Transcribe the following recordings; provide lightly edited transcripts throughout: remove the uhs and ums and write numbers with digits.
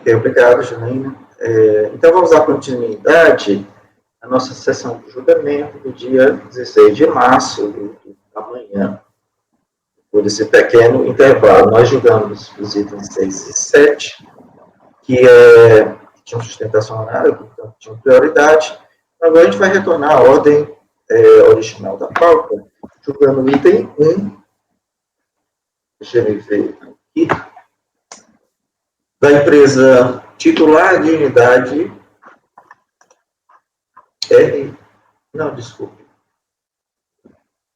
Ok, obrigado, Janaína. Então, vamos dar continuidade à nossa sessão de julgamento do dia 16 de março, amanhã. Por esse pequeno intervalo, nós julgamos os itens 6 e 7, que tinham sustentação horária, portanto, tinham prioridade. Agora a gente vai retornar à ordem original da pauta, julgando o item 1. Deixa eu ver aqui. Da empresa titular de unidade Não, desculpe.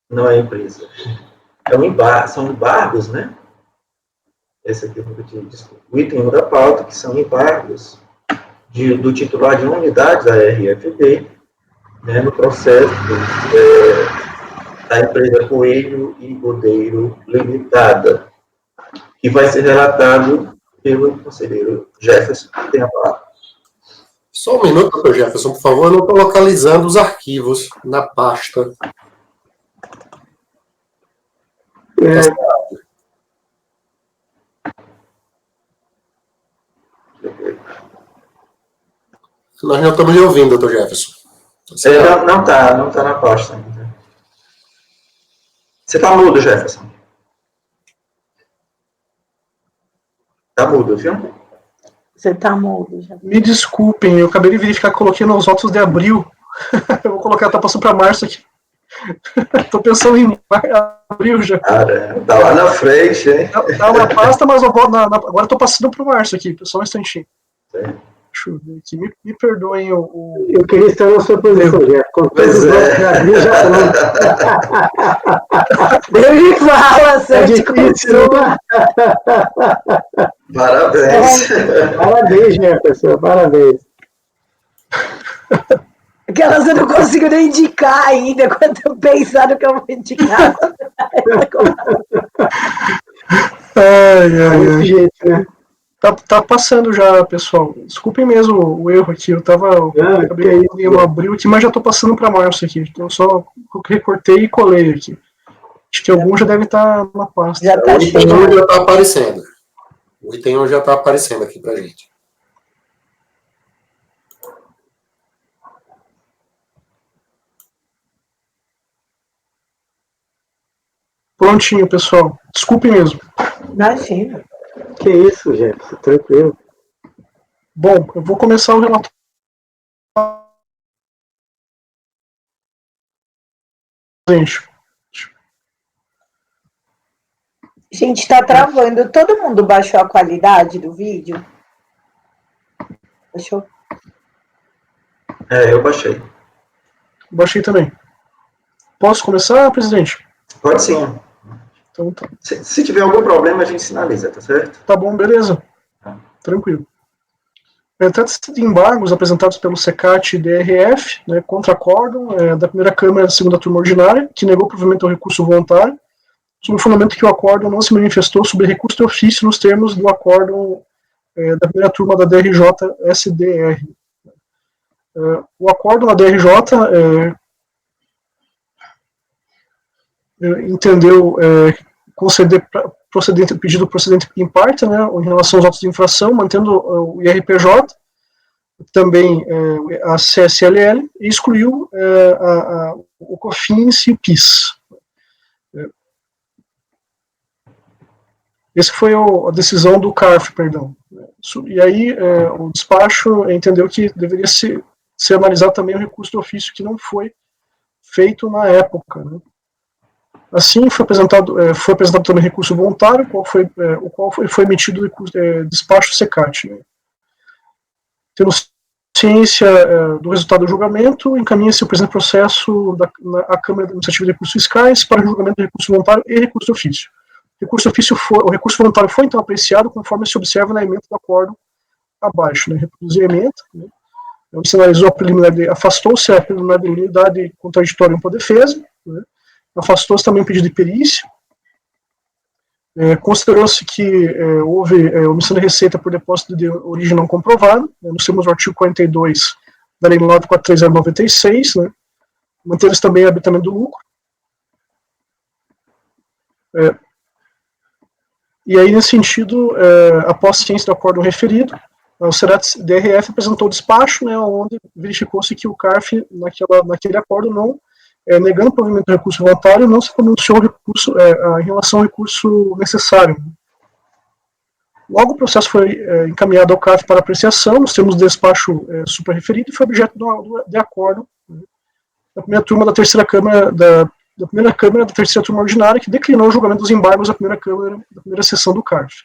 Não é empresa. São embargos, né? Esse aqui eu vou pedir desculpa. O item 1 da pauta, que são embargos do titular de uma unidade da RFB, né, no processo da empresa Coelho e Godeiro Limitada, que vai ser relatado pelo conselheiro Jefferson, que tem a palavra. Só um minuto, doutor Jefferson, por favor. Eu não estou localizando os arquivos na pasta. Nós não estamos lhe ouvindo, doutor Jefferson. Não está na pasta ainda. Você está mudo, Jefferson. Está mudo, viu? Você está mudo, já. Me desculpem, eu acabei de verificar que coloquei nos autos de abril. Eu vou colocar, tá passando para março aqui. Tô pensando em abril já. Caramba, tá lá na frente, hein? Tá na pasta, mas eu vou agora eu tô passando para março aqui, só um instantinho. Sim. Deixa eu ver aqui. Me perdoem Eu queria estar na sua posição, Jeff. Pois Eu me fala, é difícil. Parabéns. Parabéns, Jefferson. Parabéns. Aquelas eu não consigo nem indicar ainda, quando eu pensar no que eu vou indicar. Desse jeito, né? Tá passando já, pessoal. Desculpem mesmo o erro aqui. Acabei de abril aqui, mas já tô passando para março aqui. Então só recortei e colei aqui. Acho que algum já deve estar na pasta. Já tá o item 1 já está aparecendo. O item 1 já está aparecendo aqui para gente. Prontinho, pessoal. Desculpem mesmo. Imagina. Que isso, Jefferson, tranquilo. Bom, eu vou começar o relatório. Gente, tá travando. Todo mundo baixou a qualidade do vídeo? Baixou? Eu baixei. Baixei também. Posso começar, presidente? Pode sim. Então tá. Se tiver algum problema, a gente sinaliza, tá certo? Tá bom, beleza. Tranquilo. Trata-se de embargos apresentados pelo SECAT e DRF, né, contra acórdão da primeira Câmara da segunda turma ordinária, que negou provimento ao recurso voluntário, sob o fundamento que o acórdão não se manifestou sobre recurso de ofício nos termos do acórdão da primeira turma da DRJ-SDR. O acórdão da DRJ entendeu conceder pedido procedente in parte, né, em relação aos autos de infração, mantendo o IRPJ, também a CSLL, e excluiu o COFINS e o PIS. Essa foi a decisão do CARF, perdão. E aí o despacho entendeu que deveria ser analisado também o recurso de ofício que não foi feito na época, né. Assim, foi apresentado também recurso voluntário, o qual foi emitido despacho SECAT. Né. Tendo ciência do resultado do julgamento, encaminha-se o presente processo à Câmara Administrativa de Recursos Fiscais para o julgamento do recurso voluntário e recurso de ofício. O recurso voluntário foi, então, apreciado conforme se observa na emenda do acórdão abaixo. Né. Reproduzir a emenda, né, onde se analisou a preliminar, afastou-se a preliminar de unidade contraditória para defesa, né. Afastou-se também o pedido de perícia, considerou-se que houve omissão de receita por depósito de origem não comprovada, né, nos termos do artigo 42 da Lei 9.430/96, né, manteve-se também o habitamento do lucro. E aí, nesse sentido, após ciência do acórdão referido, O SERAT DRF apresentou o despacho, né, onde verificou-se que o CARF, naquele acordo, não, negando o provimento do recurso voluntário, não se pronunciou em relação ao recurso necessário. Logo, o processo foi encaminhado ao CARF para apreciação, nos termos do despacho suprarreferido, e foi objeto de acordo, né, da primeira turma da terceira Câmara, da primeira Câmara da terceira turma ordinária, que declinou o julgamento dos embargos da primeira Câmara, da primeira sessão do CARF.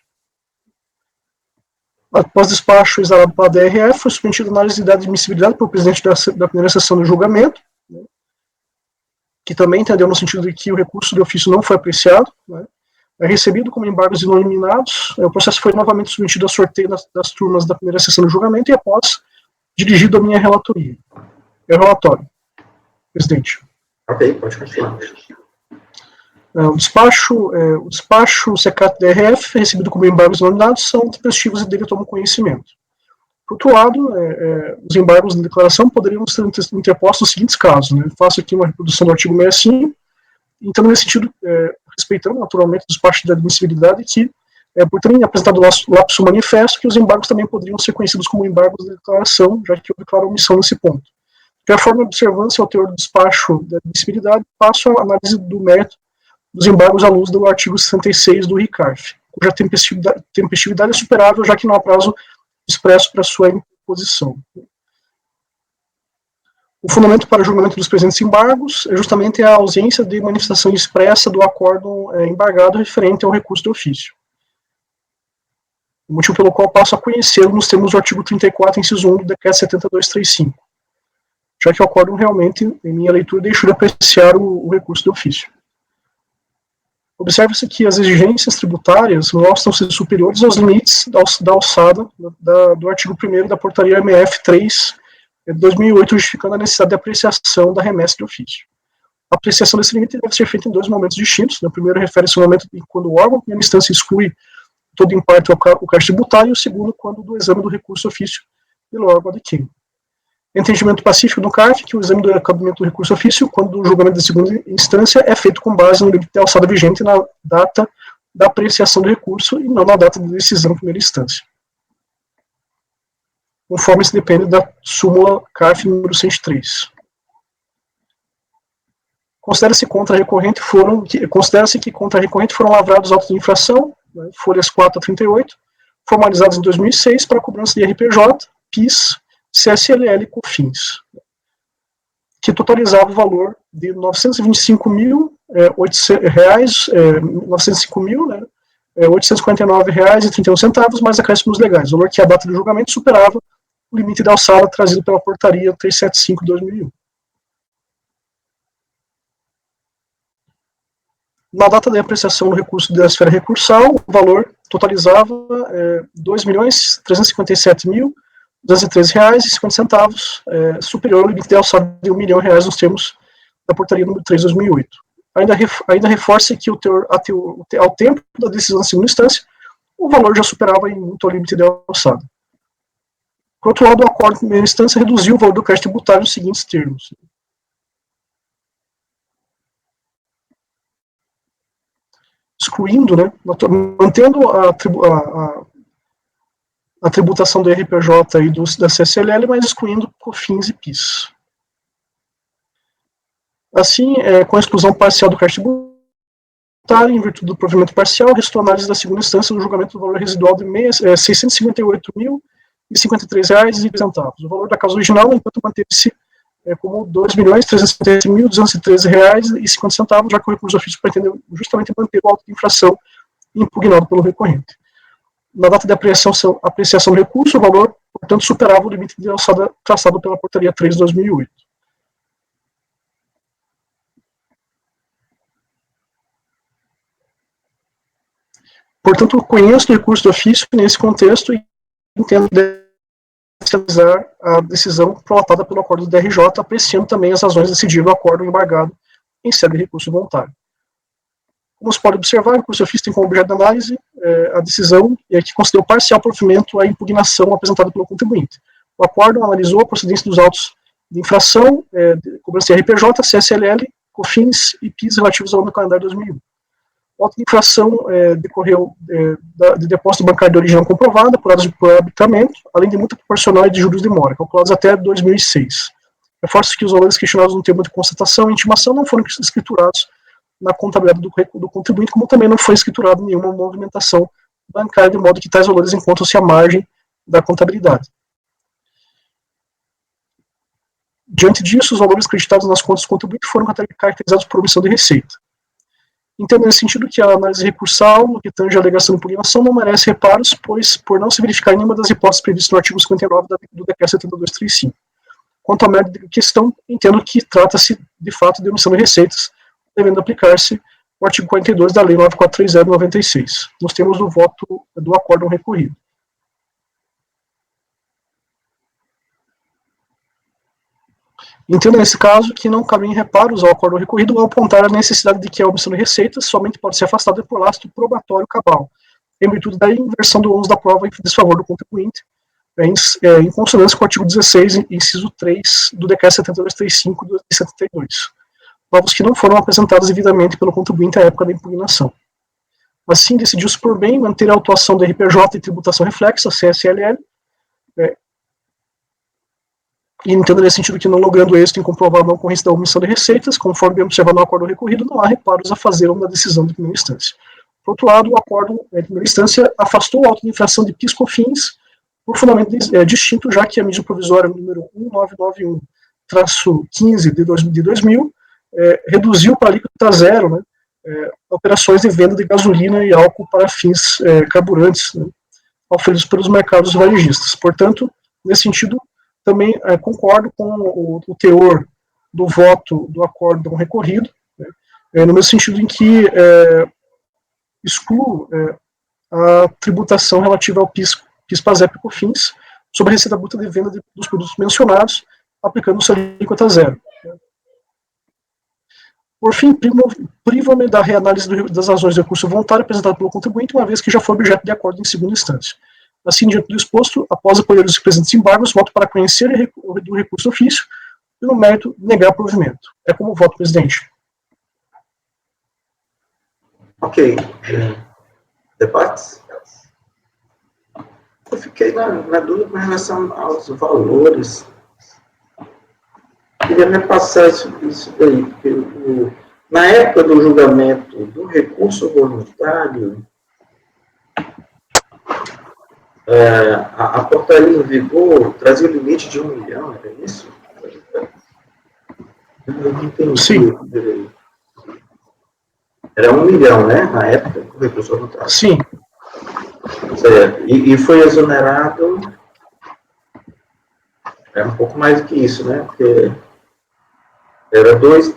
Após despacho exalado pela DRF, foi submetido a análise de admissibilidade pelo presidente da primeira sessão do julgamento, né, que também entendeu no sentido de que o recurso de ofício não foi apreciado, né, é recebido como embargos e não eliminados. O processo foi novamente submetido a sorteio das turmas da primeira sessão do julgamento e após dirigido à minha relatoria. É o relatório. Presidente. Ok, pode continuar. O despacho SECAT-DRF, recebido como embargos não eliminados, são tempestivos e devem tomar conhecimento. Por outro lado, os embargos de declaração poderiam ser interpostos nos seguintes casos. Né? Faço aqui uma reprodução do artigo 65, então, nesse sentido, respeitando naturalmente o despacho de admissibilidade, que, por terem apresentado o lapso manifesto, que os embargos também poderiam ser conhecidos como embargos de declaração, já que eu declaro omissão nesse ponto. De a forma de observância ao teor do despacho de admissibilidade, passo a análise do mérito dos embargos à luz do artigo 66 do RICARF, cuja tempestividade é superável, já que não há prazo expresso para sua imposição. O fundamento para o julgamento dos presentes embargos é justamente a ausência de manifestação expressa do acórdão embargado referente ao recurso de ofício. O motivo pelo qual passo a conhecê-lo nos termos do artigo 34, inciso 1 do decreto 7235, já que o acórdão realmente, em minha leitura, deixou de apreciar o recurso de ofício. Observa-se que as exigências tributárias mostram ser superiores aos limites da alçada do artigo 1º da portaria MF 3 de 2008, justificando a necessidade de apreciação da remessa de ofício. A apreciação desse limite deve ser feita em dois momentos distintos. O primeiro refere-se ao momento em quando o órgão, em primeira instância, exclui todo em parte o CARF tributário, e o segundo, quando do exame do recurso ofício pelo órgão adquirido. Entendimento pacífico do CARF, que o exame do acabamento do recurso ofício, quando do julgamento de segunda instância, é feito com base no limite de alçada vigente na data da apreciação do recurso e não na data de decisão em primeira instância. Conforme isso depende da súmula CARF número 103. Considera-se que contra a recorrente foram lavrados autos de infração, né, folhas 4 a 38, formalizados em 2006 para a cobrança de RPJ, PIS, CSLL e COFINS, que totalizava o valor de R$ 905.849,31, mais acréscimos legais, valor que a data de julgamento superava o limite da alçada trazido pela portaria 375/2001. Na data da apreciação do recurso da esfera recursal, o valor totalizava R$ 2.357.213,50, superior ao limite de alçada de R$ 1 milhão nos termos da portaria número 3/2008. Ainda reforça que ao tempo da decisão da segunda instância, o valor já superava em muito o limite de alçada. Por outro lado, o acordo de primeira instância reduziu o valor do crédito tributário nos seguintes termos. Excluindo, né, mantendo a tributação do RPJ e da CSLL, mas excluindo COFINS e PIS. Assim, com a exclusão parcial do crédito tributário, em virtude do provimento parcial, restou a análise da segunda instância do julgamento do valor residual de R$ 658.053,10. O valor da causa original, enquanto manteve-se como R$ 2.357.213,50, já que o recurso de ofício pretendeu justamente manter o auto de infração impugnado pelo recorrente. Na data de apreciação do recurso, o valor, portanto, superava o limite de alçada traçado pela portaria 3/2008. Portanto, conheço o recurso de ofício nesse contexto e entendo analisar a decisão prolatada pelo acordo do DRJ, apreciando também as razões de decidir do acordo embargado em sede de recurso voluntário. Como se pode observar, o recurso de ofício tem como objeto de análise a decisão que considerou parcial provimento à impugnação apresentada pelo contribuinte. O acordo analisou a procedência dos autos de infração, de cobrança de RPJ, CSLL, COFINS e PIS relativos ao ano calendário 2001. A auto de infração decorreu de depósito bancário de origem não comprovada, por habitamento, além de multa proporcional e de juros de mora, calculados até 2006. Reforço que os valores questionados no termo de constatação e intimação não foram escriturados na contabilidade do contribuinte, como também não foi escriturado nenhuma movimentação bancária, de modo que tais valores encontram-se à margem da contabilidade. Diante disso, os valores creditados nas contas do contribuinte foram caracterizados por omissão de receita. Entendo nesse sentido que a análise recursal, no que tange a alegação de impugnação, não merece reparos, pois, por não se verificar nenhuma das hipóteses previstas no artigo 59 do Decreto 7235. Quanto à mérito da questão, entendo que trata-se, de fato, de omissão de receitas, devendo aplicar-se o artigo 42 da Lei 9430 de 96, nos termos do voto do acórdão recorrido. Entendo, nesse caso, que não cabem reparos ao acórdão recorrido ao apontar a necessidade de que a omissão de receitas somente pode ser afastada por lastro probatório cabal, em virtude da inversão do ônus da prova em desfavor do contribuinte, em consonância com o artigo 16, inciso 3 do Decreto 7235 de 72, provas que não foram apresentadas devidamente pelo contribuinte à época da impugnação. Assim, decidiu-se por bem manter a autuação da RPJ e tributação reflexa, CSLL, e entendo nesse sentido que, não logrando êxito em comprovar a não ocorrência da omissão de receitas, conforme bem observado no acordo recorrido, não há reparos a fazer na decisão de primeira instância. Por outro lado, o acordo de primeira instância afastou o auto de infração de PIS/COFINS por fundamento distinto, já que a medida provisória número 1991-15 de 2000 reduziu para a alíquota zero, né, operações de venda de gasolina e álcool para fins carburantes, né, oferidos pelos mercados varejistas. Portanto, nesse sentido, também concordo com o teor do voto do acórdão recorrido, né, no mesmo sentido em que excluo a tributação relativa ao PIS, PASEP e COFINS sobre a receita bruta de venda dos produtos mencionados, aplicando-se a alíquota zero. Por fim, privo-me da reanálise das razões do recurso voluntário apresentado pelo contribuinte, uma vez que já foi objeto de acordo em segunda instância. Assim, diante do exposto, após acolher os presentes embargos, voto para conhecer do recurso ofício e, no mérito, negar provimento. É como voto, presidente. Ok. Debates? Eu fiquei na dúvida com relação aos valores. Queria me passar isso daí, porque na época do julgamento do recurso voluntário, a portaria em vigor trazia o limite de 1 milhão, era isso? Eu não entendi. Sim. Era 1 milhão, né? Na época do recurso voluntário. Sim. Certo. E foi exonerado um pouco mais do que isso, né? Porque era 2.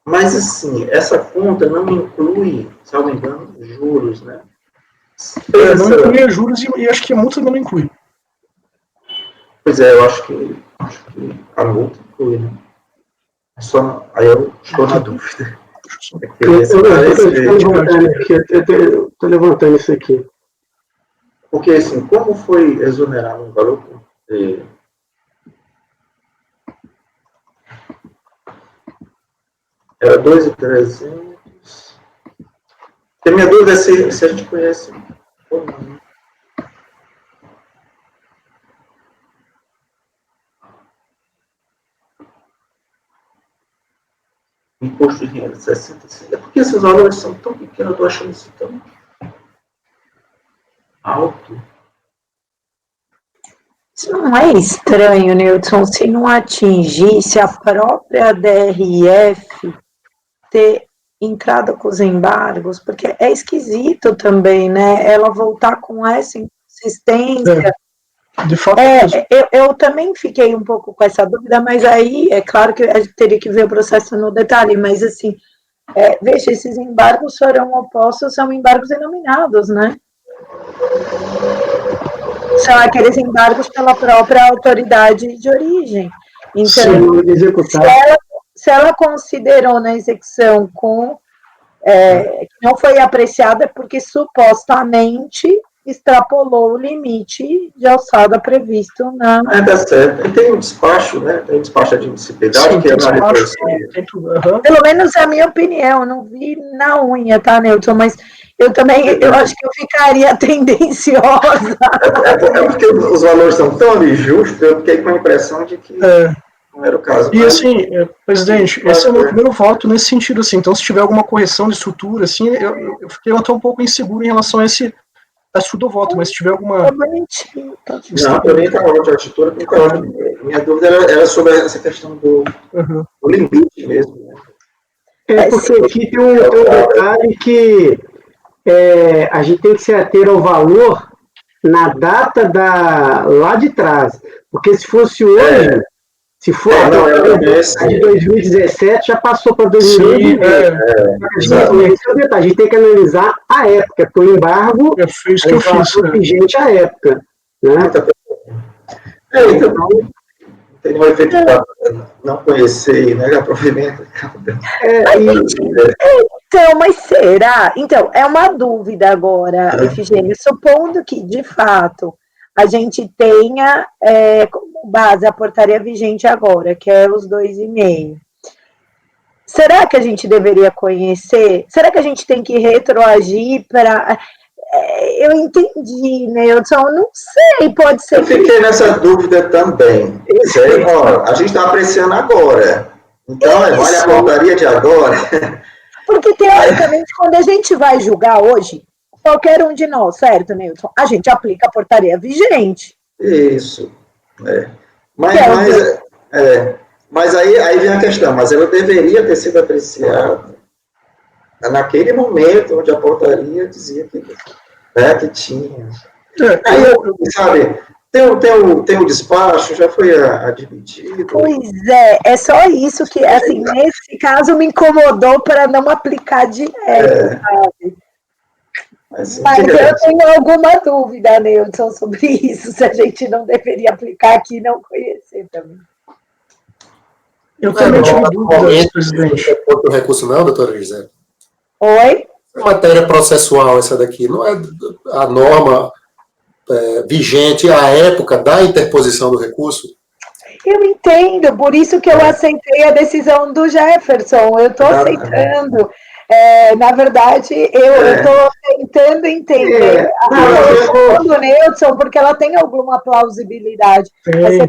Mas, assim, essa conta não inclui, se não me engano, juros, né? Não inclui juros e acho que a multa não inclui. Pois é, eu acho que a multa inclui, né? Só, aí eu estou na dúvida. Eu estou levantando isso aqui. Porque, assim, como foi exonerado um valor era 2.300. A minha dúvida é se a gente conhece ou não. Imposto de renda, 65. É porque esses valores são tão pequenos, eu estou achando isso tão alto. Isso não é estranho, Newton, se não atingisse a própria DRF ter entrado com os embargos, porque é esquisito também, né? Ela voltar com essa inconsistência. De fato, eu também fiquei um pouco com essa dúvida, mas aí é claro que a gente teria que ver o processo no detalhe, mas assim, veja, esses embargos foram opostos, são embargos denominados, né? São aqueles embargos pela própria autoridade de origem. Então, se ela considerou na execução que não foi apreciada, porque supostamente extrapolou o limite de alçada previsto na... Tá certo. E tem um despacho, né? Tem um despacho de admissibilidade, Sim, que é tem na despacho, referência. tem tudo. Aham. Pelo menos é a minha opinião, eu não vi na unha, tá, Newton? Mas eu também, eu acho que eu ficaria tendenciosa. É porque os valores são tão ali justos, eu fiquei com a impressão de que não era o caso. E mas- assim, presidente, esse é o meu primeiro voto nesse sentido, assim. Então, se tiver alguma correção de estrutura, assim, eu fiquei até um pouco inseguro em relação a esse do voto, mas se tiver alguma. Tá bonitinho, tá Não, para mim está ótimo, a atitude não está ótima. Minha dúvida era sobre essa questão do Uhum. limite mesmo. Né? Porque aqui tem um detalhe que a gente tem que se ater ao valor na data lá de trás. Porque se fosse hoje, se for a de 2017, já passou para 2020. Esse é o detalhe, a gente tem que analisar a época, porque o embargo Foi isso que eu fiz. vigente à época. Né? Então, tem um efeito de não conhecer e negar provimento. Então, mas será? Então, é uma dúvida agora, Efigênio. Supondo que, de fato, a gente tenha como base a portaria vigente agora, que é os 2,5. Será que a gente deveria conhecer? Será que a gente tem que retroagir para... Eu entendi, Newton, não sei, pode ser... Eu fiquei nessa dúvida também. A gente está apreciando agora. Então, vale a portaria de agora. Porque, teoricamente, quando a gente vai julgar hoje, qualquer um de nós, certo, Newton? A gente aplica a portaria vigente. Isso. Mas aí vem a questão, mas ela deveria ter sido apreciada naquele momento onde a portaria dizia que tinha. Aí, sabe, tem o despacho, já foi admitido. Pois é só isso que, assim, nesse caso me incomodou para não aplicar direto, sabe? Mas eu tenho alguma dúvida, Newton, sobre isso, se a gente não deveria aplicar aqui e não conhecer também. Eu também tive dúvidas, presidente. O recurso não, doutora Gisele? Oi? Matéria processual essa daqui, não é a norma vigente à época da interposição do recurso? Eu entendo, por isso que eu aceitei a decisão do Jefferson, eu estou aceitando. Na verdade, eu estou tentando entender a posição do Newton, porque ela tem alguma plausibilidade.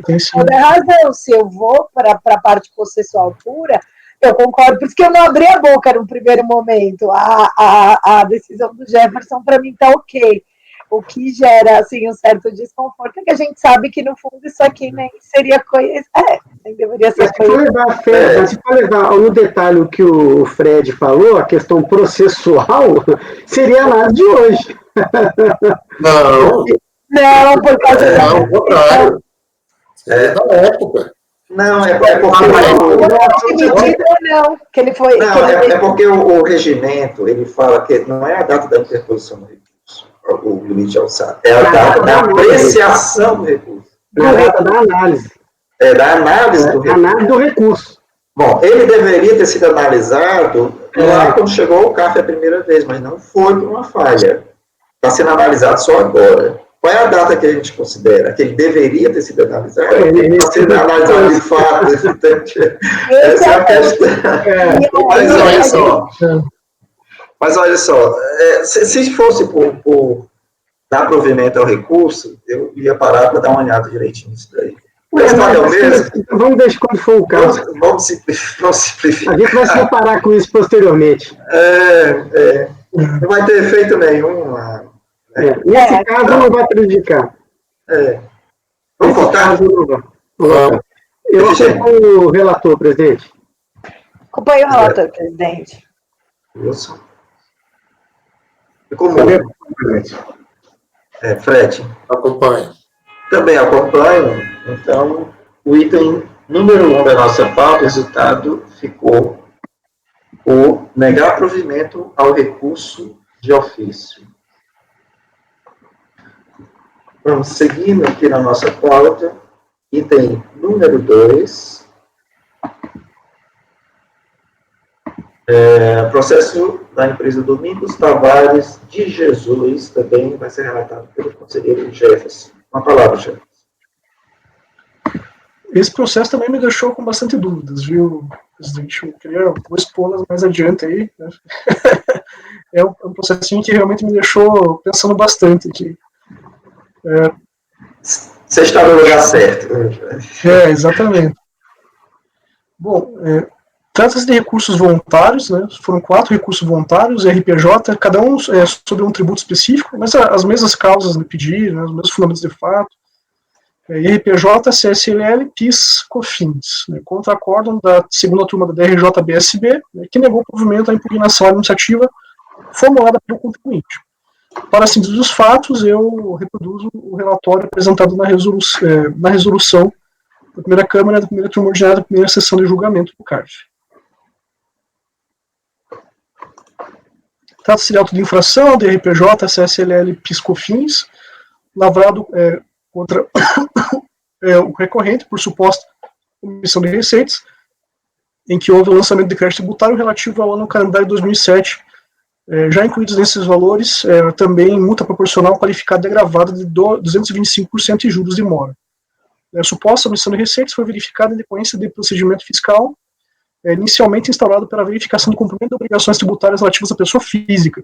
Tem sim. Toda razão, se eu vou para a parte processual pura, eu concordo, por isso que eu não abri a boca no primeiro momento. A decisão do Jefferson, para mim, está ok. O que gera, assim, um certo desconforto é que a gente sabe que, no fundo, isso aqui nem seria coisa... nem deveria ser coisa... Se for levar no detalhe o que o Fred falou, a questão processual, seria a análise de hoje. Não, por causa da... Não, o contrário. É da época. Não, é porque... que ele foi... é porque o regimento, ele fala que não é a data da interposição do recurso, o limite de alçada, é a data da apreciação do recurso. Na data da análise. Da análise do recurso. Análise do recurso. Bom, ele deveria ter sido analisado lá quando chegou o CARF a primeira vez, mas não foi por uma falha. Está sendo analisado só agora. Qual é a data que a gente considera? Que ele deveria ter sido analisado? Ele está sendo analisado de fato. Essa é a questão. Mas olha só, se fosse por dar provimento ao recurso, eu ia parar para dar uma olhada direitinho nisso daí. Vamos deixar quando for o caso. Vamos simplificar. A gente vai se separar com isso posteriormente. Não vai ter efeito nenhum. Nesse caso, não vai prejudicar. Vamos votar? Eu acompanho o relator, presidente. Acompanho o relator, presidente. Wilson. Como? Fred. Acompanho. Também acompanho. Então, o item número 1 da nossa pauta, o resultado ficou o negar provimento ao recurso de ofício. Vamos seguindo aqui na nossa pauta, item número 2, processo da empresa Domingos Tavares de Jesus, também vai ser relatado pelo conselheiro Jefferson. Uma palavra, Jefferson. Esse processo também me deixou com bastante dúvidas, viu, presidente? Vou expô-las mais adiante aí, né? É um processinho que realmente me deixou pensando bastante aqui. Você está no lugar certo. Exatamente. Bom, trata-se de recursos voluntários, né? Foram 4 recursos voluntários, RPJ, cada um sobre um tributo específico, mas as mesmas causas de pedir, né, os mesmos fundamentos de fato. IRPJ, CSLL, PIS, COFINS, né, contra acórdão da segunda turma da DRJ-BSB, né, que negou o provimento à impugnação administrativa formulada pelo contribuinte. Para a síntese dos fatos, eu reproduzo o relatório apresentado na resolução da primeira Câmara, da primeira turma ordinária, da primeira sessão de julgamento do CARF. Trata-se de auto de infração, DRPJ, CSLL, PIS, COFINS, lavrado contra o recorrente por suposta omissão de receitas, em que houve o lançamento de crédito tributário relativo ao ano calendário de 2007, já incluídos nesses valores também multa proporcional qualificada e agravada de 225% e juros de mora. A suposta omissão de receitas foi verificada em decorrência de procedimento fiscal inicialmente instaurado pela verificação do cumprimento de obrigações tributárias relativas à pessoa física,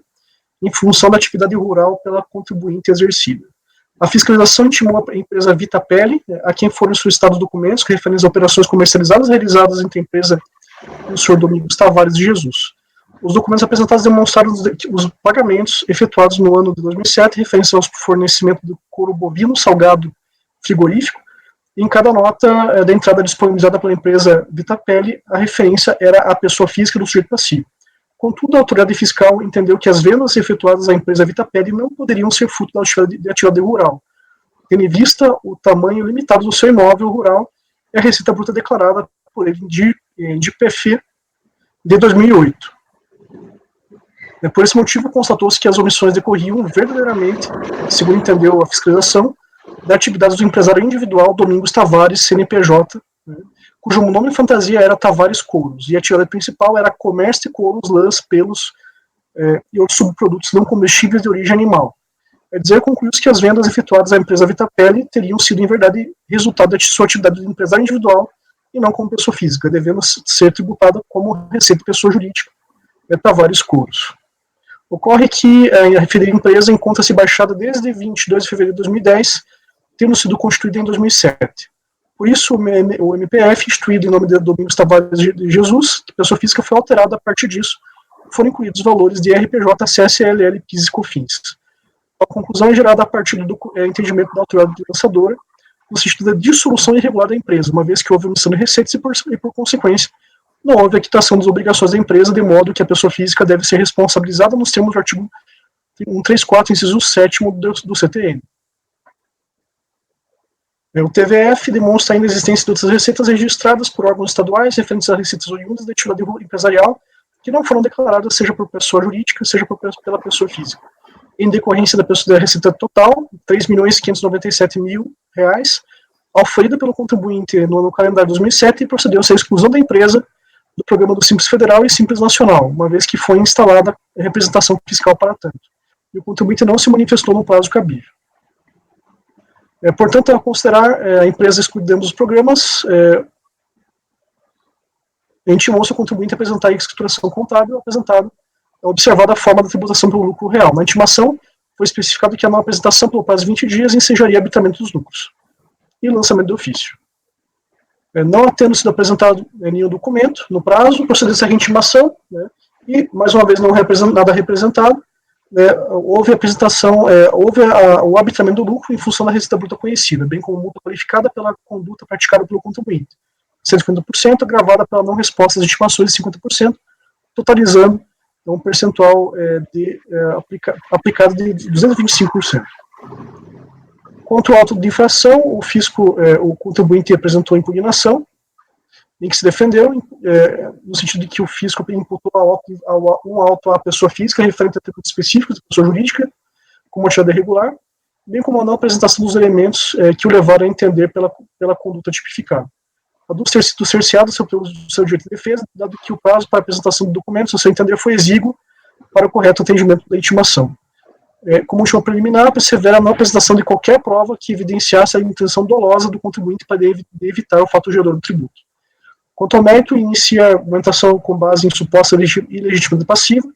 em função da atividade rural pela contribuinte exercida. A fiscalização intimou a empresa Vitapele, a quem foram solicitados documentos referentes a operações comercializadas realizadas entre a empresa e o senhor Domingos Tavares de Jesus. Os documentos apresentados demonstraram os pagamentos efetuados no ano de 2007 referentes ao fornecimento do couro bovino salgado frigorífico. E em cada nota da entrada disponibilizada pela empresa Vitapele, a referência era a pessoa física do sujeito passivo. Contudo, a autoridade fiscal entendeu que as vendas efetuadas à empresa Vitapele não poderiam ser fruto da atividade rural, tendo em vista o tamanho limitado do seu imóvel rural e a receita bruta declarada por ele de PF de 2008. Por esse motivo, constatou-se que as omissões decorriam verdadeiramente, segundo entendeu a fiscalização, da atividade do empresário individual Domingos Tavares, CNPJ, cujo nome fantasia era Tavares Couros, e a atividade principal era comércio de couros, lãs, pelos e outros subprodutos não comestíveis de origem animal. É dizer, concluiu-se que as vendas efetuadas à empresa Vitapele teriam sido, em verdade, resultado de sua atividade de empresário individual e não como pessoa física, devendo ser tributada como receita de pessoa jurídica, Tavares Couros. Ocorre que a referida empresa encontra-se baixada desde 22 de fevereiro de 2010, tendo sido constituída em 2007. Por isso, o MPF, instituído em nome de Domingos Tavares de Jesus, que pessoa física, foi alterado a partir disso. Foram incluídos os valores de RPJ, CSLL, PIS e COFINS. A conclusão é gerada a partir do entendimento da autoridade lançadora, no sentido da dissolução irregular da empresa, uma vez que houve omissão de receitas e, por consequência, não houve a quitação das obrigações da empresa, de modo que a pessoa física deve ser responsabilizada nos termos do artigo 134, inciso 7º do CTN. O TVF demonstra ainda a existência de outras receitas registradas por órgãos estaduais referentes a receitas oriundas da atividade empresarial que não foram declaradas, seja por pessoa jurídica, seja pela pessoa física. Em decorrência da receita total, R$ 3.597.000, auferida pelo contribuinte no ano calendário de 2007, e procedeu-se à exclusão da empresa do programa do Simples Federal e Simples Nacional, uma vez que foi instalada a representação fiscal para tanto. E o contribuinte não se manifestou no prazo cabível. Portanto, ao considerar a empresa excluída dos programas, intimou-se o contribuinte a apresentar a escrituração contábil observada a forma da tributação pelo lucro real. Na intimação, foi especificado que a não apresentação pelo prazo de 20 dias ensejaria habitamento dos lucros e lançamento do ofício. Não tendo sido apresentado nenhum documento no prazo, procedeu-se à reintimação, e, mais uma vez, nada representado, houve a apresentação, o habitamento do lucro em função da receita bruta conhecida, bem como multa qualificada pela conduta praticada pelo contribuinte, 150%, agravada pela não resposta às intimações de 50%, totalizando um percentual aplicado de 225%. Contra o auto de infração, o contribuinte apresentou impugnação, em que se defendeu, no sentido de que o fisco imputou um auto à pessoa física referente a tributos específicos da pessoa jurídica, como atividade irregular, bem como a não apresentação dos elementos que o levaram a entender pela conduta tipificada. A do cerceado seu direito de defesa, dado que o prazo para a apresentação do documento, se você entender, foi exíguo, para o correto atendimento da intimação. Como última preliminar, persevera na apresentação de qualquer prova que evidenciasse a intenção dolosa do contribuinte para evitar o fato gerador do tributo. Quanto ao mérito, inicia a argumentação com base em suposta ilegitimidade passiva,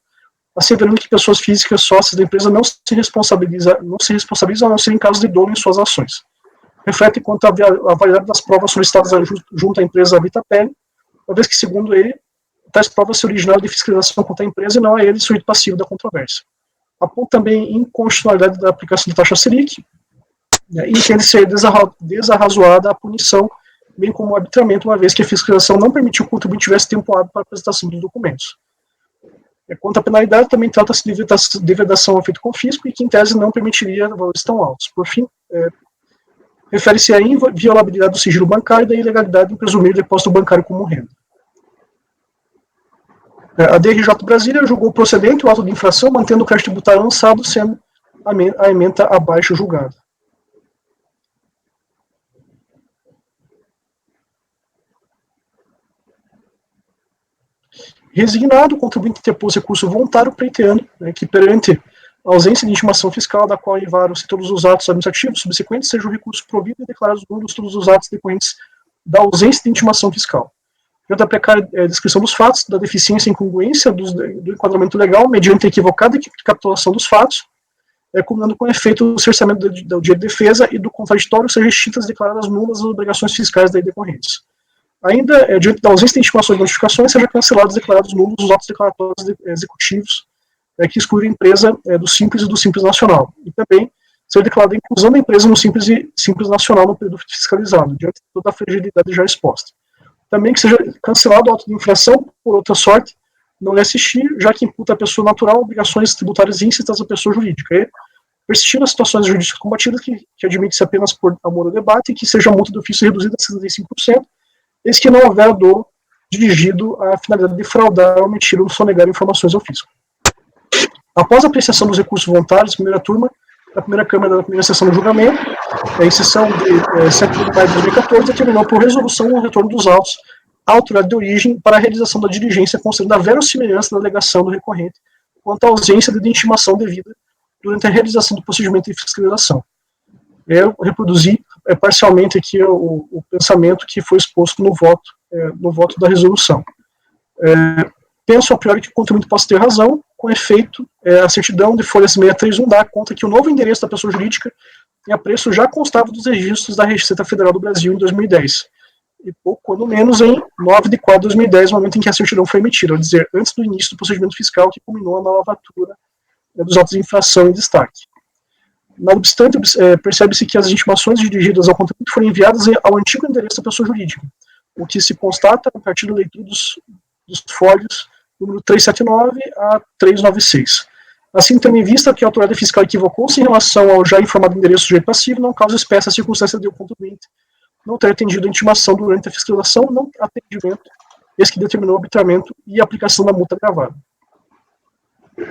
asseverando que pessoas físicas sócias da empresa não se responsabilizam a não ser em caso de dolo em suas ações. Reflete quanto à validade das provas solicitadas junto à empresa Vitapel, uma vez que, segundo ele, tais provas se originaram de fiscalização contra a empresa e não a ele, sujeito passivo da controvérsia. Aponta também inconstitucionalidade da aplicação da taxa Selic, e entende ser desarrazoada a punição, bem como o arbitramento, uma vez que a fiscalização não permitiu que o contribuinte tivesse tempo hábil para a apresentação dos documentos. Quanto à penalidade, também trata-se de vedação ao efeito confisco e que, em tese, não permitiria valores tão altos. Por fim, refere-se à inviolabilidade do sigilo bancário e da ilegalidade em presumir o depósito bancário como renda. A DRJ Brasília julgou procedente o auto de infração, mantendo o crédito tributário lançado, sendo a ementa abaixo julgada. Resignado, o contribuinte interpôs recurso voluntário pleiteando que, perante a ausência de intimação fiscal, da qual invaram-se todos os atos administrativos subsequentes, seja o recurso provido e declarados nulos todos os atos decorrentes da ausência de intimação fiscal. Diante da precária descrição dos fatos, da deficiência e incongruência do enquadramento legal, mediante a equivocada capitulação dos fatos, combinando com efeito o cerceamento do direito de defesa e do contraditório, sejam extintas declaradas nulas as obrigações fiscais daí decorrentes. Ainda, diante da ausência de intimações e notificações, sejam cancelados e declarados nulos os atos declaratórios executivos que excluem a empresa do Simples e do Simples Nacional. E também ser declarada a inclusão da empresa no Simples e Simples Nacional no período fiscalizado, diante de toda a fragilidade já exposta. Também que seja cancelado o auto de infração, por outra sorte, não lhe assistir, já que imputa à pessoa natural obrigações tributárias íncitas à pessoa jurídica. E, persistindo as situações jurídicas combatidas, que admite-se apenas por amor ao debate, e que seja a multa de ofício reduzida a 65%, desde que não houver dolo dirigido à finalidade de fraudar, omitir ou sonegar informações ao fisco. Após a apreciação dos recursos voluntários, primeira turma, da primeira Câmara da primeira sessão do julgamento, em sessão de 7 de maio de 2014, determinou por resolução o retorno dos autos à autoridade de origem para a realização da diligência, considerando a verossimilhança da alegação do recorrente quanto à ausência de intimação devida durante a realização do procedimento de fiscalização. Eu reproduzi parcialmente aqui o pensamento que foi exposto no voto da resolução. Penso a priori que o contribuinte possa ter razão, com efeito, a certidão de folha 631 dá conta que o novo endereço da pessoa jurídica em apreço já constava dos registros da Receita Federal do Brasil em 2010, e pouco, quando menos, em 9 de 4 de 2010, no momento em que a certidão foi emitida, ou dizer, antes do início do procedimento fiscal que culminou na lavatura dos autos de infração em destaque. Não obstante, percebe-se que as intimações dirigidas ao contribuinte foram enviadas ao antigo endereço da pessoa jurídica, o que se constata a partir da leitura dos folhos número 379 a 396. Assim, tendo em vista que a autoridade fiscal equivocou-se em relação ao já informado endereço do sujeito passivo, não causa espécie a circunstância de o contribuinte não ter atendido a intimação durante a fiscalização, não atendimento, esse que determinou o arbitramento e a aplicação da multa gravada.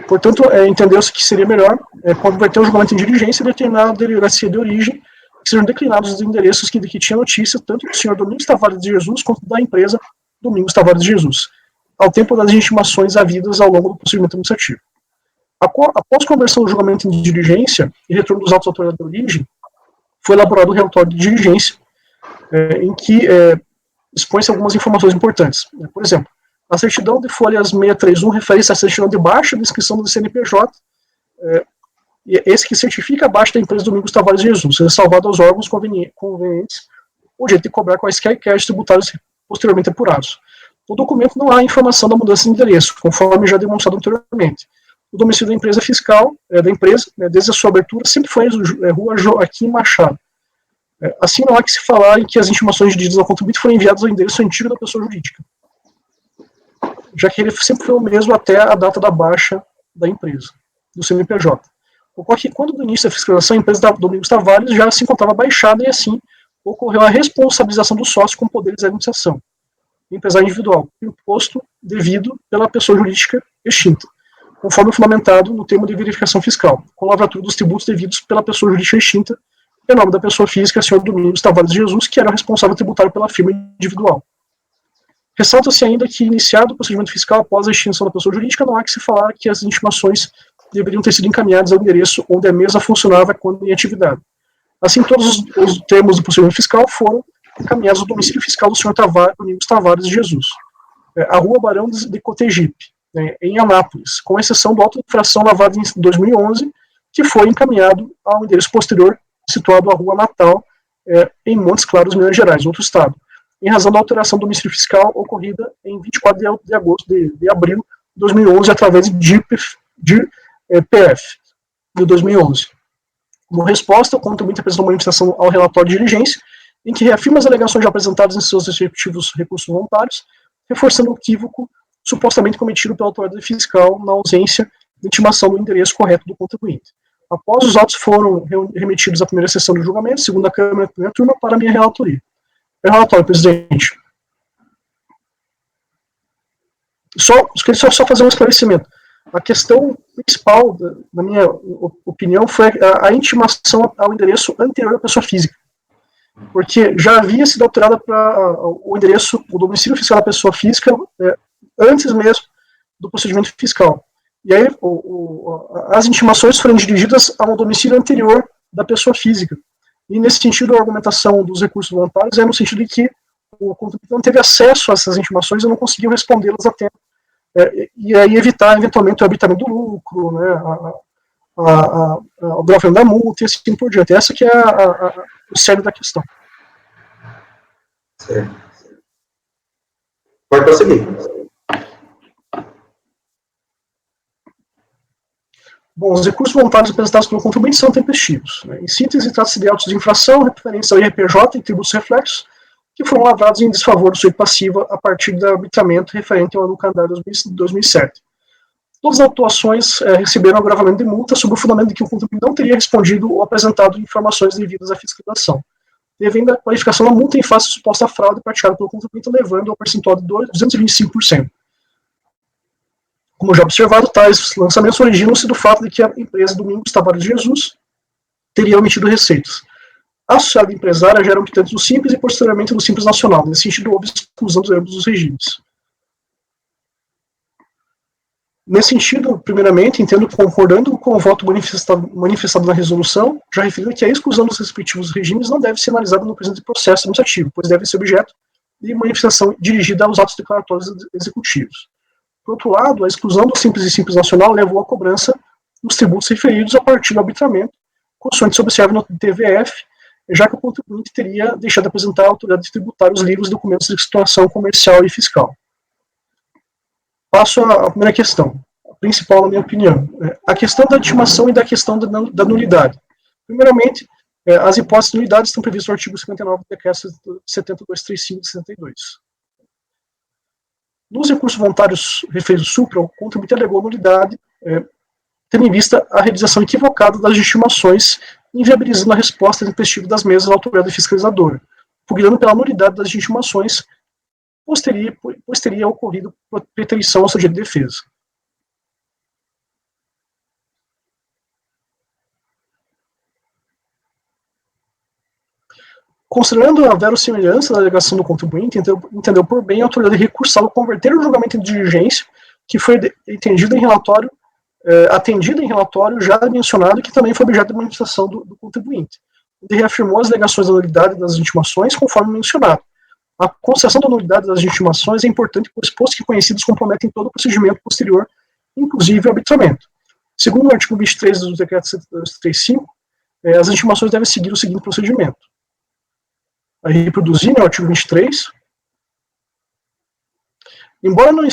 Portanto, entendeu-se que seria melhor converter o julgamento em diligência e determinar a delegacia de origem que sejam declinados os endereços que tinha notícia tanto do senhor Domingos Tavares de Jesus quanto da empresa Domingos Tavares de Jesus, ao tempo das intimações havidas ao longo do procedimento administrativo. Após conversão do julgamento em diligência e retorno dos autos à autoridade de origem, foi elaborado o relatório de diligência, em que expõe-se algumas informações importantes. Por exemplo, a certidão de folhas 631 refere-se à certidão de baixa descrição do CNPJ, esse que certifica a baixa da empresa Domingos Tavares de Jesus, ressalvado aos órgãos convenientes o direito de cobrar quaisquer créditos tributários posteriormente apurados. No documento não há informação da mudança de endereço, conforme já demonstrado anteriormente. O domicílio da empresa fiscal, da empresa, desde a sua abertura, sempre foi Rua Joaquim Machado. Assim, não há que se falar em que as intimações dirigidas ao contribuinte foram enviadas ao endereço antigo da pessoa jurídica, já que ele sempre foi o mesmo até a data da baixa da empresa, do CNPJ. Ocorre que, quando do início da fiscalização, a empresa da Domingos Tavares já se encontrava baixada e, assim, ocorreu a responsabilização do sócio com poderes de administração, empresário individual, imposto devido pela pessoa jurídica extinta, conforme fundamentado no termo de verificação fiscal, com lavratura dos tributos devidos pela pessoa jurídica extinta, em nome da pessoa física, senhor Domingos Tavares de Jesus, que era o responsável tributário pela firma individual. Ressalta-se ainda que, iniciado o procedimento fiscal após a extinção da pessoa jurídica, não há que se falar que as intimações deveriam ter sido encaminhadas ao endereço onde a mesa funcionava quando em atividade. Assim, todos os termos do procedimento fiscal foram encaminhados ao domicílio fiscal do senhor Domingos Tavares de Jesus, a Rua Barão de Cotegipe, em Anápolis, com exceção do auto de infração lavado em 2011, que foi encaminhado ao endereço posterior, situado à Rua Natal, em Montes Claros, Minas Gerais, outro estado, em razão da alteração do domicílio fiscal ocorrida em 24 de abril de 2011, através de PF de 2011. Como resposta, o contribuinte apresentou uma manifestação ao relatório de diligência, em que reafirma as alegações já apresentadas em seus respectivos recursos voluntários, reforçando o equívoco supostamente cometido pela autoridade fiscal na ausência de intimação do endereço correto do contribuinte. Após os autos foram remetidos à primeira sessão do julgamento, segunda Câmara e primeira turma, para a minha relatoria. Relatório, presidente. Queria só fazer um esclarecimento. A questão principal, na minha opinião, foi a intimação ao endereço anterior à pessoa física. Porque já havia sido alterada para o endereço, o domicílio fiscal da pessoa física, antes mesmo do procedimento fiscal. E aí, as intimações foram dirigidas ao domicílio anterior da pessoa física. E, nesse sentido, a argumentação dos recursos voluntários é no sentido de que o contribuinte não teve acesso a essas intimações e não conseguiu respondê-las a tempo. E aí evitar, eventualmente, o habitamento do lucro, né, o abrofamento da multa e assim por diante. Essa que é o cerne da questão. Certo. Pode prosseguir. Bom, os recursos voluntários apresentados pelo contribuinte são tempestivos. Em síntese, trata-se de autos de infração, referência ao IRPJ e tributos reflexos, que foram lavrados em desfavor do sujeito passivo a partir do arbitramento referente ao ano calendário de 2007. Todas as autuações receberam agravamento de multa sob o fundamento de que o contribuinte não teria respondido ou apresentado informações devidas à fiscalização, devendo a qualificação da multa em face de suposta fraude praticada pelo contribuinte, levando ao percentual de 225%. Como já observado, tais lançamentos originam-se do fato de que a empresa Domingos Tavares de Jesus teria omitido receitas. A sociedade empresária gera um quitante do Simples e posteriormente do Simples Nacional. Nesse sentido, houve exclusão dos ambos os regimes. Nesse sentido, primeiramente, entendo que, concordando com o voto manifestado na resolução, já referido que a exclusão dos respectivos regimes não deve ser analisada no presente processo administrativo, pois deve ser objeto de manifestação dirigida aos atos declaratórios executivos. Por outro lado, a exclusão do Simples e Simples Nacional levou à cobrança dos tributos referidos a partir do arbitramento, consoante se observa no TVF, já que o contribuinte teria deixado de apresentar à autoridade tributária os livros e documentos de situação comercial e fiscal. Passo à primeira questão, a principal na minha opinião. A questão da intimação e da questão da nulidade. Primeiramente, as hipóteses de nulidade estão previstas no artigo 59 do Decreto 7235 de 62. Nos recursos voluntários referidos supra, o contribuinte alegou nulidade, tendo em vista a realização equivocada das estimações, inviabilizando a resposta intempestiva das mesas da autoridade fiscalizadora, pugnando pela nulidade das estimações, pois teria ocorrido preterição ao sujeito de defesa. Considerando a verossimilhança da alegação do contribuinte, entendeu por bem a autoridade recursal converter o julgamento em diligência, que foi atendida em relatório já mencionado, que também foi objeto de manifestação do contribuinte. Ele reafirmou as alegações da nulidade das intimações, conforme mencionado. A concessão da nulidade das intimações é importante, posto que conhecidos comprometem todo o procedimento posterior, inclusive o arbitramento. Segundo o artigo 23 do Decreto 7235, as intimações devem seguir o seguinte procedimento. A reproduzir, o artigo 23. Embora não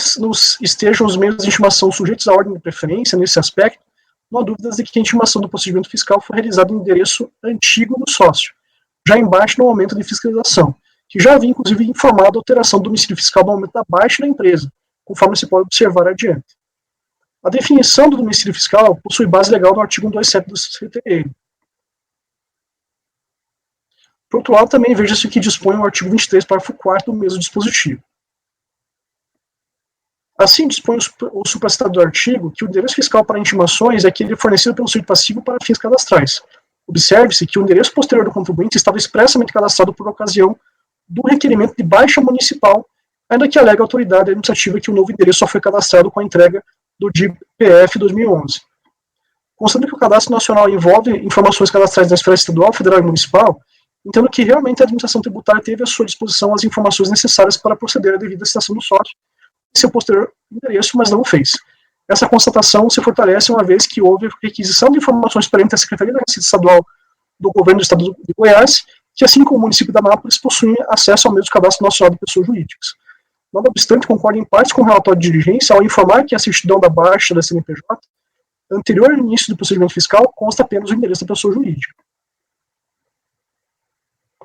estejam os meios de intimação sujeitos à ordem de preferência nesse aspecto, não há dúvidas de que a intimação do procedimento fiscal foi realizada no endereço antigo do sócio, já em baixa no momento de fiscalização, que já havia inclusive informado a alteração do domicílio fiscal no momento da baixa da empresa, conforme se pode observar adiante. A definição do domicílio fiscal possui base legal no artigo 127 do CTN. Por outro lado, também veja-se o que dispõe o artigo 23, parágrafo 4º do mesmo dispositivo. Assim, dispõe o supracitado artigo que o endereço fiscal para intimações é aquele fornecido pelo sujeito passivo para fins cadastrais. Observe-se que o endereço posterior do contribuinte estava expressamente cadastrado por ocasião do requerimento de baixa municipal ainda que alegue a autoridade administrativa que o novo endereço só foi cadastrado com a entrega do DIP-PF 2011. Considerando que o Cadastro Nacional envolve informações cadastrais da esfera estadual, federal e municipal, entendo que realmente a administração tributária teve à sua disposição as informações necessárias para proceder à devida citação do sócio em seu posterior endereço, mas não o fez. Essa constatação se fortalece uma vez que houve requisição de informações perante a Secretaria da Receita Estadual do Governo do Estado de Goiás, que, assim como o município da Anápolis, possuem acesso ao mesmo Cadastro Nacional de Pessoas Jurídicas. Não obstante, concordo em parte com o relatório de diligência ao informar que a certidão da baixa da CNPJ, anterior ao início do procedimento fiscal, consta apenas o endereço da pessoa jurídica.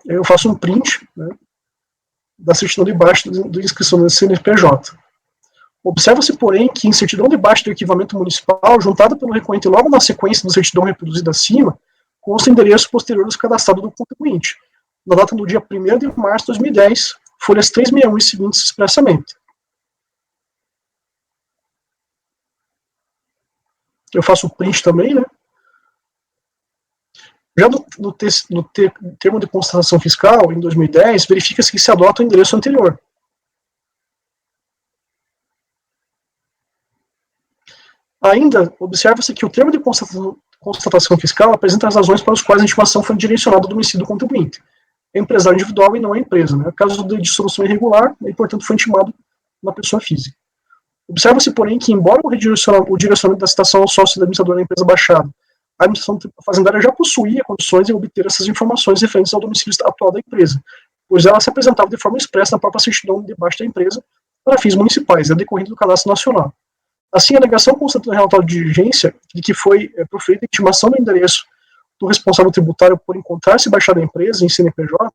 Eu faço um print, né, da certidão de baixa da inscrição da CNPJ. Observa-se, porém, que em certidão de baixa do equipamento municipal, juntada pelo recorrente logo na sequência da certidão reproduzida acima, consta o endereço posterior do cadastrado do contribuinte, na data do dia 1º de março de 2010, folhas 361 e seguintes expressamente. Eu faço o print também, né? Já no termo de constatação fiscal, em 2010, verifica-se que se adota o endereço anterior. Ainda, observa-se que o termo de constatação fiscal apresenta as razões para as quais a intimação foi direcionada do domicílio do contribuinte. É empresário individual e não é empresa, né? Caso de dissolução irregular, e, portanto, foi intimado uma pessoa física. Observa-se, porém, que, embora o direcionamento da citação ao sócio da administradora da empresa baixada, a administração fazendária já possuía condições de obter essas informações referentes ao domicílio atual da empresa, pois ela se apresentava de forma expressa na própria certidão de baixa da empresa para fins municipais, decorrente do Cadastro Nacional. Assim, a alegação constante no relatório de diligência de que foi proferida a intimação do endereço do responsável tributário por encontrar-se baixada a empresa em CNPJ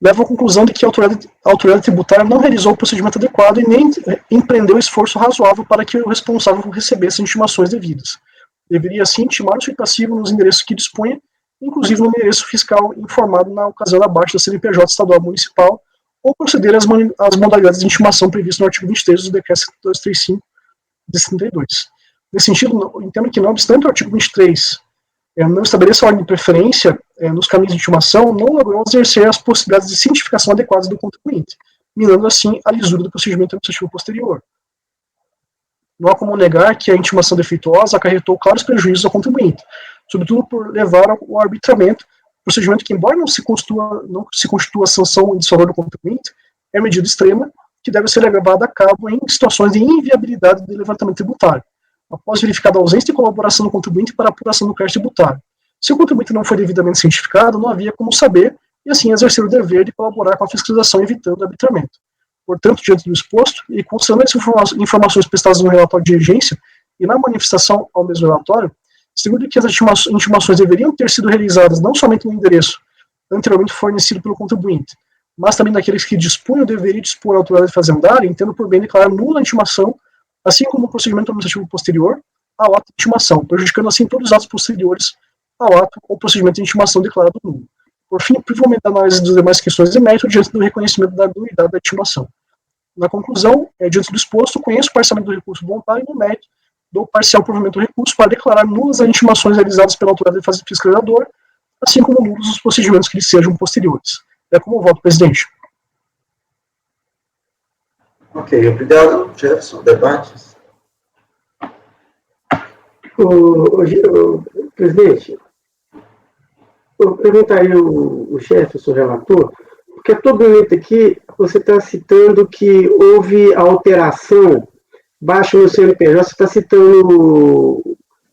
leva à conclusão de que a autoridade tributária não realizou o procedimento adequado e nem empreendeu esforço razoável para que o responsável recebesse intimações devidas. Deveria, assim, intimar o seu passivo nos endereços que dispunha, inclusive no endereço fiscal informado na ocasião da baixa da CNPJ estadual municipal, ou proceder às modalidades de intimação previstas no artigo 23 do Decreto 235 de 72. Nesse sentido, entendo que, não obstante o artigo 23 não estabeleça a ordem de preferência nos caminhos de intimação, não logrou exercer as possibilidades de cientificação adequadas do contribuinte, minando assim a lisura do procedimento administrativo posterior. Não há como negar que a intimação defeituosa acarretou claros prejuízos ao contribuinte, sobretudo por levar ao arbitramento, procedimento que, embora não se constitua sanção indissolúvel do contribuinte, é medida extrema que deve ser levada a cabo em situações de inviabilidade de levantamento tributário, após verificada a ausência de colaboração do contribuinte para a apuração do crédito tributário. Se o contribuinte não foi devidamente cientificado, não havia como saber e assim exercer o dever de colaborar com a fiscalização, evitando o arbitramento. Portanto, diante do exposto, e considerando as informações prestadas no relatório de diligência e na manifestação ao mesmo relatório, segundo que as intimações deveriam ter sido realizadas não somente no endereço anteriormente fornecido pelo contribuinte, mas também daqueles que dispunham ou deveriam dispor a autoridade fazendária, entendo por bem declarar nula a intimação, assim como o procedimento administrativo posterior ao ato de intimação, prejudicando assim todos os atos posteriores ao ato ou procedimento de intimação declarado nulo. Por fim, privavelmente a análise das demais questões de mérito diante do reconhecimento da nulidade da intimação. Na conclusão, diante do exposto, conheço parcialmente do recurso voluntário e no mérito do parcial provimento do recurso para declarar nulas as intimações realizadas pela autoridade fiscalizadora, assim como nulos os procedimentos que lhes sejam posteriores. É como voto, presidente. Ok, obrigado, Jefferson. Debates? Presidente, eu perguntaria ao Jefferson, relator, porque a todo momento aqui você está citando que houve alteração baixo no CNPJ, você está citando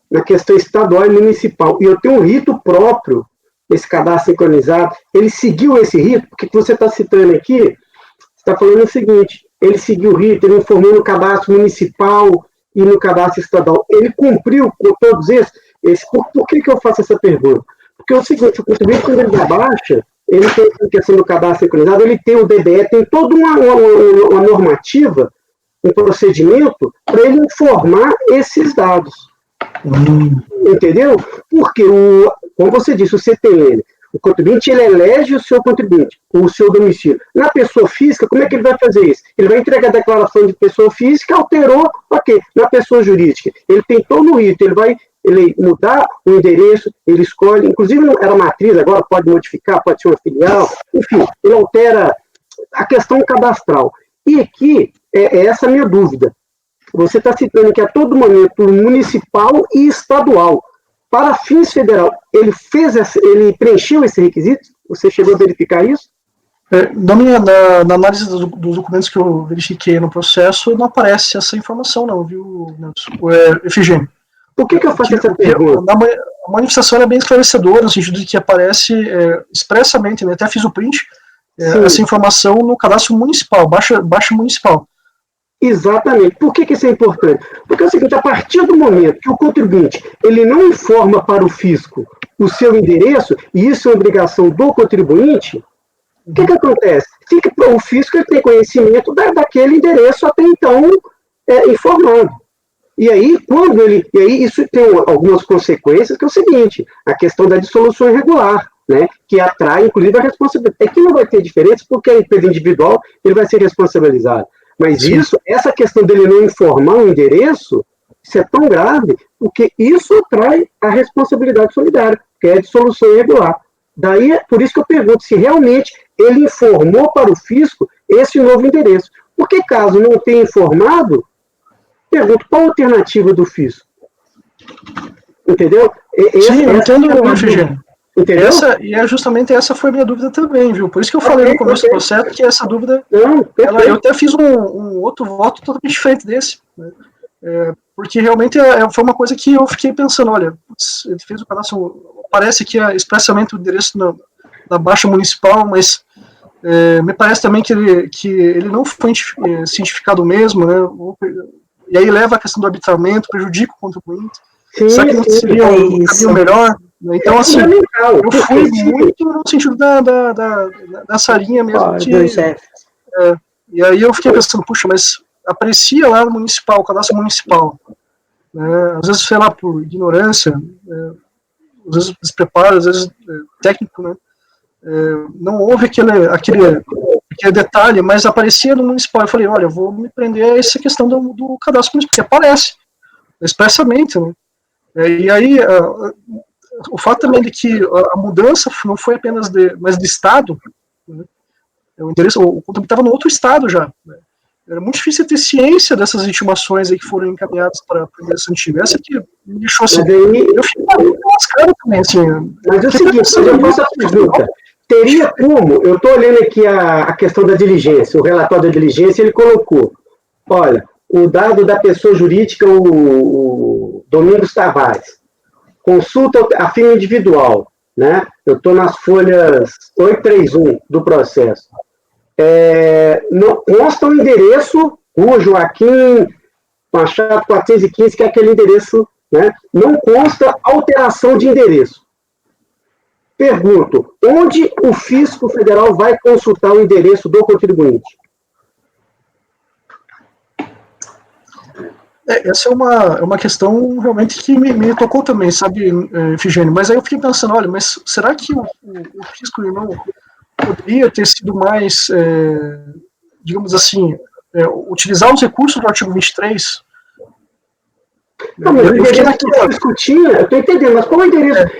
na questão estadual e municipal, e eu tenho um rito próprio, esse cadastro sincronizado, ele seguiu esse rito, porque você está citando aqui, você está falando o seguinte, ele seguiu o rito, ele informou no cadastro municipal e no cadastro estadual, ele cumpriu com todos esses, por que eu faço essa pergunta? Porque é o seguinte, o contribuinte, quando ele dá baixa, ele tem a questão do cadastro sincronizado, ele tem o DBE, tem toda uma normativa, um procedimento para ele informar esses dados. Entendeu? Porque, como você disse, o CTN, o contribuinte, ele elege o seu contribuinte, o seu domicílio. Na pessoa física, como é que ele vai fazer isso? Ele vai entregar a declaração de pessoa física, alterou, ok. Na pessoa jurídica, ele tem todo o rito, ele vai mudar o endereço, ele escolhe, inclusive era matriz, agora pode modificar, pode ser uma filial, enfim, ele altera a questão cadastral. E aqui, é essa a minha dúvida. Você está citando que a todo momento municipal e estadual. Para fins federal, ele preencheu esse requisito? Você chegou a verificar isso? Na análise dos documentos que eu verifiquei no processo, não aparece essa informação, não, viu, Efigênio? Por que eu faço essa pergunta? A manifestação é bem esclarecedora, no sentido de que aparece expressamente, né, até fiz o print, essa informação no cadastro municipal, baixa municipal. Exatamente. Por que isso é importante? Porque é o seguinte, a partir do momento que o contribuinte ele não informa para o fisco o seu endereço, e isso é obrigação do contribuinte, o que acontece? O fisco tem conhecimento daquele endereço até então informado. E aí, isso tem algumas consequências, que é o seguinte, a questão da dissolução irregular, né, que atrai, inclusive, a responsabilidade. É que não vai ter diferença, porque a empresa individual ele vai ser responsabilizado. Mas essa questão dele não informar o endereço, isso é tão grave, porque isso atrai a responsabilidade solidária, que é a dissolução irregular. Daí, por isso que eu pergunto se realmente ele informou para o fisco esse novo endereço. Porque caso não tenha informado, pergunto qual a alternativa do fisco. Entendeu? Sim, eu entendo, Efigênio. Entendeu? E justamente essa foi a minha dúvida também, viu? Por isso que eu falei no começo do processo que essa dúvida... eu até fiz um outro voto totalmente diferente desse. Né? Porque realmente foi uma coisa que eu fiquei pensando, olha, ele fez o cadastro... Parece que é expressamente o endereço da Baixa Municipal, mas me parece também que ele não foi cientificado mesmo, né? E aí leva a questão do arbitramento, prejudica o contribuinte. Será que não seria um caminho melhor? Então, assim, eu fui muito no sentido dessa linha mesmo. E aí eu fiquei pensando, puxa, mas aparecia lá no municipal, o cadastro municipal. Né? Às vezes, sei lá, por ignorância, às vezes despreparo, às vezes técnico, né? Não houve aquele detalhe, mas aparecia no municipal. Eu falei, olha, eu vou me prender a essa questão do cadastro municipal, porque aparece expressamente, né? E aí, o fato também de que a mudança não foi apenas mas de estado, né? O contribuinte estava no outro estado já, né? Era muito difícil ter ciência dessas intimações aí que foram encaminhadas para a endereço antigo. Essa que me deixou assim. Eu fiquei lascado também, assim. Mas é o seguinte, eu faço a pergunta. Teria como, eu estou olhando aqui a questão da diligência, o relatório da diligência, ele colocou, olha, o dado da pessoa jurídica, o Domingos Tavares, consulta a firma individual, né? Eu estou nas folhas 831 do processo. Não consta o endereço, Rua Joaquim Machado 415, que é aquele endereço, né? Não consta alteração de endereço. Pergunto, onde o fisco federal vai consultar o endereço do contribuinte? Essa é uma questão realmente que me tocou também, sabe, Efigênio? Mas aí eu fiquei pensando, olha, mas será que o fisco não poderia ter sido mais, digamos assim, utilizar os recursos do artigo 23? Não, mas o endereço que eu discutia, eu estou entendendo, mas qual é o endereço?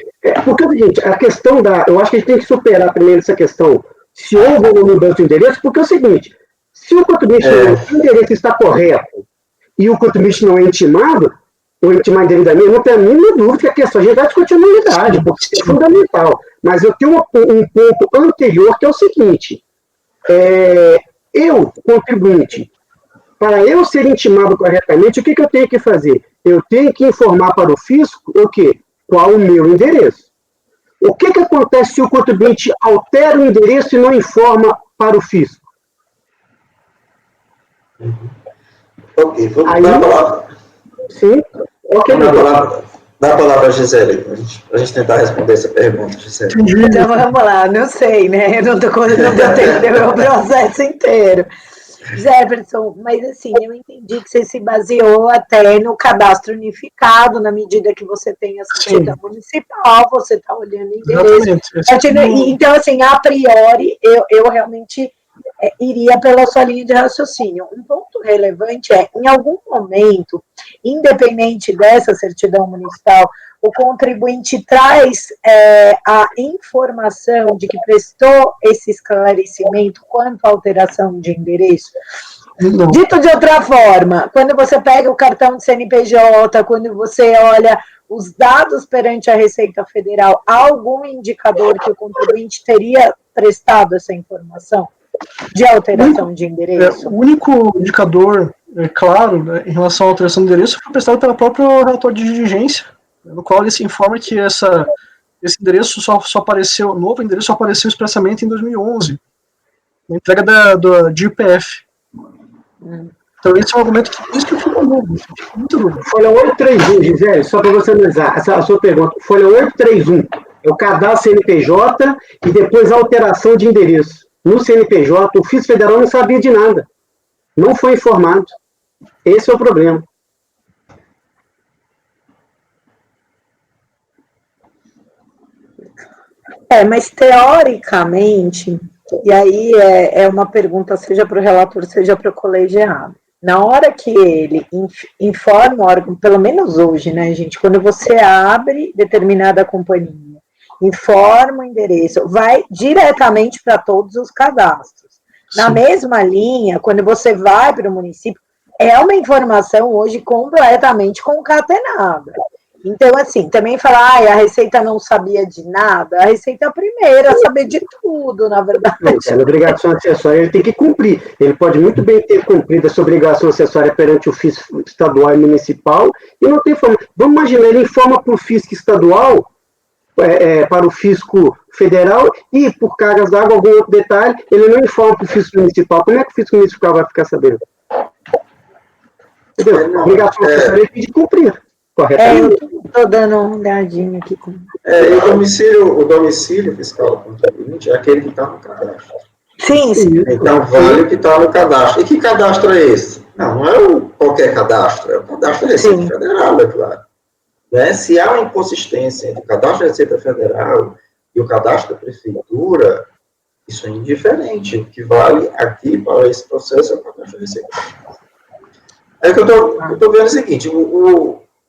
Porque é o seguinte, a questão eu acho que a gente tem que superar primeiro essa questão, se houve uma mudança de endereço, porque é o seguinte, se o contribuinte o endereço está correto e o contribuinte não é intimado, ou intimado devidamente, não tem a mínima dúvida que a questão, a gente vai discutir a nulidade, porque isso é fundamental. Mas eu tenho um ponto anterior, que é o seguinte, eu, contribuinte, para eu ser intimado corretamente, o que eu tenho que fazer? Eu tenho que informar para o fisco o quê? Qual o meu endereço. O que acontece se o contribuinte altera o endereço e não informa para o fisco? Ok, vou dar a palavra. Sim, ok. Dá a palavra a Gisele, para a gente tentar responder essa pergunta, Gisele. Então vamos lá, não sei, né? Eu não deu tempo de ver o processo inteiro. Jefferson, mas assim, eu entendi que você se baseou até no cadastro unificado, na medida que você tem a certidão municipal, você está olhando o endereço. Então, assim, a priori, eu realmente iria pela sua linha de raciocínio. Um ponto relevante em algum momento, independente dessa certidão municipal, o contribuinte traz a informação de que prestou esse esclarecimento quanto à alteração de endereço? Não. Dito de outra forma, quando você pega o cartão de CNPJ, quando você olha os dados perante a Receita Federal, há algum indicador que o contribuinte teria prestado essa informação de alteração de endereço? O único indicador, claro, né, em relação à alteração de endereço foi prestado pelo próprio relatório de diligência, no qual ele se informa que esse endereço só apareceu, o novo endereço só apareceu expressamente em 2011, na entrega de IPF. Então esse é um argumento que por isso que eu fico muito dúvida. Folha 831, Gisele, só para você analisar, a sua pergunta. Folha 831 é o cadastro CNPJ e depois a alteração de endereço. No CNPJ, o FIS Federal não sabia de nada. Não foi informado. Esse é o problema. Mas teoricamente, e aí é uma pergunta seja para o relator, seja para o colegiado. Na hora que ele informa o órgão, pelo menos hoje, né, gente, quando você abre determinada companhia, informa o endereço, vai diretamente para todos os cadastros. Sim. Na mesma linha, quando você vai para o município, é uma informação hoje completamente concatenada. Então, assim, também falar, a Receita não sabia de nada, a Receita é a primeira a saber de tudo, na verdade. É obrigação acessória, ele tem que cumprir. Ele pode muito bem ter cumprido essa obrigação acessória perante o FIS estadual e municipal e não tem forma. Vamos imaginar, ele informa para o fisco estadual, para o fisco federal e, por cargas d'água, algum outro detalhe, ele não informa para o fisco municipal. Como é que o fisco municipal vai ficar sabendo? Entendeu? A obrigação acessória ele tem que cumprir. Corretamente. Estou dando uma olhadinha aqui. O domicílio fiscal do contribuinte é aquele que está no cadastro. Sim, sim. Então, vale o que está no cadastro. E que cadastro é esse? Não é qualquer cadastro, é o cadastro da Receita Federal, é claro. Né? Se há uma inconsistência entre o cadastro da Receita Federal e o cadastro da Prefeitura, isso é indiferente. O que vale aqui para esse processo é o cadastro da Receita Federal. É que eu estou vendo o seguinte,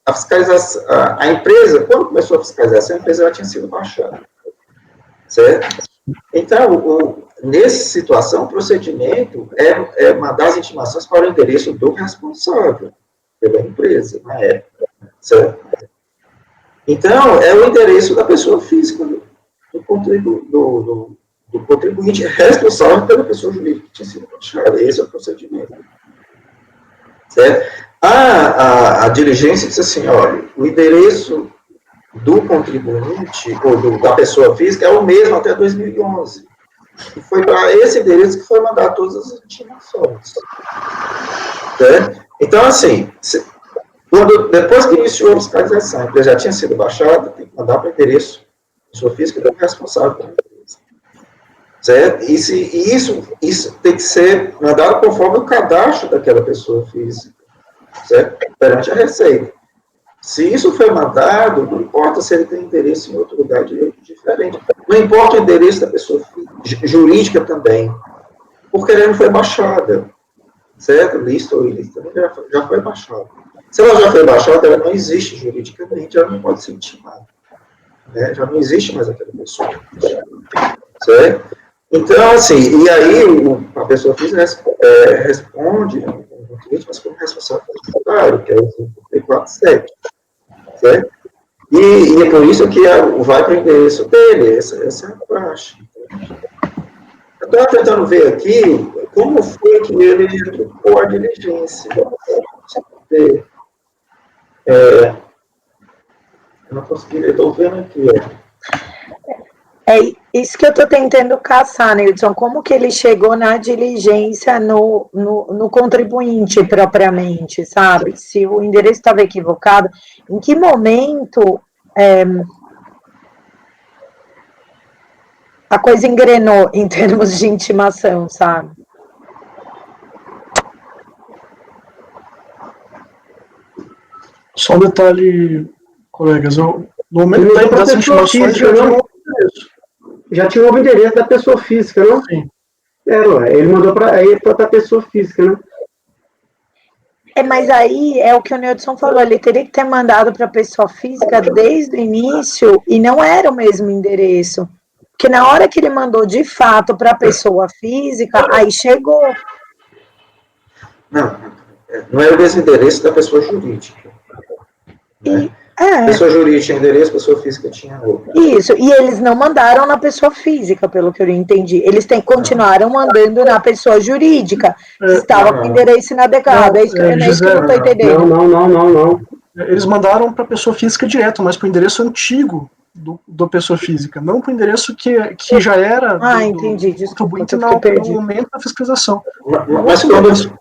a fiscalização, a empresa, quando começou a fiscalização, a empresa já tinha sido baixada, certo? Então, nessa situação, o procedimento é mandar as intimações para o endereço do responsável pela empresa, na época, certo? Então, é o endereço da pessoa física do contribuinte responsável pela pessoa jurídica que tinha sido baixada. Esse é o procedimento, certo? A diligência diz assim, olha, o endereço do contribuinte, ou da pessoa física, é o mesmo até 2011. E foi para esse endereço que foi mandar todas as intimações. Certo? Então, assim, depois que iniciou a fiscalização, a empresa já tinha sido baixada, tem que mandar para o endereço da pessoa física do responsável pela empresa. Certo? E isso tem que ser mandado conforme o cadastro daquela pessoa física. Certo? Perante a Receita. Se isso foi mandado, não importa se ele tem endereço em outro lugar diferente. Não importa o endereço da pessoa jurídica também. Porque ela não foi baixada. Certo? Lista ou ilícita já foi baixada. Se ela já foi baixada, ela não existe juridicamente, ela não pode ser intimada. Né? Já não existe mais aquela pessoa. Certo? Então, assim, e aí a pessoa física responde, mas como responsável tributário, que é o 347, certo? E é por isso que vai para o endereço dele, essa é a praxe. Eu estou tentando ver aqui como foi que ele trocou a diligência. Eu não consegui, eu estou vendo aqui, ó. É isso que eu estou tentando caçar, Nilson. Como que ele chegou na diligência no contribuinte propriamente, sabe? Se o endereço estava equivocado, em que momento a coisa engrenou em termos de intimação, sabe? Só um detalhe, colegas, no momento da das intimações já tinha o novo endereço da pessoa física, não? Sim. Ele mandou para a pessoa física, né? Mas aí é o que o Neudson falou, ele teria que ter mandado para a pessoa física desde o início e não era o mesmo endereço. Porque na hora que ele mandou de fato para a pessoa física, aí chegou. Não é o mesmo endereço da pessoa jurídica. Né? Pessoa jurídica tinha endereço, pessoa física tinha outro. Isso, e eles não mandaram na pessoa física, pelo que eu entendi. Eles continuaram mandando na pessoa jurídica, que estava com endereço inadequado. É isso que eu não estou entendendo. Não. Eles mandaram para a pessoa física direto, mas para o endereço antigo do pessoa física, não para o endereço que já era entendi, desculpa, no momento da fiscalização. Mas quando...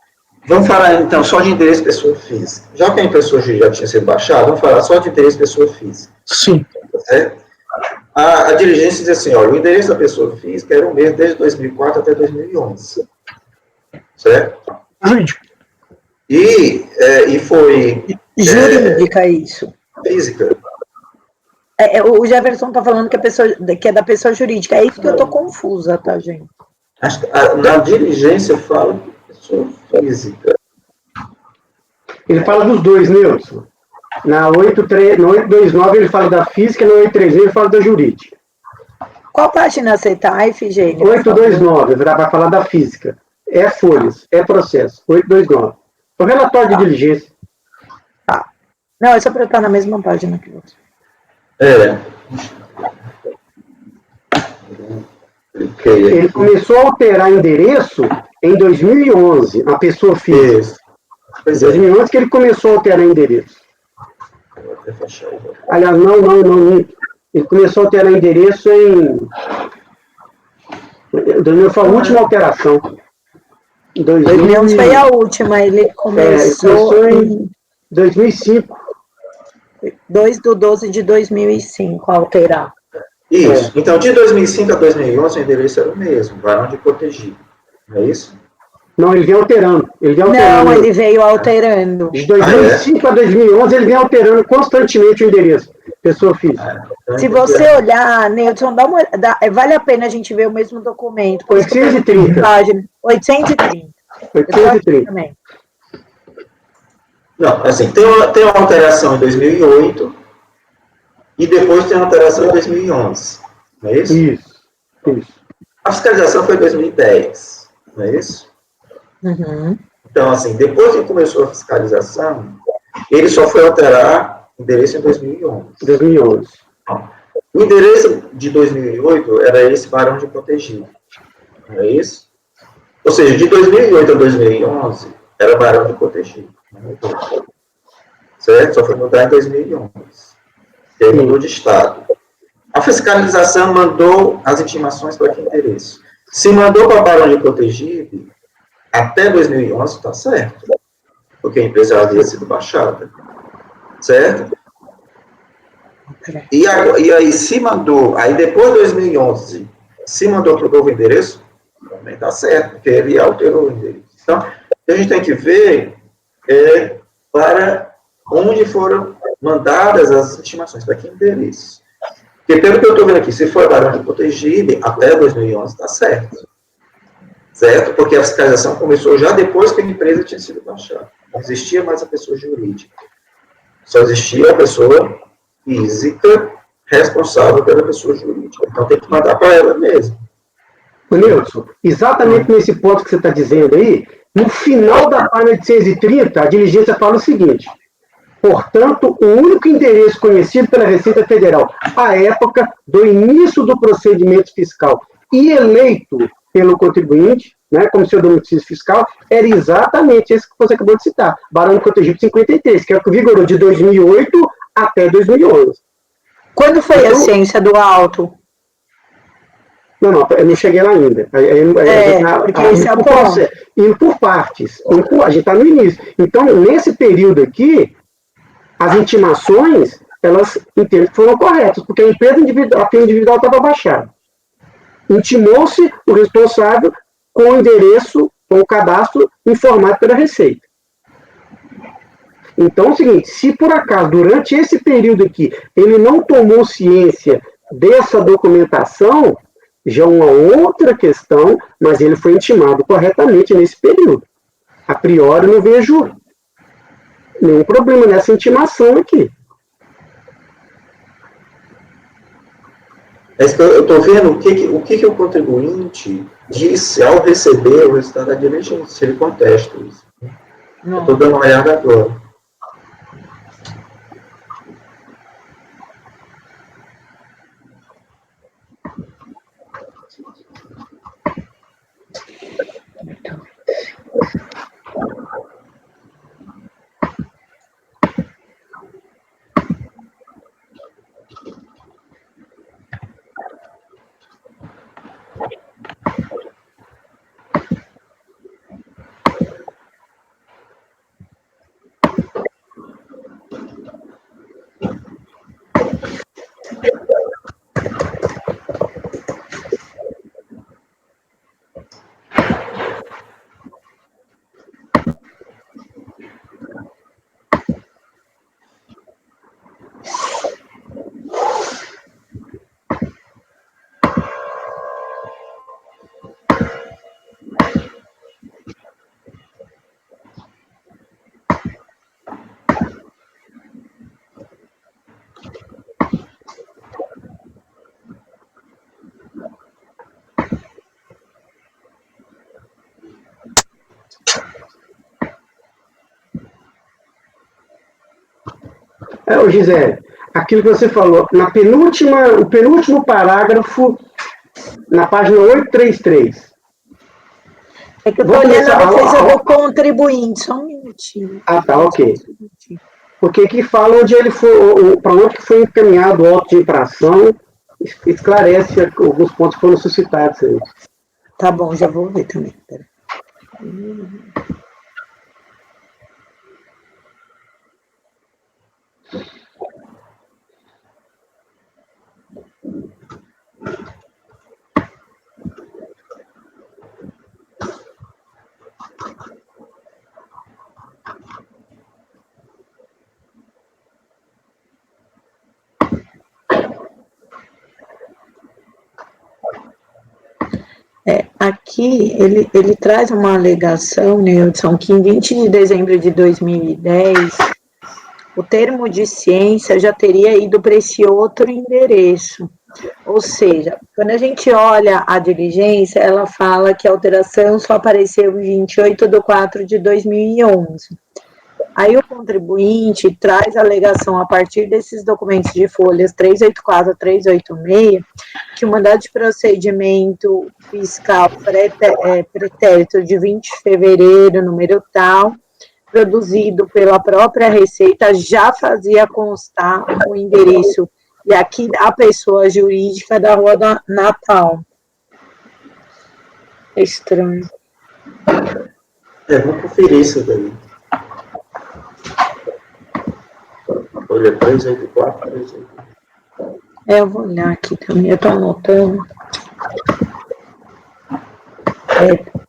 Vamos falar, então, só de endereço de pessoa física. Já que a pessoa já tinha sido baixada, vamos falar só de endereço de pessoa física. Sim. Certo? A diligência diz assim, olha, o endereço da pessoa física era o mesmo desde 2004 até 2011. Certo? Jurídico. E foi... Jurídica, isso. Física. O Jefferson está falando que é da pessoa jurídica. É isso que eu estou confusa, tá, gente? Na diligência fala pessoa física. Ele fala dos dois, Nilson. Na 829 ele fala da física, na 830 ele fala da jurídica. Qual página você está, Ifigênio? 829, vai falar da física. É folhas, é processo. 829. O relatório de diligência. Tá. Não, é só para eu estar na mesma página que você. Ele começou a alterar endereço em 2011, a pessoa física. Em 2011 que ele começou a alterar endereço. Aliás, não. Ele começou a alterar endereço em... 2011 foi a última alteração. 2011 foi a última, ele começou em 2005. 2/12 de 2005 a alterar. Isso. Então, de 2005 a 2011, o endereço era o mesmo, Barão de Cotegipe. Não é isso? Não, ele vem alterando. Não, ele veio alterando. De 2005 a 2011, ele vem alterando constantemente o endereço. Pessoa física. Se você olhar, Neudson, vale a pena a gente ver o mesmo documento. 830. 830. 830. Não, assim, tem uma alteração em 2008 e depois tem uma alteração em 2011. Não é isso? Isso. A fiscalização foi em 2010. Não é isso? Uhum. Então, assim, depois que começou a fiscalização, ele só foi alterar o endereço em 2011. 2011. O endereço de 2008 era esse Barão de Cotegipe. Não é isso? Ou seja, de 2008 a 2011 era Barão de Cotegipe. Certo? Só foi mudar em 2011. Ele mudou de estado. A fiscalização mandou as intimações para que endereço. Se mandou para Barão de Cotegipe, até 2011 está certo. Porque a empresa havia sido baixada. Certo? E aí, se mandou, aí depois de 2011, se mandou para o novo endereço, também está certo, porque ele alterou o endereço. Então, a gente tem que ver para onde foram mandadas as intimações, para que endereço. Porque, pelo que eu estou vendo aqui, se for Barão de Cotegipe, até 2011 está certo. Certo? Porque a fiscalização começou já depois que a empresa tinha sido baixada. Não existia mais a pessoa jurídica. Só existia a pessoa física responsável pela pessoa jurídica. Então, tem que mandar para ela mesmo. Nilson, exatamente nesse ponto que você está dizendo aí, no final da página 830, a diligência fala o seguinte: portanto, o único endereço conhecido pela Receita Federal à época do início do procedimento fiscal e eleito pelo contribuinte, né, como seu domicílio fiscal, era exatamente esse que você acabou de citar, Barão de Cotegipe 53, que é o que vigorou de 2008 até 2011. Quando foi a ciência do auto? Não, eu não cheguei lá ainda. Porque esse é o ponto. Indo por partes. A gente está no início. Então, nesse período aqui, as intimações, elas entendo que foram corretas, porque a empresa individual estava baixada. Intimou-se o responsável com o endereço, com o cadastro informado pela Receita. Então, é o seguinte, se por acaso, durante esse período aqui, ele não tomou ciência dessa documentação, já é uma outra questão, mas ele foi intimado corretamente nesse período. A priori, não vejo Nenhum problema nessa intimação aqui. É isso que eu estou vendo o que o contribuinte disse ao receber o resultado da diligência, se ele contesta isso. Eu estou dando uma olhada agora. Ô Gisele, aquilo que você falou, o penúltimo parágrafo, na página 833. É que eu estou olhando a defesa do contribuinte, só um minutinho. Ah, tá, ok. Porque aqui fala onde ele foi, para onde foi encaminhado o auto de infração, esclarece alguns pontos que foram suscitados aí. Tá bom, já vou ver também. Pera. Aqui ele traz uma alegação, Nilson, que em 20 de dezembro de 2010, o termo de ciência já teria ido para esse outro endereço. Ou seja, quando a gente olha a diligência, ela fala que a alteração só apareceu em 28/4/2011. Aí o contribuinte traz a alegação a partir desses documentos de folhas 384 a 386, que o mandado de procedimento fiscal pretérito de 20 de fevereiro, número tal, produzido pela própria Receita, já fazia constar o endereço, e aqui a pessoa jurídica da Rua da Natal. É estranho. Vou conferir isso daí. Olha, 384, 384. Eu vou olhar aqui também, eu estou anotando.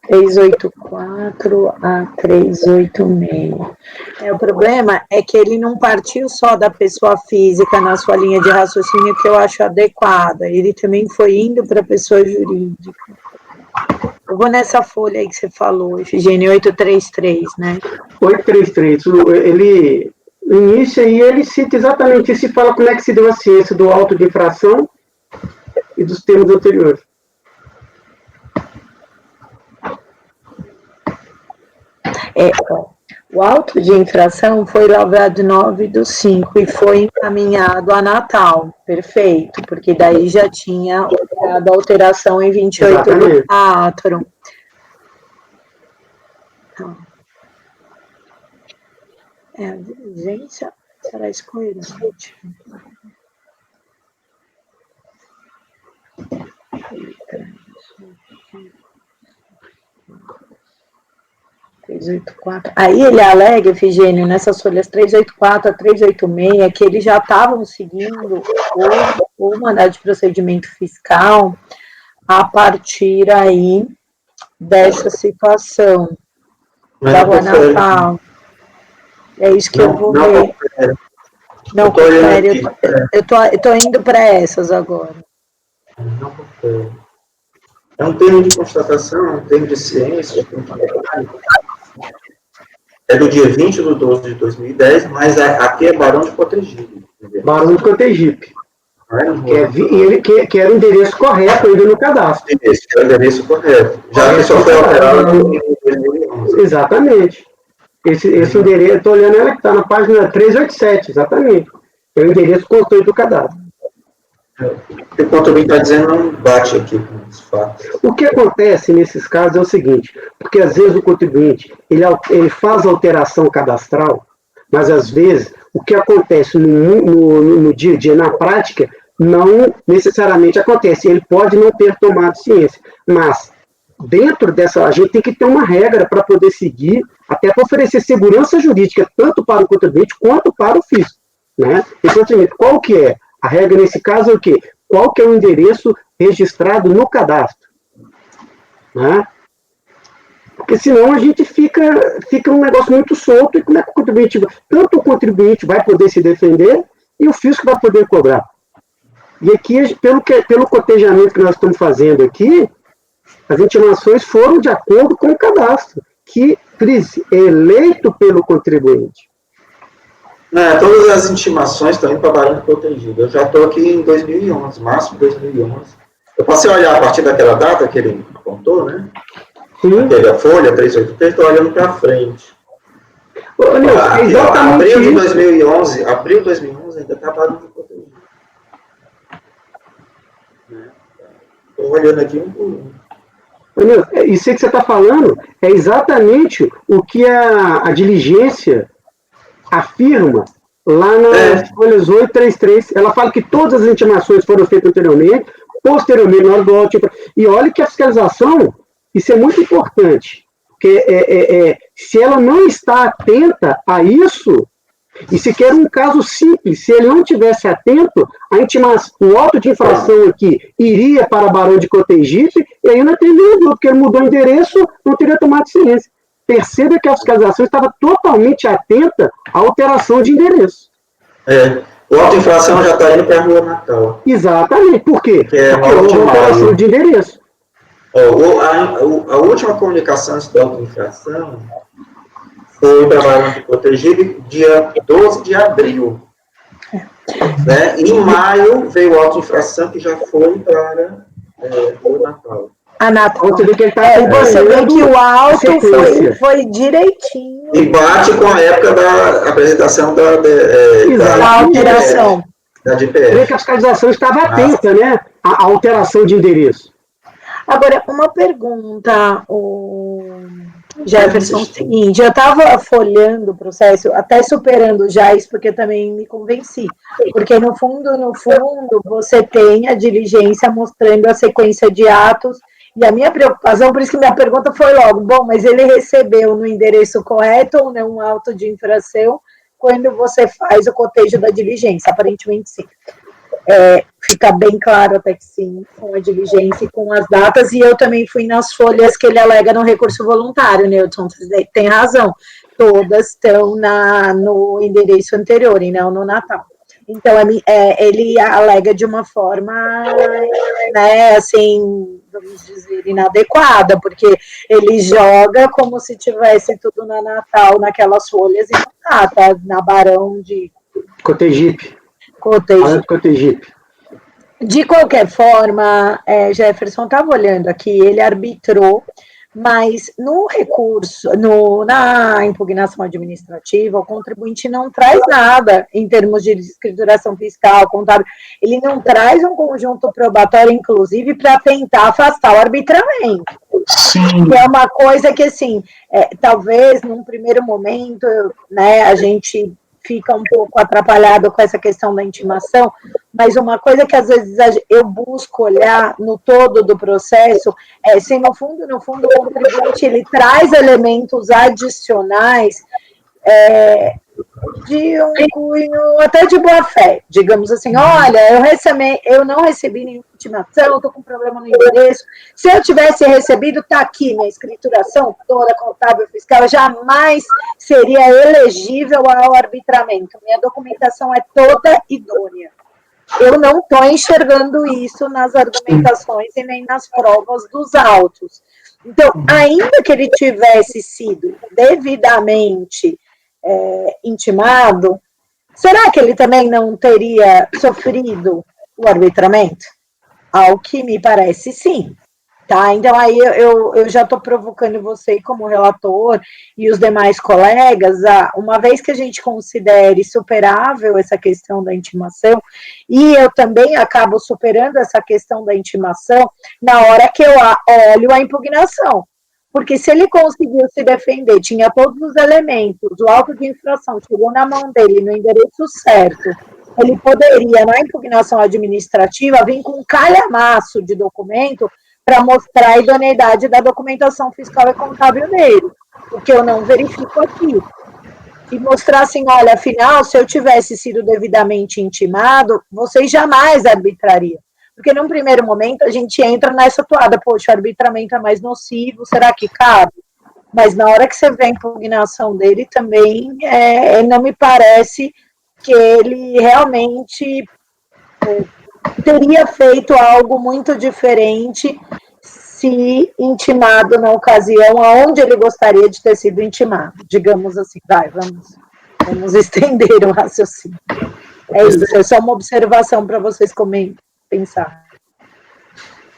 384 a 386. O problema é que ele não partiu só da pessoa física na sua linha de raciocínio, que eu acho adequada, ele também foi indo para a pessoa jurídica. Eu vou nessa folha aí que você falou, Efigênia, 833, né? 833, ele, no início aí, ele cita exatamente isso e fala como é que se deu a ciência do auto de infração e dos termos anteriores. O auto de infração foi lavrado 9/5 e foi encaminhado a Natal, perfeito, porque daí já tinha dado alteração em 28/4. Então, a diligência será coerente. Aí ele alega, Efigênio, nessas folhas 384 a 386, que eles já estavam seguindo o mandado de procedimento fiscal a partir aí dessa situação da Rua Natal. É isso que eu vou ver. Não confere. Eu tô indo para essas agora. Não confere. É um termo de constatação, é um termo de ciência, de comentário. é do dia 20/12/2010, mas aqui é Barão de Cotegipe. Barão de Cotegipe. Que era o endereço correto ainda no cadastro. Esse é o endereço correto. Já que só foi alterado em 2011. Exatamente. Esse endereço, estou olhando ela que está na página 387, exatamente. É o endereço constante do cadastro. O que o contribuinte está dizendo não bate aqui com os fatos. O que acontece nesses casos é o seguinte, porque às vezes o contribuinte ele faz alteração cadastral, mas às vezes o que acontece no dia a dia, na prática, não necessariamente acontece. Ele pode não ter tomado ciência, mas dentro dessa, a gente tem que ter uma regra para poder seguir, até para oferecer segurança jurídica, tanto para o contribuinte quanto para o fisco. Né? Então, qual que é? A regra nesse caso é o quê? Qual que é o endereço registrado no cadastro? Né? Porque senão a gente fica um negócio muito solto e como é que o contribuinte, tanto o contribuinte vai poder se defender e o fisco vai poder cobrar. E aqui, pelo cotejamento que nós estamos fazendo aqui, as intimações foram de acordo com o cadastro, que, Cris, é eleito pelo contribuinte. Não, todas as intimações estão indo para Barão de Cotegipe. Eu já estou aqui em 2011, março de 2011. Eu passei a olhar a partir daquela data que ele apontou, né? Sim. Teve a folha 383, estou olhando para frente. Exatamente. Abril de 2011 ainda está Barão de Cotegipe. Estou olhando aqui um por um. Isso aí que você está falando é exatamente o que a diligência afirma lá nas folhas 833. Ela fala que todas as intimações foram feitas anteriormente, posteriormente, na hora do auto. E olha que a fiscalização, isso é muito importante, porque se ela não está atenta a isso, e se quer um caso simples, se ele não tivesse atento, o auto de infração aqui iria para Barão de Cotegipe, e aí não teria dúvida, porque ele mudou o endereço, não teria tomado ciência. Perceba que a fiscalização estava totalmente atenta à alteração de endereço. O auto-infração já está indo para a Rua Natal. Exatamente. Por quê? Porque é uma alteração de endereço. A última comunicação da auto-infração foi para Barão de Cotegipe dia 12 de abril. Né? Em maio veio a auto-infração que já foi para o Natal. A Natal. Você vê que ele está você vê que o auto foi direitinho. E bate com a época da apresentação da alteração. Da DPF. Você vê que a fiscalização estava atenta, né? A alteração de endereço. Agora, uma pergunta, Jefferson, seguinte, eu estava folhando o processo, até superando já isso, porque também me convenci. Porque, no fundo, você tem a diligência mostrando a sequência de atos, e a minha preocupação, por isso que minha pergunta foi logo, bom, mas ele recebeu no endereço correto ou não um auto de infração quando você faz o cotejo da diligência? Aparentemente, sim. Fica bem claro até que sim, com a diligência e com as datas, e eu também fui nas folhas que ele alega no recurso voluntário, Newton, você tem razão, todas estão no endereço anterior e não no Natal. Então, ele alega de uma forma, né, assim, vamos dizer, inadequada, porque ele joga como se tivesse tudo na Natal, naquelas folhas, e não tá na Barão de Cotegipe. De qualquer forma, Jefferson estava olhando aqui, ele arbitrou, mas no recurso, na impugnação administrativa, o contribuinte não traz nada em termos de escrituração fiscal, contábil, ele não traz um conjunto probatório, inclusive, para tentar afastar o arbitramento. Sim. É uma coisa que, assim, talvez, num primeiro momento, né, a gente fica um pouco atrapalhado com essa questão da intimação, mas uma coisa que às vezes eu busco olhar no todo do processo é se no fundo o contribuinte ele traz elementos adicionais de um cunho até de boa fé, digamos assim, olha, eu não recebi nenhuma intimação, estou com problema no endereço, se eu tivesse recebido, está aqui minha escrituração toda, contábil, fiscal, jamais seria elegível ao arbitramento, minha documentação é toda idônea. Eu não estou enxergando isso nas argumentações e nem nas provas dos autos. Então, ainda que ele tivesse sido devidamente intimado, será que ele também não teria sofrido o arbitramento? Ao que me parece, sim. Tá? Então, aí eu já estou provocando você como relator e os demais colegas, uma vez que a gente considere superável essa questão da intimação, e eu também acabo superando essa questão da intimação na hora que eu olho a impugnação. Porque se ele conseguiu se defender, tinha todos os elementos, o auto de infração chegou na mão dele, no endereço certo, ele poderia, na impugnação administrativa, vir com um calhamaço de documento para mostrar a idoneidade da documentação fiscal e contábil dele, o que eu não verifico aqui. E mostrar assim, olha, afinal, se eu tivesse sido devidamente intimado, vocês jamais arbitrariam. Porque num primeiro momento a gente entra nessa toada, poxa, o arbitramento é mais nocivo, será que cabe? Mas na hora que você vê a impugnação dele também, não me parece que ele realmente teria feito algo muito diferente se intimado na ocasião aonde ele gostaria de ter sido intimado, digamos assim. Vamos estender o raciocínio. É isso, é só uma observação para vocês pensar.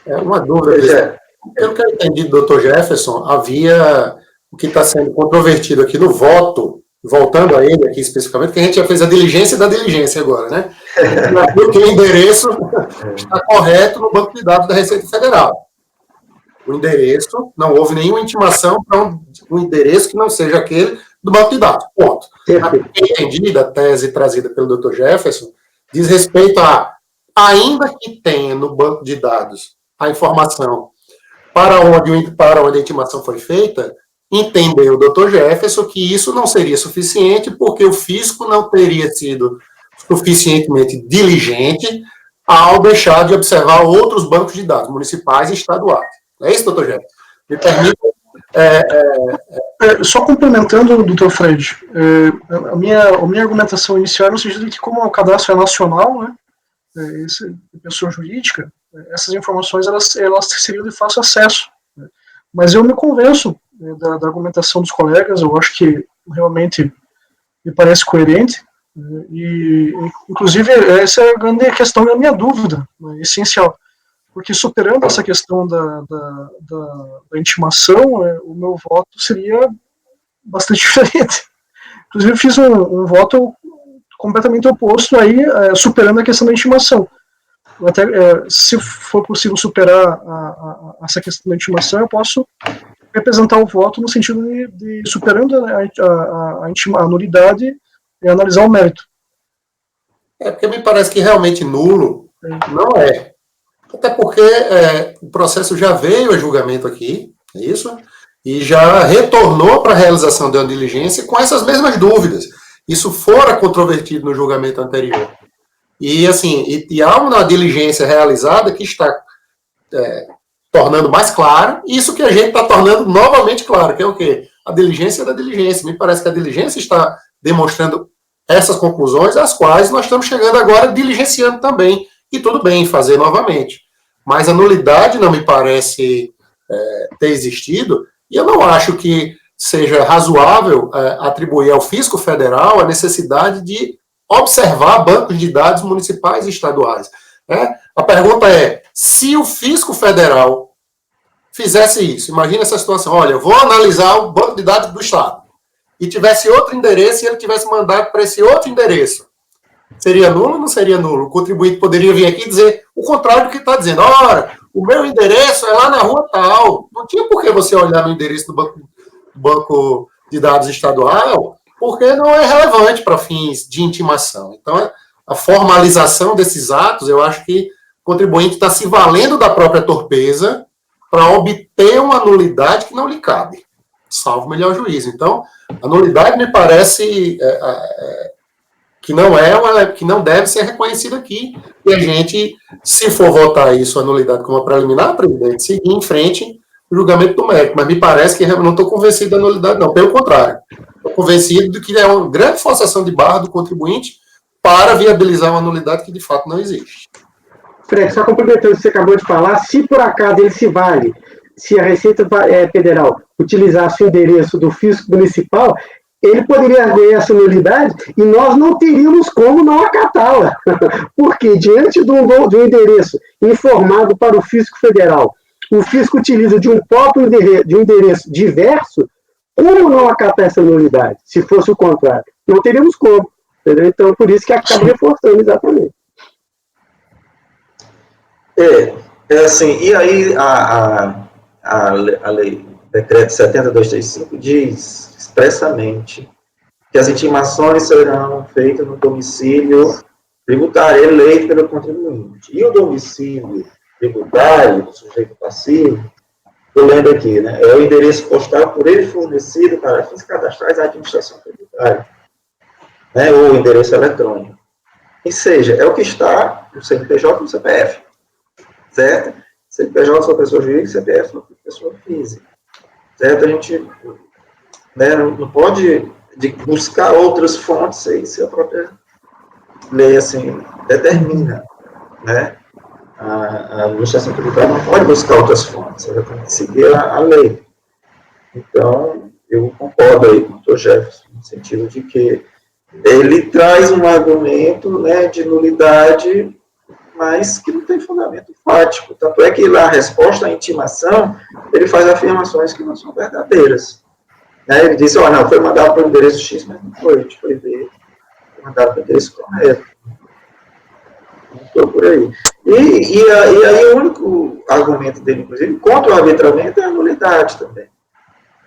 É uma dúvida. Pelo que eu entendi do Dr. Jefferson, havia o que está sendo controvertido aqui no voto, voltando a ele aqui especificamente, que a gente já fez a diligência da diligência agora, né? Que o endereço está correto no banco de dados da Receita Federal. O endereço, não houve nenhuma intimação para um endereço que não seja aquele do banco de dados. Ponto. A entendida, a tese trazida pelo Dr. Jefferson, diz respeito a, ainda que tenha no banco de dados a informação para onde a intimação foi feita, entendeu o Dr. Jefferson que isso não seria suficiente porque o fisco não teria sido suficientemente diligente ao deixar de observar outros bancos de dados, municipais e estaduais. É isso, doutor Jefferson? Me permita... Só complementando, doutor Fred, a minha argumentação inicial é no sentido de que, como o cadastro é nacional, né, pessoa jurídica, essas informações elas seriam de fácil acesso. Né? Mas eu me convenço da argumentação dos colegas, eu acho que realmente me parece coerente, e inclusive essa é a grande questão da minha dúvida, né, essencial. Porque superando essa questão da intimação, o meu voto seria bastante diferente. Inclusive, eu fiz um voto completamente oposto aí, superando a questão da intimação. Até, se for possível superar essa questão da intimação, eu posso representar o voto no sentido de superando a nulidade e analisar o mérito. Porque me parece que realmente nulo não é. Até porque o processo já veio a julgamento aqui, é isso? E já retornou para a realização de uma diligência com essas mesmas dúvidas. Isso fora controvertido no julgamento anterior. E, assim, e há uma diligência realizada que está tornando mais claro, isso que a gente está tornando novamente claro, que é o quê? A diligência da diligência. Me parece que a diligência está demonstrando essas conclusões, às quais nós estamos chegando agora diligenciando também. E tudo bem fazer novamente. Mas a nulidade não me parece ter existido, e eu não acho que seja razoável atribuir ao Fisco Federal a necessidade de observar bancos de dados municipais e estaduais. Né? A pergunta é, se o Fisco Federal fizesse isso, imagina essa situação, olha, eu vou analisar o banco de dados do Estado, e tivesse outro endereço, e ele tivesse mandado para esse outro endereço, seria nulo ou não seria nulo? O contribuinte poderia vir aqui e dizer o contrário do que está dizendo. Ora, o meu endereço é lá na rua tal. Não tinha por que você olhar no endereço do banco de dados estadual, porque não é relevante para fins de intimação. Então, a formalização desses atos, eu acho que o contribuinte está se valendo da própria torpeza para obter uma nulidade que não lhe cabe, salvo o melhor juízo. Então, a nulidade me parece... que não deve ser reconhecido aqui, e a gente, se for votar isso, a nulidade como a preliminar, presidente, seguir em frente o julgamento do mérito, mas me parece que eu não estou convencido da nulidade, não, pelo contrário, estou convencido de que é uma grande forçação de barra do contribuinte para viabilizar uma nulidade que de fato não existe. Fred, só complementando o que você acabou de falar, se por acaso ele se vale se a Receita Federal utilizasse o endereço do fisco municipal, ele poderia ganhar essa nulidade e nós não teríamos como não acatá-la. Porque, diante de um endereço informado para o fisco federal, o fisco utiliza de um próprio endereço diverso, como não acatar essa nulidade? Se fosse o contrário, não teríamos como. Entendeu? Então, por isso que acaba reforçando exatamente. Assim, e aí a lei, decreto 70.235, diz expressamente que as intimações serão feitas no domicílio tributário eleito pelo contribuinte. E o domicílio tributário do sujeito passivo, eu lembro aqui, né, é o endereço postal por ele fornecido para fins cadastrais da administração tributária, né, ou endereço eletrônico. Ou seja, é o que está no CNPJ e no CPF, certo? CNPJ sua pessoa jurídica, CPF sua pessoa física, certo? A gente, né, não pode buscar outras fontes aí, se a própria lei, assim, determina, né? A administração tributária não pode buscar outras fontes, ela tem que seguir a lei. Então, eu concordo aí com o Dr. Jefferson, no sentido de que ele traz um argumento, né, de nulidade, mas que não tem fundamento fático. Tanto é que lá, a resposta à intimação, ele faz afirmações que não são verdadeiras. Né? Ele diz, não, foi mandado para o endereço X, mas não foi, a gente foi ver, foi mandado para o endereço correto. Não estou por aí. E aí o único argumento dele, inclusive, contra o arbitramento é a nulidade também.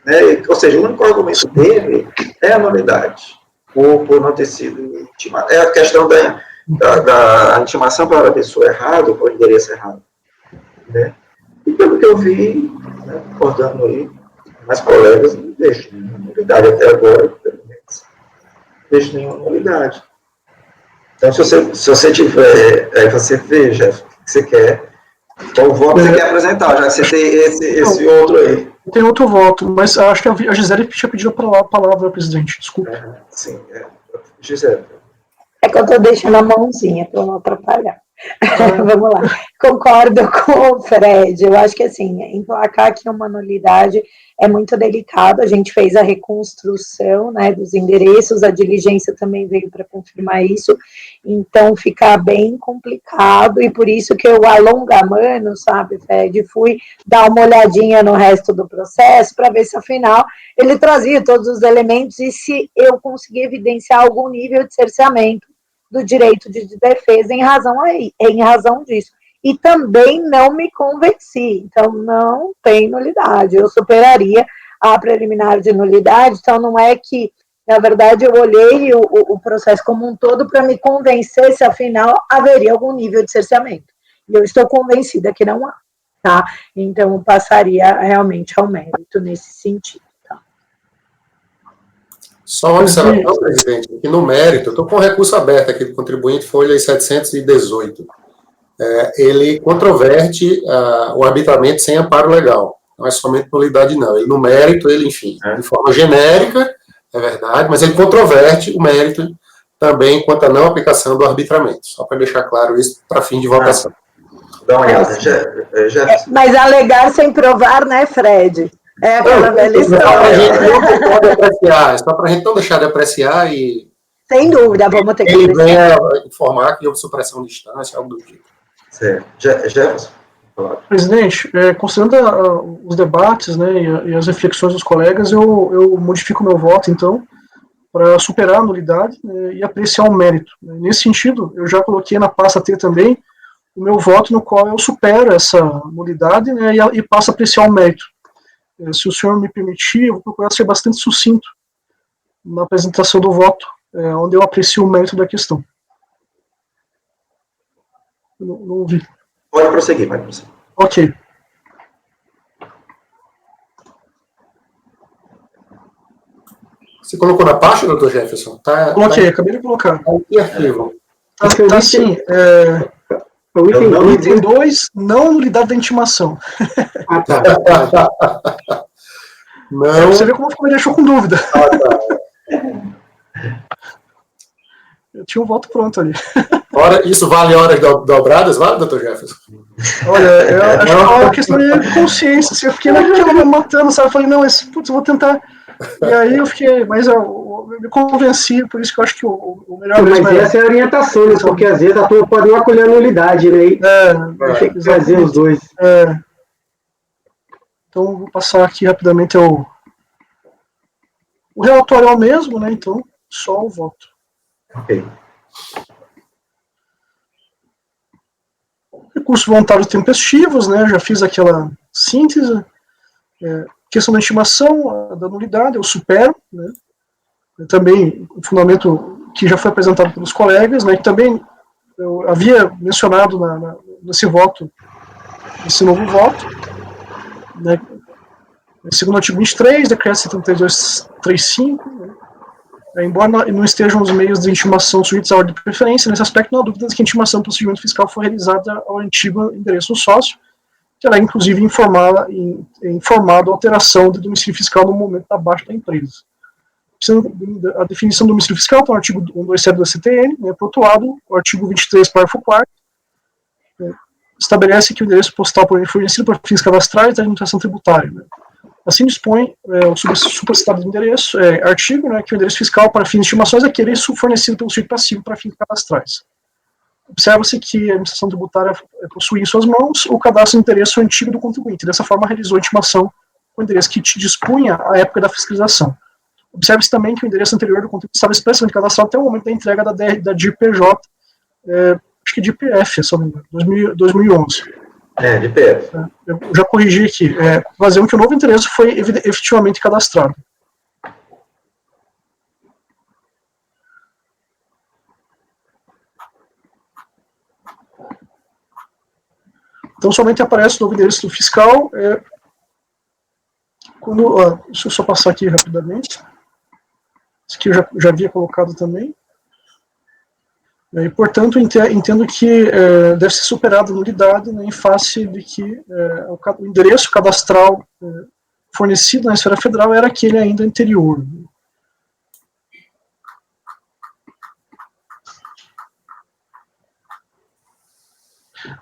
Né? Ou seja, o único argumento dele é a nulidade, por não ter sido intimado. É a questão da intimação para a pessoa errada, ou para o endereço errado. Né? E pelo que eu vi, né, concordando aí, mais colegas, não vejo nenhuma nulidade até agora, pelo menos. Não vejo nenhuma nulidade. Então, se você tiver, você veja o que você quer, qual voto você quer apresentar, já que você tem esse outro aí. Tem outro voto, mas acho que a Gisele tinha pedido a palavra, presidente, desculpa. Sim, Gisele. É que eu estou deixando a mãozinha para não atrapalhar. Vamos lá. Concordo com o Fred. Eu acho que, assim, emplacar aqui uma nulidade é muito delicado. A gente fez a reconstrução, né, dos endereços, a diligência também veio para confirmar isso. Então, fica bem complicado e por isso que eu, a longa mano, sabe, Fred, fui dar uma olhadinha no resto do processo para ver se, afinal, ele trazia todos os elementos e se eu conseguia evidenciar algum nível de cerceamento do direito de defesa em razão disso. E também não me convenci, então não tem nulidade. Eu superaria a preliminar de nulidade, então não é que, na verdade, eu olhei o processo como um todo para me convencer se, afinal, haveria algum nível de cerceamento. E eu estou convencida que não há, tá? Então, eu passaria realmente ao mérito nesse sentido. Só uma observação, presidente, que no mérito, eu estou com o recurso aberto aqui do contribuinte, folha 718. Ele controverte o arbitramento sem amparo legal. Não é somente nulidade, não. Ele, no mérito, enfim, de forma genérica, é verdade, mas ele controverte o mérito também quanto à não aplicação do arbitramento. Só para deixar claro isso para fim de votação. Dá uma olhada. Mas alegar sem provar, né, Fred? É aquela velha história. A gente não pode apreciar, só para a gente não deixar de apreciar e... Sem dúvida, vamos ter que ele venha informar que houve supressão de instância, algo do tipo. Certo. Jefferson? Presidente, considerando os debates, né, e as reflexões dos colegas, eu modifico meu voto, então, para superar a nulidade, né, e apreciar o mérito. Nesse sentido, eu já coloquei na pasta T também o meu voto no qual eu supero essa nulidade, né, e passo a apreciar o mérito. Se o senhor me permitir, eu vou procurar ser bastante sucinto na apresentação do voto, onde eu aprecio o mérito da questão. Eu não ouvi. Pode prosseguir. Ok. Você colocou na pasta, doutor Jefferson? Coloquei, acabei de colocar. Que arquivo? Tá assim, o item 2, não nulidade da intimação. Não. Você vê como me deixou com dúvida. Tá. Eu tinha um voto pronto ali. Isso vale horas dobradas, vale, doutor Jefferson? Olha, acho que é uma questão de consciência. Assim, eu fiquei naquela me matando, sabe? Eu falei, não, putz, eu vou tentar. E aí eu fiquei, mas eu me convenci, por isso que eu acho que o melhor mesmo mas essa é a orientação, né? Porque às vezes a turma pode não acolher a nulidade, né? E tem que fazer os dois. Então, vou passar aqui rapidamente o relatório é o mesmo, né? Então, só o voto. Ok. Recursos voluntários tempestivos, né? Já fiz aquela síntese. Questão da estimação, da nulidade, eu supero, né? Também o fundamento que já foi apresentado pelos colegas, né? Que também eu havia mencionado nesse voto, nesse novo voto, né? Segundo o artigo 23, decreto 7235, né? Embora não estejam os meios de intimação sujeitos à ordem de preferência, nesse aspecto não há dúvida de que a intimação do procedimento fiscal foi realizada ao antigo endereço do sócio, que ela inclusive informado a alteração do domicílio fiscal no momento da baixa da empresa. A definição do domicílio fiscal está no artigo 127 da CTN, né? Por outro lado, o artigo 23, parágrafo 4º, estabelece que o endereço postal por ele fornecido para fins cadastrais da administração tributária, né? Assim dispõe o supracitado do endereço, artigo, né, que o endereço fiscal para fins de estimações é aquele fornecido pelo sujeito passivo para fins cadastrais. Observa-se que a administração tributária possui em suas mãos o cadastro do endereço antigo do contribuinte. Dessa forma, realizou a intimação com o endereço que dispunha à época da fiscalização. Observe-se também que o endereço anterior do contribuinte estava expressamente cadastrado até o momento da entrega da DIR-PJ, acho que DIR-PF, se não me engano, 2011. De PF. Eu já corrigi aqui. Fazer que o novo endereço foi efetivamente cadastrado. Então, somente aparece o novo endereço do fiscal quando... deixa eu só passar aqui rapidamente. Isso aqui eu já havia colocado também. E, portanto, entendo que deve ser superada a nulidade, né, em face de que o endereço cadastral fornecido na esfera federal era aquele ainda anterior.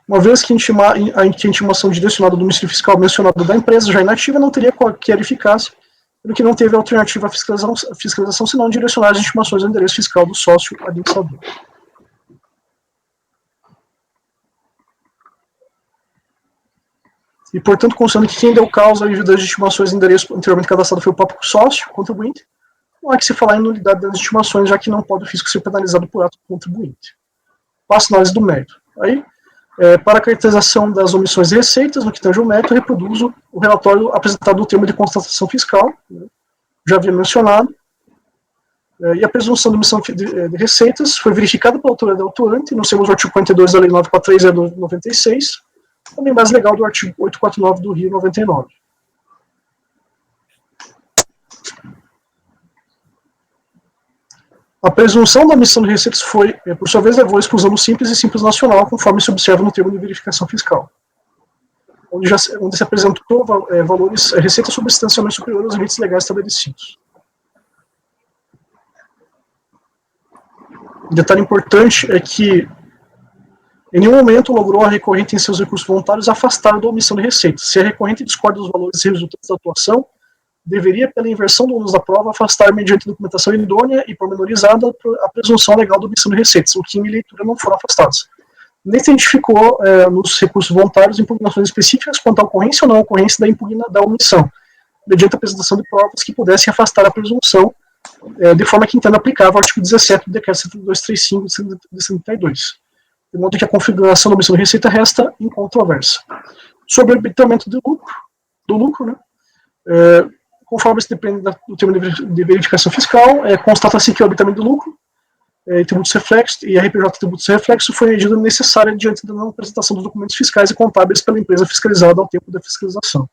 Uma vez que a intimação direcionada do domicílio fiscal mencionado da empresa já inativa, não teria qualquer eficácia, pelo que não teve alternativa à fiscalização senão direcionar as intimações ao endereço fiscal do sócio administrador. E, portanto, considerando que quem deu causa às das estimações de endereço anteriormente cadastrado foi o próprio sócio, contribuinte, não há que se falar em nulidade das estimações, já que não pode o fisco ser penalizado por ato do contribuinte. Passo a análise do mérito. Aí, para a caracterização das omissões e receitas, no que tange ao mérito, reproduzo o relatório apresentado no termo de constatação fiscal, né, já havia mencionado, e a presunção de omissão de receitas foi verificada pela autoridade da autuante, no segundo artigo 42 da Lei 943/96, 96, também base legal do artigo 849 do Rio 99. A presunção da omissão de receitas foi, por sua vez, levou à exclusão do simples e simples nacional, conforme se observa no termo de verificação fiscal, onde se apresentou receitas substancialmente superiores aos limites legais estabelecidos. Um detalhe importante é que em nenhum momento logrou a recorrente em seus recursos voluntários afastar da omissão de receitas. Se a recorrente discorda dos valores resultantes da atuação, deveria, pela inversão do ônus da prova, afastar mediante documentação idônea e pormenorizada a presunção legal da omissão de receitas, o que em minha leitura não foram afastados. Nem se identificou nos recursos voluntários impugnações específicas quanto à ocorrência ou não ocorrência da omissão, mediante a apresentação de provas que pudessem afastar a presunção, de forma que entenda aplicável ao artigo 17 do decreto 7235 de 72. De modo que a configuração da omissão de receita resta incontroversa. Sobre o arbitamento do lucro, né, conforme se depende do termo de verificação fiscal, constata-se que o arbitamento do lucro tributos reflexos e a RPJ tributos reflexos foi medida necessária diante da não apresentação dos documentos fiscais e contábeis pela empresa fiscalizada ao tempo da fiscalização.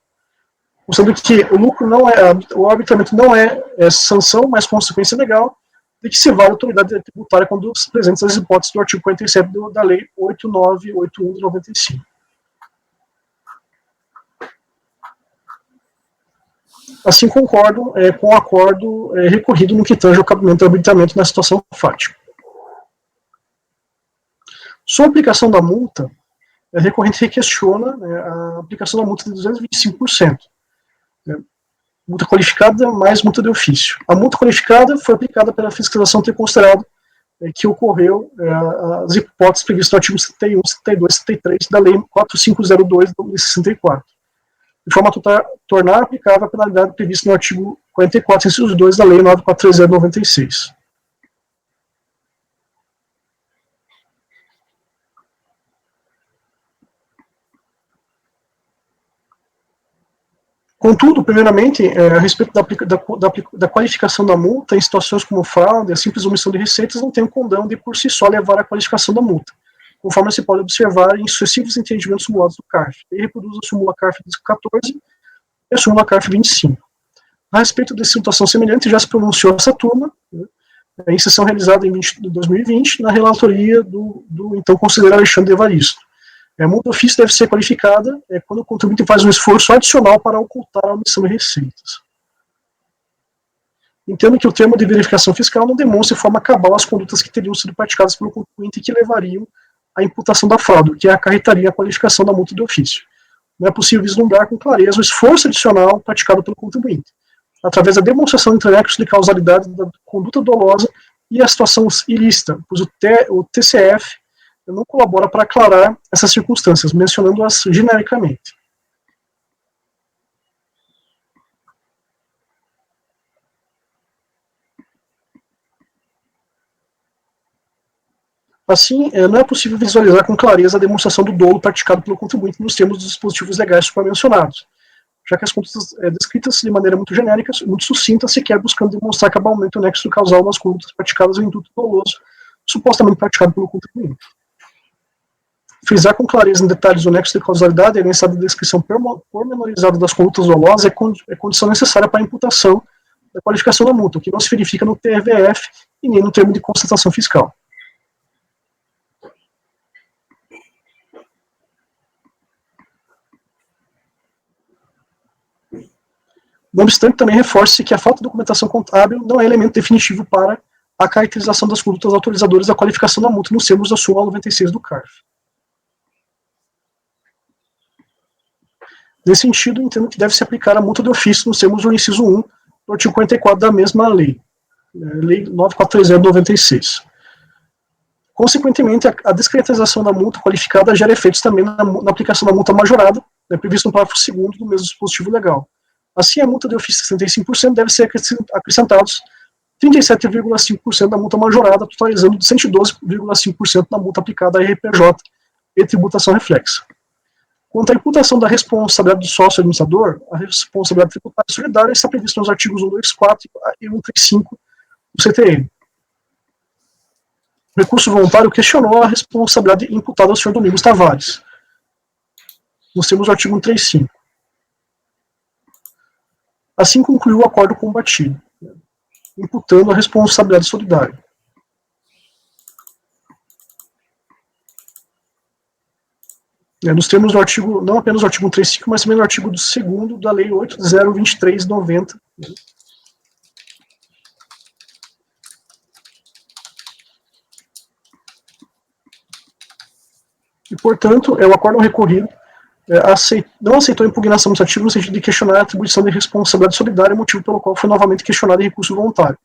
Considerando que o lucro o arbitramento não é sanção, mas consequência legal, de que se vale a autoridade tributária quando presentes as hipóteses do artigo 47 da Lei 8981 de 95. Assim, concordo com o acordo recorrido no que tange ao cabimento do arbitramento na situação fática. Sobre a aplicação da multa, a recorrente requestiona, né, a aplicação da multa de 225%. Né, multa qualificada mais multa de ofício. A multa qualificada foi aplicada pela fiscalização ter considerado que ocorreu as hipóteses previstas no artigo 71, 72 e 73 da Lei 4502 de 64, de forma a tornar aplicável a penalidade prevista no artigo 44, inciso 2 da Lei 9430 de 96. Contudo, primeiramente, a respeito da qualificação da multa, em situações como fraude, a simples omissão de receitas não tem o condão de, por si só, levar à qualificação da multa, conforme se pode observar em sucessivos entendimentos simulados do CARF. Ele reproduz a súmula CARF 14 e a súmula CARF 25. A respeito de situação semelhante, já se pronunciou essa turma, né, em sessão realizada em 2020, na relatoria do então conselheiro Alexandre Evaristo. A multa de ofício deve ser qualificada quando o contribuinte faz um esforço adicional para ocultar a omissão de receitas. Entendo que o termo de verificação fiscal não demonstra de forma cabal as condutas que teriam sido praticadas pelo contribuinte e que levariam à imputação da fraude, o que acarretaria a qualificação da multa de ofício. Não é possível vislumbrar com clareza o esforço adicional praticado pelo contribuinte, através da demonstração entre nexos de causalidade da conduta dolosa e a situação ilícita, pois o TCF não colabora para aclarar essas circunstâncias, mencionando-as genericamente. Assim, não é possível visualizar com clareza a demonstração do dolo praticado pelo contribuinte nos termos dos dispositivos legais supramencionados, já que as condutas descritas de maneira muito genérica, muito sucinta, sequer buscando demonstrar cabalmente o nexo causal das condutas praticadas em intuito doloso, supostamente praticado pelo contribuinte. Frisar com clareza em detalhes o nexo de causalidade e a necessidade de descrição pormenorizada das condutas dolosas é condição necessária para a imputação da qualificação da multa, o que não se verifica no TRVF e nem no termo de constatação fiscal. Não obstante, também reforça-se que a falta de documentação contábil não é elemento definitivo para a caracterização das condutas autorizadoras da qualificação da multa nos termos da súmula 96 do CARF. Nesse sentido, entendo que deve se aplicar a multa de ofício nos termos do inciso 1 do artigo 44 da mesma lei, Lei 9430 de 96. Consequentemente, a descaracterização da multa qualificada gera efeitos também na aplicação da multa majorada, previsto no parágrafo 2º do mesmo dispositivo legal. Assim, a multa de ofício de 65% deve ser acrescentados 37,5% da multa majorada, totalizando de 112,5% da multa aplicada à RPJ e tributação reflexa. Quanto à imputação da responsabilidade do sócio administrador, a responsabilidade tributária solidária está prevista nos artigos 124 e 135 do CTN. O recurso voluntário questionou a responsabilidade imputada ao senhor Domingos Tavares. Nós temos o artigo 135. Assim concluiu o acordo combatido, imputando a responsabilidade solidária. Nos termos do artigo, não apenas do artigo 135, mas também do artigo 2º da Lei 8023/90. E, portanto, o acórdão recorrido não aceitou a impugnação administrativa no sentido de questionar a atribuição de responsabilidade solidária, motivo pelo qual foi novamente questionado em recurso voluntário.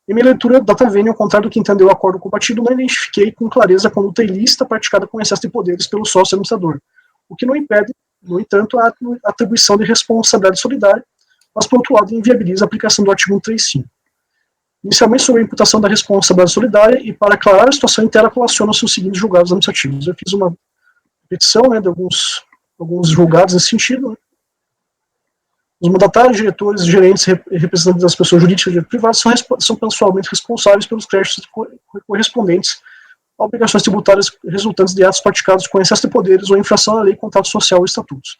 Em minha leitura, data vênia, ao contrário do que entendeu o acordo combatido, não identifiquei com clareza a conduta ilícita praticada com excesso de poderes pelo sócio administrador, o que não impede, no entanto, a atribuição de responsabilidade solidária, mas, por outro lado, inviabiliza a aplicação do artigo 135. Inicialmente, sobre a imputação da responsabilidade solidária, e para aclarar a situação inteira, relaciona-se os seguintes julgados administrativos. Eu fiz uma petição de alguns julgados nesse sentido. Os mandatários, diretores, gerentes e representantes das pessoas jurídicas e privadas são pessoalmente responsáveis pelos créditos correspondentes a obrigações tributárias resultantes de atos praticados com excesso de poderes ou infração à lei, contrato social ou estatutos.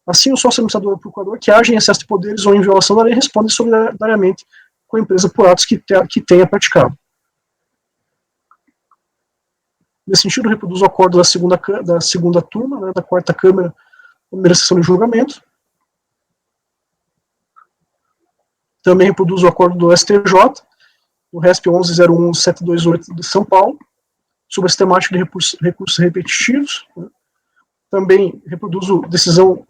Assim, o sócio administrador ou procurador que age em excesso de poderes ou em violação da lei responde solidariamente com a empresa por atos que tenha praticado. Nesse sentido, reproduz o acordo da segunda turma, da quarta Câmara, primeira sessão de julgamento. Também reproduz o acordo do STJ, o RESP 11.01728 de São Paulo. sobre a sistemática de recursos repetitivos. Né? Também reproduzo decisão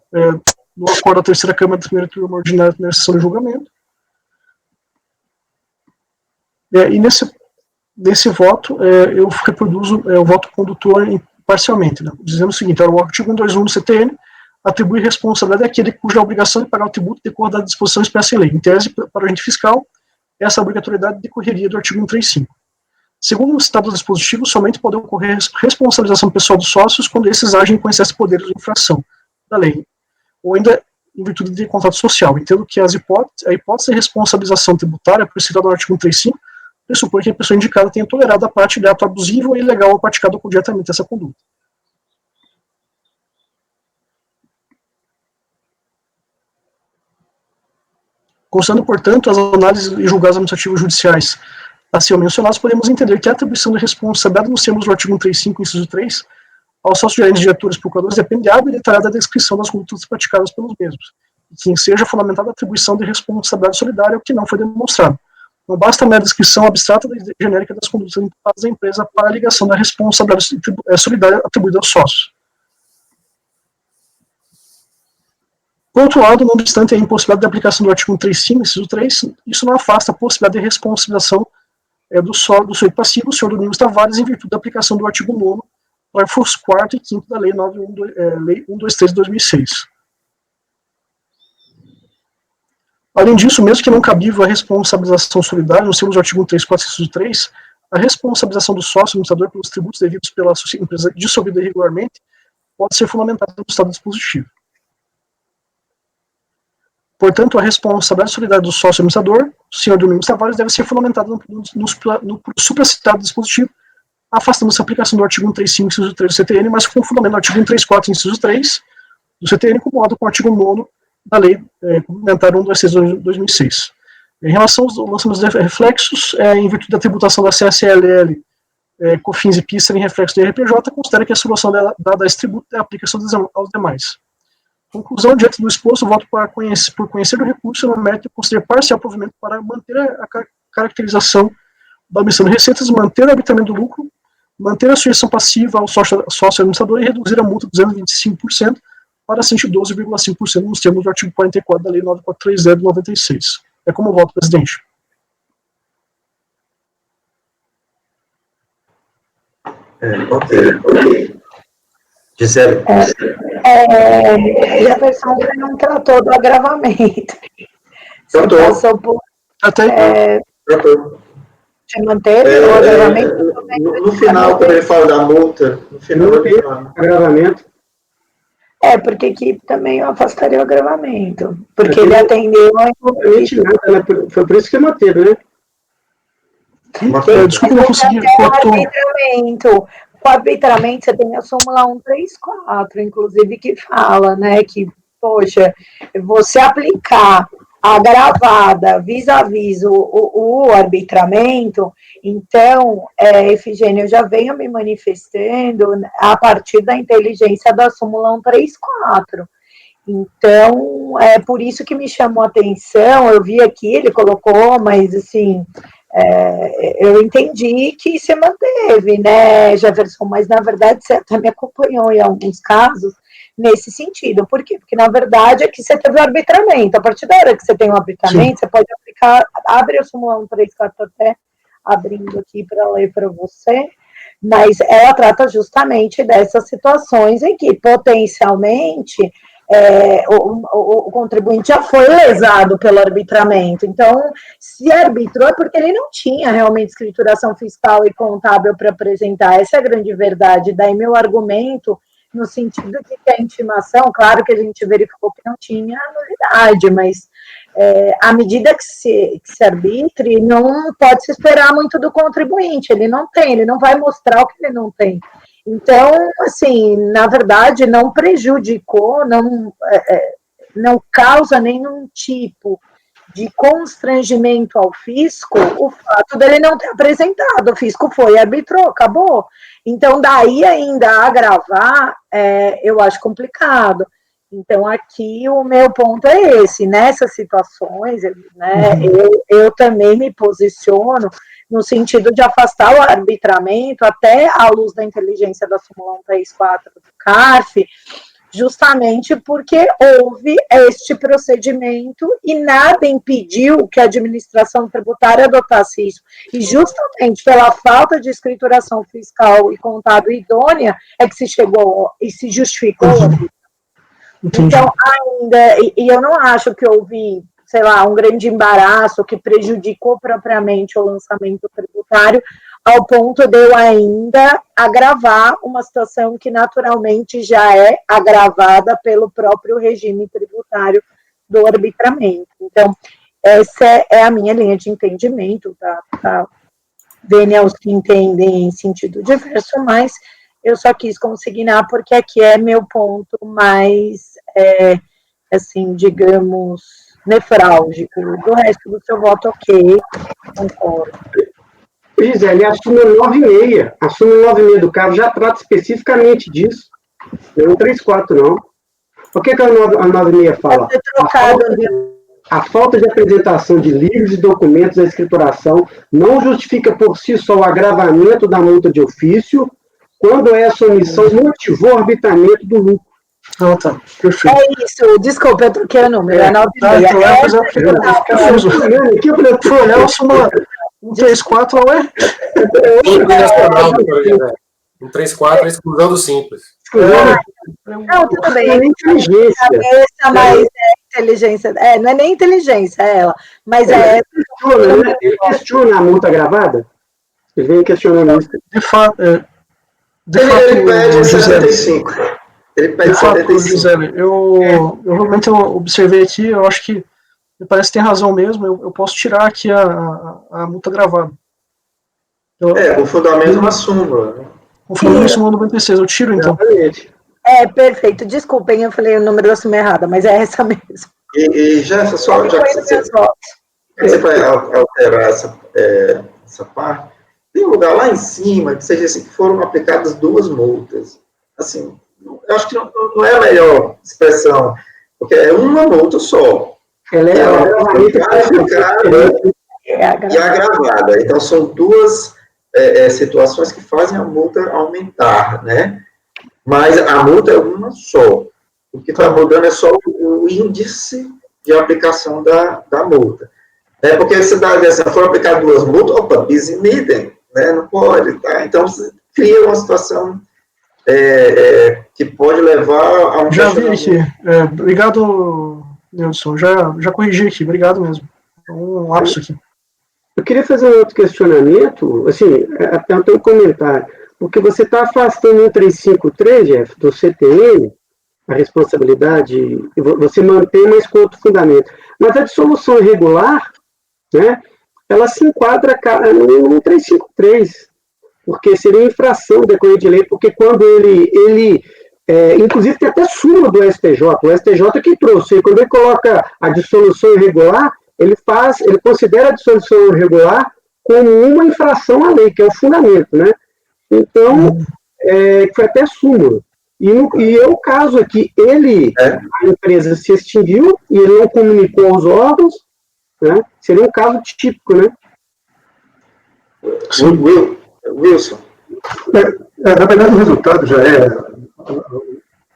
no acordo da terceira Câmara da primeira turma ordinária da primeira sessão de julgamento. E nesse voto, eu reproduzo o voto condutor parcialmente, né? Dizendo o seguinte: o artigo 121 do CTN atribui responsabilidade àquele cuja obrigação de pagar o tributo decorre da disposição expressa em lei. Em tese, para o agente fiscal, essa obrigatoriedade decorreria do artigo 135. Segundo o citado dispositivo, somente pode ocorrer responsabilização pessoal dos sócios quando esses agem com excesso de poderes de infração da lei, ou ainda em virtude de contrato social. Entendo que a hipótese de responsabilização tributária, prescrita no artigo 135, pressupõe que a pessoa indicada tenha tolerado a prática de ato abusivo ou ilegal ou praticado diretamente essa conduta. Constando, portanto, as análises e julgados administrativos judiciais acima mencionados, podemos entender que a atribuição de responsabilidade nos termos do artigo 135, inciso 3, aos sócios gerentes, diretores e procuradores depende de hábil e detalhada descrição das condutas praticadas pelos mesmos, e que seja fundamentada a atribuição de responsabilidade solidária, o que não foi demonstrado. Não basta a mera descrição abstrata e genérica das condutas imputadas à empresa para a ligação da responsabilidade solidária atribuída aos sócios. Por outro lado, não obstante a impossibilidade de aplicação do artigo 135, inciso 3, isso não afasta a possibilidade de responsabilização do sujeito passivo, o senhor Domingos Tavares, em virtude da aplicação do artigo 9º, parágrafos 4º e 5º da Lei 123 de 2006. Além disso, mesmo que não cabível a responsabilização solidária, nos termos do artigo 134, inciso 3, a responsabilização do sócio administrador pelos tributos devidos pela empresa dissolvida irregularmente pode ser fundamentada no estado dispositivo. Portanto, a responsabilidade solidária do sócio administrador, o senhor Domingos Tavares, deve ser fundamentada no supracitado dispositivo, afastando-se a aplicação do artigo 135, inciso 3 do CTN, mas com fundamento no artigo 134, inciso 3 do CTN, acomodado com o artigo 9º da Lei Complementar 126 de 2006. Em relação aos lançamentos de reflexos, em virtude da tributação da CSLL, COFINS e PIS em reflexo do RPJ, considera que a solução dada a esse tributo é a aplicação aos demais. Conclusão: diante do exposto, voto por conhecer do recurso no mérito de considerar parcial provimento para manter a caracterização da omissão de receitas, manter o arbitramento do lucro, manter a sujeição passiva ao sócio administrador e reduzir a multa de 225% para 112,5% nos termos do artigo 44 da Lei 9430 de 96. É como voto, presidente. Ok. Gisele. Jefferson não tratou do agravamento. Tratou. Passou por. Tratou. Você manteve o agravamento? No final, quando ele fala da multa, no final ele fala. Agravamento. Porque aqui também eu afastaria o agravamento. Porque ele atendeu a. Foi por isso que manteve, né? Desculpa, não consegui. Com arbitramento, você tem a súmula 134, inclusive, que fala, né, que, poxa, você aplicar a gravada vis-à-vis o arbitramento, então, Efigênia, eu já venho me manifestando a partir da inteligência da súmula 134. Então, é por isso que me chamou a atenção, eu vi aqui, ele colocou, mas, assim, eu entendi que se manteve, né, Jefferson, mas, na verdade, você até me acompanhou em alguns casos nesse sentido. Por quê? Porque, na verdade, aqui você teve o arbitramento. A partir da hora que você tem o arbitramento, sim, você pode aplicar, abre a súmula 134 até abrindo aqui para ler para você, mas ela trata justamente dessas situações em que, potencialmente, o contribuinte já foi lesado pelo arbitramento. Então, se arbitrou é porque ele não tinha realmente escrituração fiscal e contábil para apresentar. Essa é a grande verdade. Daí meu argumento, no sentido de que a intimação, claro que a gente verificou que não tinha nulidade, mas à medida que se arbitre, não pode se esperar muito do contribuinte. Ele não tem, ele não vai mostrar o que ele não tem. Então, assim, na verdade, não prejudicou, não causa nenhum tipo de constrangimento ao fisco o fato dele não ter apresentado. O fisco foi, arbitrou, acabou. Então, daí ainda agravar, eu acho complicado. Então, aqui o meu ponto é esse, nessas situações, né, eu também me posiciono no sentido de afastar o arbitramento até à luz da inteligência da súmula 134 do CARF, justamente porque houve este procedimento e nada impediu que a administração tributária adotasse isso. E justamente pela falta de escrituração fiscal e contábil idônea é que se chegou e se justificou. Então, ainda, e eu não acho que houve, sei lá, um grande embaraço que prejudicou propriamente o lançamento tributário, ao ponto de eu ainda agravar uma situação que naturalmente já é agravada pelo próprio regime tributário do arbitramento. Então, essa é a minha linha de entendimento, tá? Daniels que entendem em sentido diverso, mas eu só quis consignar porque aqui é meu ponto mais, assim, digamos, nefrálgico. Do resto do seu voto, ok, concordo. Gisele, a súmula 96, a súmula 96 do CARF já trata especificamente disso. Não 34, não. O que a 96 fala? A falta de apresentação de livros e documentos da escrituração não justifica por si só o agravamento da multa de ofício, quando essa omissão motivou o arbitramento do lucro. Ah, tá. Perfeito. É isso, desculpa, eu troquei o número, é 96. Foi olhar a súmula 134, não é? Internacional, 134 é exclusão do simples. Não, tudo bem. É inteligência. Mas é inteligência. Não é nem inteligência, é ela. Mas Ele questiona a multa gravada? Ele vem questionando isso. De fato, ele pede 75. Ele pede 75. Gisele, eu realmente observei aqui, eu acho que me parece que tem razão mesmo, eu posso tirar aqui a multa gravada. O fundamento na súmula. Né? O fundamento na súmula 96, eu tiro então. Perfeito. Desculpem, eu falei o número da súmula errada, mas é essa mesmo. E já que você vai alterar essa parte, tem um lugar lá em cima que seja assim, que foram aplicadas 2 multas. Assim, eu acho que não é a melhor expressão, porque é uma multa só. Ela e agravada. Então, são 2 situações que fazem a multa aumentar, né? Mas a multa é uma só. O que está mudando é só o índice de aplicação da multa. Porque se for aplicar 2 multas, opa, bis in idem, né? Não pode, tá? Então, você cria uma situação que pode levar a um... Já vi aqui. Obrigado, Nelson. Já corrigi aqui. Obrigado mesmo. Um lapso aqui. Eu queria fazer um outro questionamento, assim, até um comentário, porque você está afastando 1353, Jeff, do CTN, a responsabilidade, você mantém, mas com outro fundamento. Mas a dissolução irregular, né, ela se enquadra no 1353, porque seria infração decorrente de lei, porque quando ele inclusive tem até súmula do STJ, o STJ que trouxe, quando ele coloca a dissolução irregular, ele considera a dissolução irregular como uma infração à lei, que é o fundamento, né? Então, foi até súmula. E é o caso aqui, a empresa se extinguiu e ele não comunicou aos órgãos, né? Seria um caso típico, né? Wilson. Na verdade, o resultado já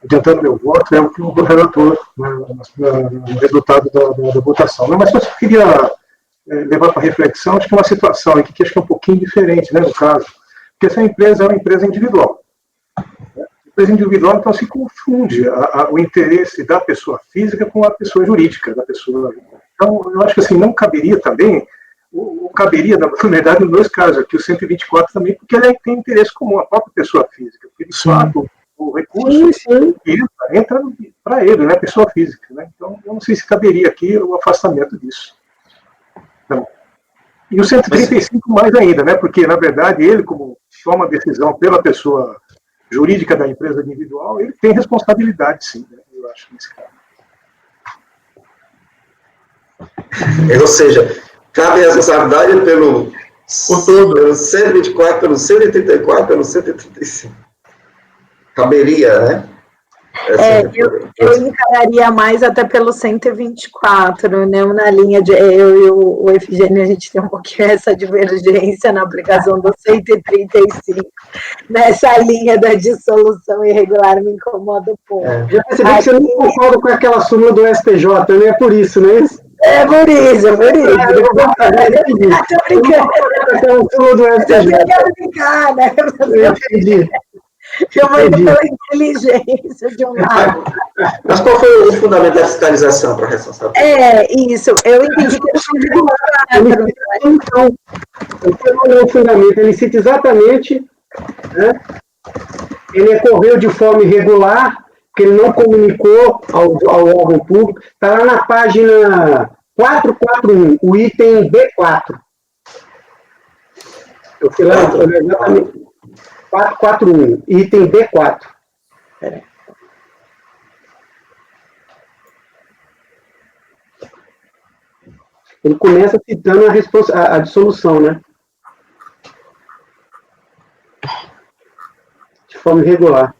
adiantando meu voto, é o que o relator, né, no resultado da votação. Mas eu só queria levar para reflexão, acho que é uma situação aqui que acho que é um pouquinho diferente, né, no caso, porque essa empresa é uma empresa individual. Empresa individual, então, se confunde o interesse da pessoa física com a pessoa jurídica da pessoa. Então, eu acho que assim, não caberia também, caberia, na verdade, nos 2 casos aqui, o 124 também, porque ele tem interesse comum, a própria pessoa física, porque, de fato, o recurso entra para ele, né, pessoa física. Né? Então, eu não sei se caberia aqui o afastamento disso. Então, e o 135 mais ainda, né, porque, na verdade, ele, como toma a decisão pela pessoa jurídica da empresa individual, ele tem responsabilidade, sim, né, eu acho, nesse caso. Ou seja, cabe a responsabilidade pelo 124, pelo 134, pelo 135. Caberia, né? Eu encararia mais até pelo 124, né? Na linha de eu e o Efigênio, a gente tem um pouquinho essa divergência na aplicação do 135. Nessa linha da dissolução irregular me incomoda um pouco. Já percebi que você não concorda com aquela súmula do STJ, né? É por isso, não é isso? É por isso. Eu Tô brincando. aquela súmula do STJ. Eu quero brincar, né? Eu entendi. Eu vou indo pela inteligência de um lado. Mas qual foi o fundamento da fiscalização para a responsabilidade? Isso. Eu entendi que Então, o fundamento, ele cita exatamente, né? Ele ocorreu de forma irregular, que ele não comunicou ao órgão público. Está lá na página 441, o item B4. Eu fui lá, exatamente. 441, item B4. Peraí. Ele começa citando a dissolução, né? De forma irregular.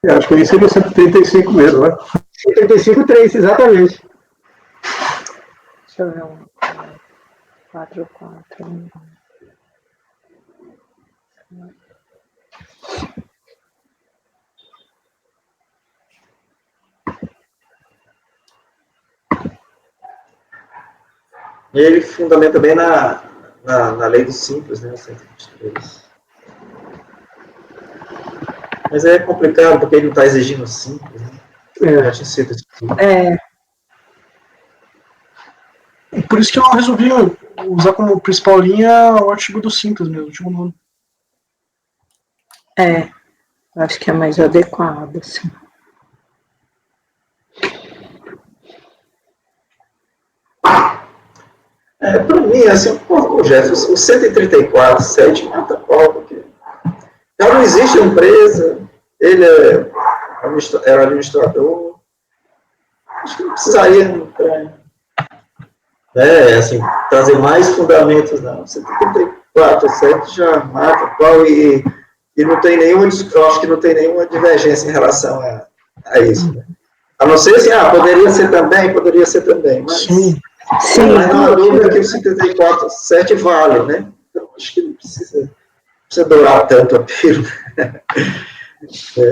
Acho que aí seria 135 mesmo, né? 135.3, exatamente. Deixa eu ver 4. E ele fundamenta bem na lei do simples, né, 123. Mas é complicado, porque ele não está exigindo simples, né? Já tinha sido isso. Por isso que eu resolvi usar como principal linha o artigo do simples mesmo, o artigo 9. Acho que é mais adequado, assim. Para mim, assim, o Jefferson, o 134.7 mata pau, porque já não existe a empresa, ele era administrador, acho que não precisaria assim, trazer mais fundamentos, não. 134.7 já mata pau e não tem nenhuma, eu acho que não tem nenhuma divergência em relação a isso, né? A não ser assim, poderia ser também, mas... Sim. Mas não há dúvida que o 134.7 vale, né? Então, acho que não precisa dourar tanto a pílula.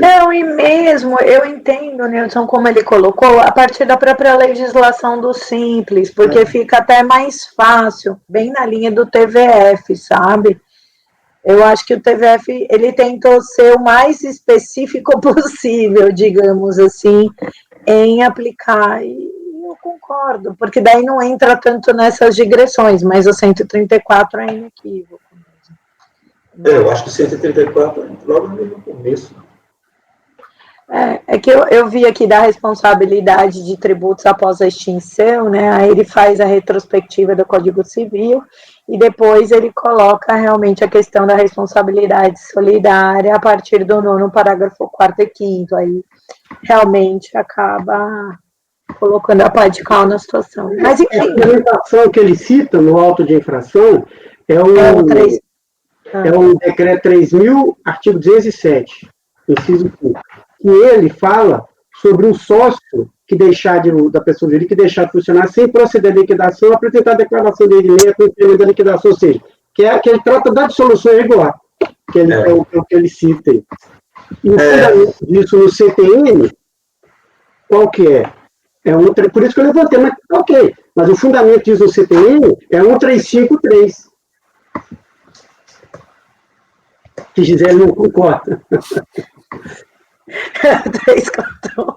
Não, e mesmo, eu entendo, Nilson, como ele colocou, a partir da própria legislação do Simples, porque fica até mais fácil, bem na linha do TVF, sabe? Eu acho que o TVF, ele tentou ser o mais específico possível, digamos assim, em aplicar, e eu concordo, porque daí não entra tanto nessas digressões, mas o 134 é inequívoco. Eu acho que o 134 logo no começo. É que eu vi aqui da responsabilidade de tributos após a extinção, né? Aí ele faz a retrospectiva do Código Civil e depois ele coloca realmente a questão da responsabilidade solidária a partir do 9º parágrafo 4º e 5º. Aí realmente acaba colocando a pá de cal na situação. Mas enfim. A implementação que ele cita no auto de infração é o decreto 3.000, artigo 207, inciso 5, que ele fala sobre um sócio que da pessoa jurídica que deixar de funcionar sem proceder à liquidação, apresentar a declaração de rendimento no implemento da liquidação, ou seja, que ele trata da dissolução irregular, que é o que ele cita aí. E o fundamento disso no CTN, qual que é? Por isso que eu levantei, mas ok. Mas o fundamento disso no CTN é 1353. Que Gisele não concorda. 341.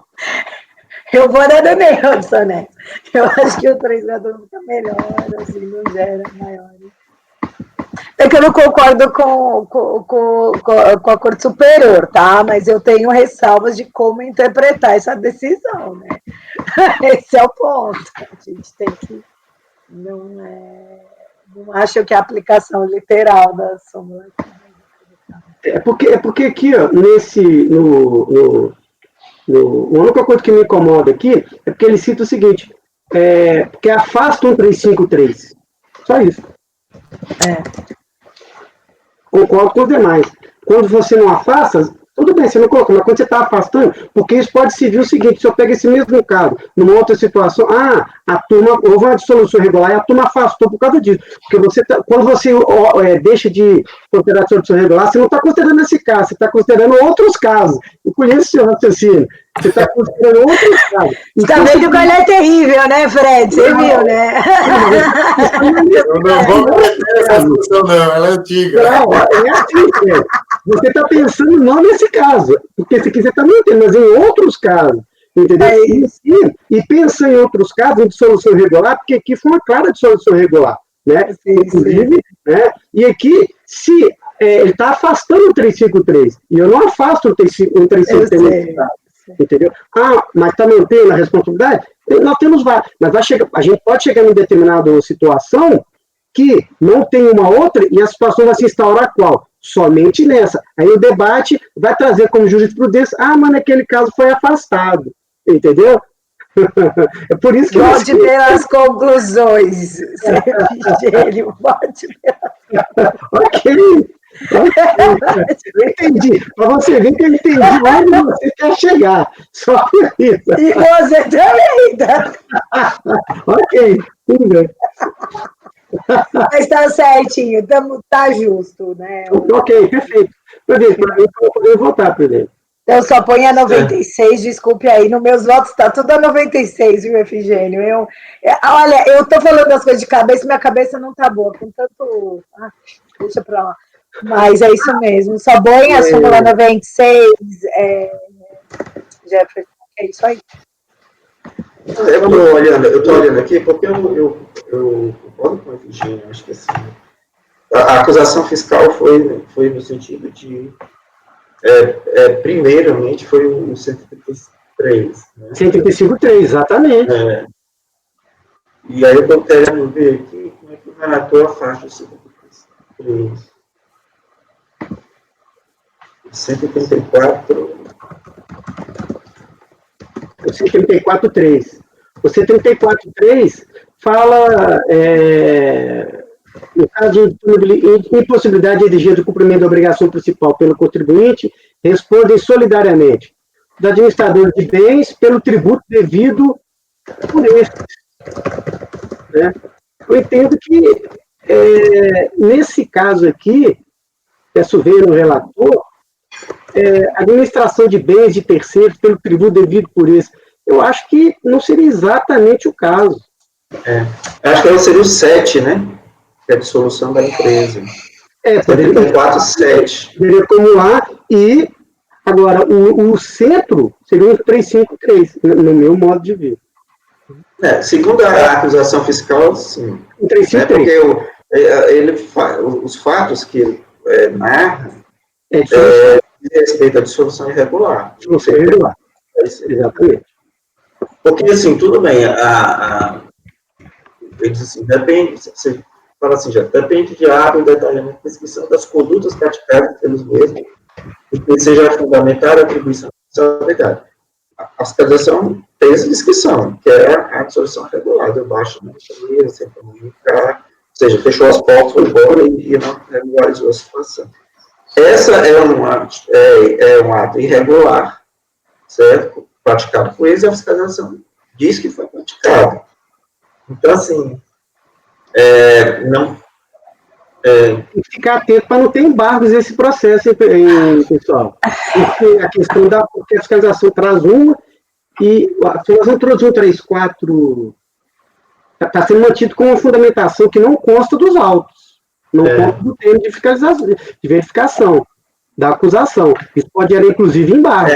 Eu vou dar no meio, Hudson. Eu acho que o 341 fica melhor, assim, não gera maior. É que eu não concordo com a Corte Superior, tá? Mas eu tenho ressalvas de como interpretar essa decisão, né? Esse é o ponto. A gente tem que... Não acho que a aplicação literal da súmula... É porque aqui, ó, a única coisa que me incomoda aqui é porque ele cita o seguinte, porque afasta o 353. Só isso. Concordo com os demais. Quando você não afasta, tudo bem, você não colocou, mas quando você está afastando, porque isso pode servir o seguinte, se eu pego esse mesmo caso, numa outra situação, a turma, houve uma dissolução regular e a turma afastou por causa disso. Porque quando você deixa de considerar a dissolução regular, você não está considerando esse caso, você está considerando outros casos. Eu conheço o seu raciocínio. Você está considerando outros casos. Você está vendo que ele é terrível, né, Fred? Você viu, né? Eu não vou meter essa discussão, não, ela é antiga. Não, é assim, Fred. Você está pensando não nesse caso, porque se quiser também tem, mas em outros casos, entendeu? E pensa em outros casos, em dissolução regular, porque aqui foi uma clara dissolução regular, né? Inclusive, né? E aqui, se ele está afastando o 353, e eu não afasto o 353, entendeu? Mas está mantendo a responsabilidade? Nós temos vários, mas a gente pode chegar em determinada situação que não tem uma outra e a situação vai se instaurar qual? Somente nessa. Aí o debate vai trazer como jurisprudência, mas naquele caso foi afastado. Entendeu? É por isso que... Pode ter as conclusões. Pode ter. Ok. Eu entendi. Para você ver que eu entendi onde você quer chegar. Só por isso. E você também, tá? Ok, tudo bem. Mas tá certinho, tá justo, né? Ok, perfeito. Presidente, para mim, eu poder votar, presidente. Eu só ponho a 96, desculpe aí, nos meus votos está tudo a 96, viu, Efigênio? Olha, eu estou falando as coisas de cabeça, minha cabeça não está boa, com tanto... deixa para lá. Mas é isso mesmo, só põe a súmula 96, Jefferson, é isso aí. Eu estou olhando aqui porque eu concordo com a Efigênia, acho que assim, a acusação fiscal foi no sentido de, primeiramente, foi o 133. Né? 135.3, exatamente. E aí eu estou querendo ver aqui como é que o relator afasta o 133. 134... O 134.3. O 134.3 fala, no caso de impossibilidade de exigir o cumprimento da obrigação principal pelo contribuinte, respondem solidariamente os administradores de bens pelo tributo devido por estes. Né? Eu entendo que, nesse caso aqui, peço ver no relator, administração de bens de terceiros pelo tributo devido por esse. Eu acho que não seria exatamente o caso. Acho que seria o 7, né? Que é a dissolução da empresa. Poderia 4.7. Poderia acumular e, agora, o centro seria um 353, no meu modo de ver. Segundo a acusação fiscal, sim. Um 353. Porque os fatos que ele narra diz respeito à dissolução irregular. Dissolução irregular. Exatamente. Porque, assim, tudo bem, ele diz assim, depende, você fala assim, já depende de ato e detalhamento de prescrição das condutas praticadas pelos mesmos, e que seja fundamentada a atribuição de responsabilidade. A fiscalização tem essa descrição, que é a dissolução irregular, eu baixo na família, sem comunicar, ou seja, fechou as portas, foi embora e não regularizou a situação. Essa é um ato irregular, certo? Praticado por eles, e a fiscalização diz que foi praticado. Então, assim, tem que ficar atento para não ter embargos nesse processo, pessoal. Porque a questão porque a fiscalização traz uma, e a fiscalização introduziu 3.4, está sendo mantido com uma fundamentação que não consta dos autos, não consta do termo de verificação da acusação. Isso pode gerar, inclusive, embargo.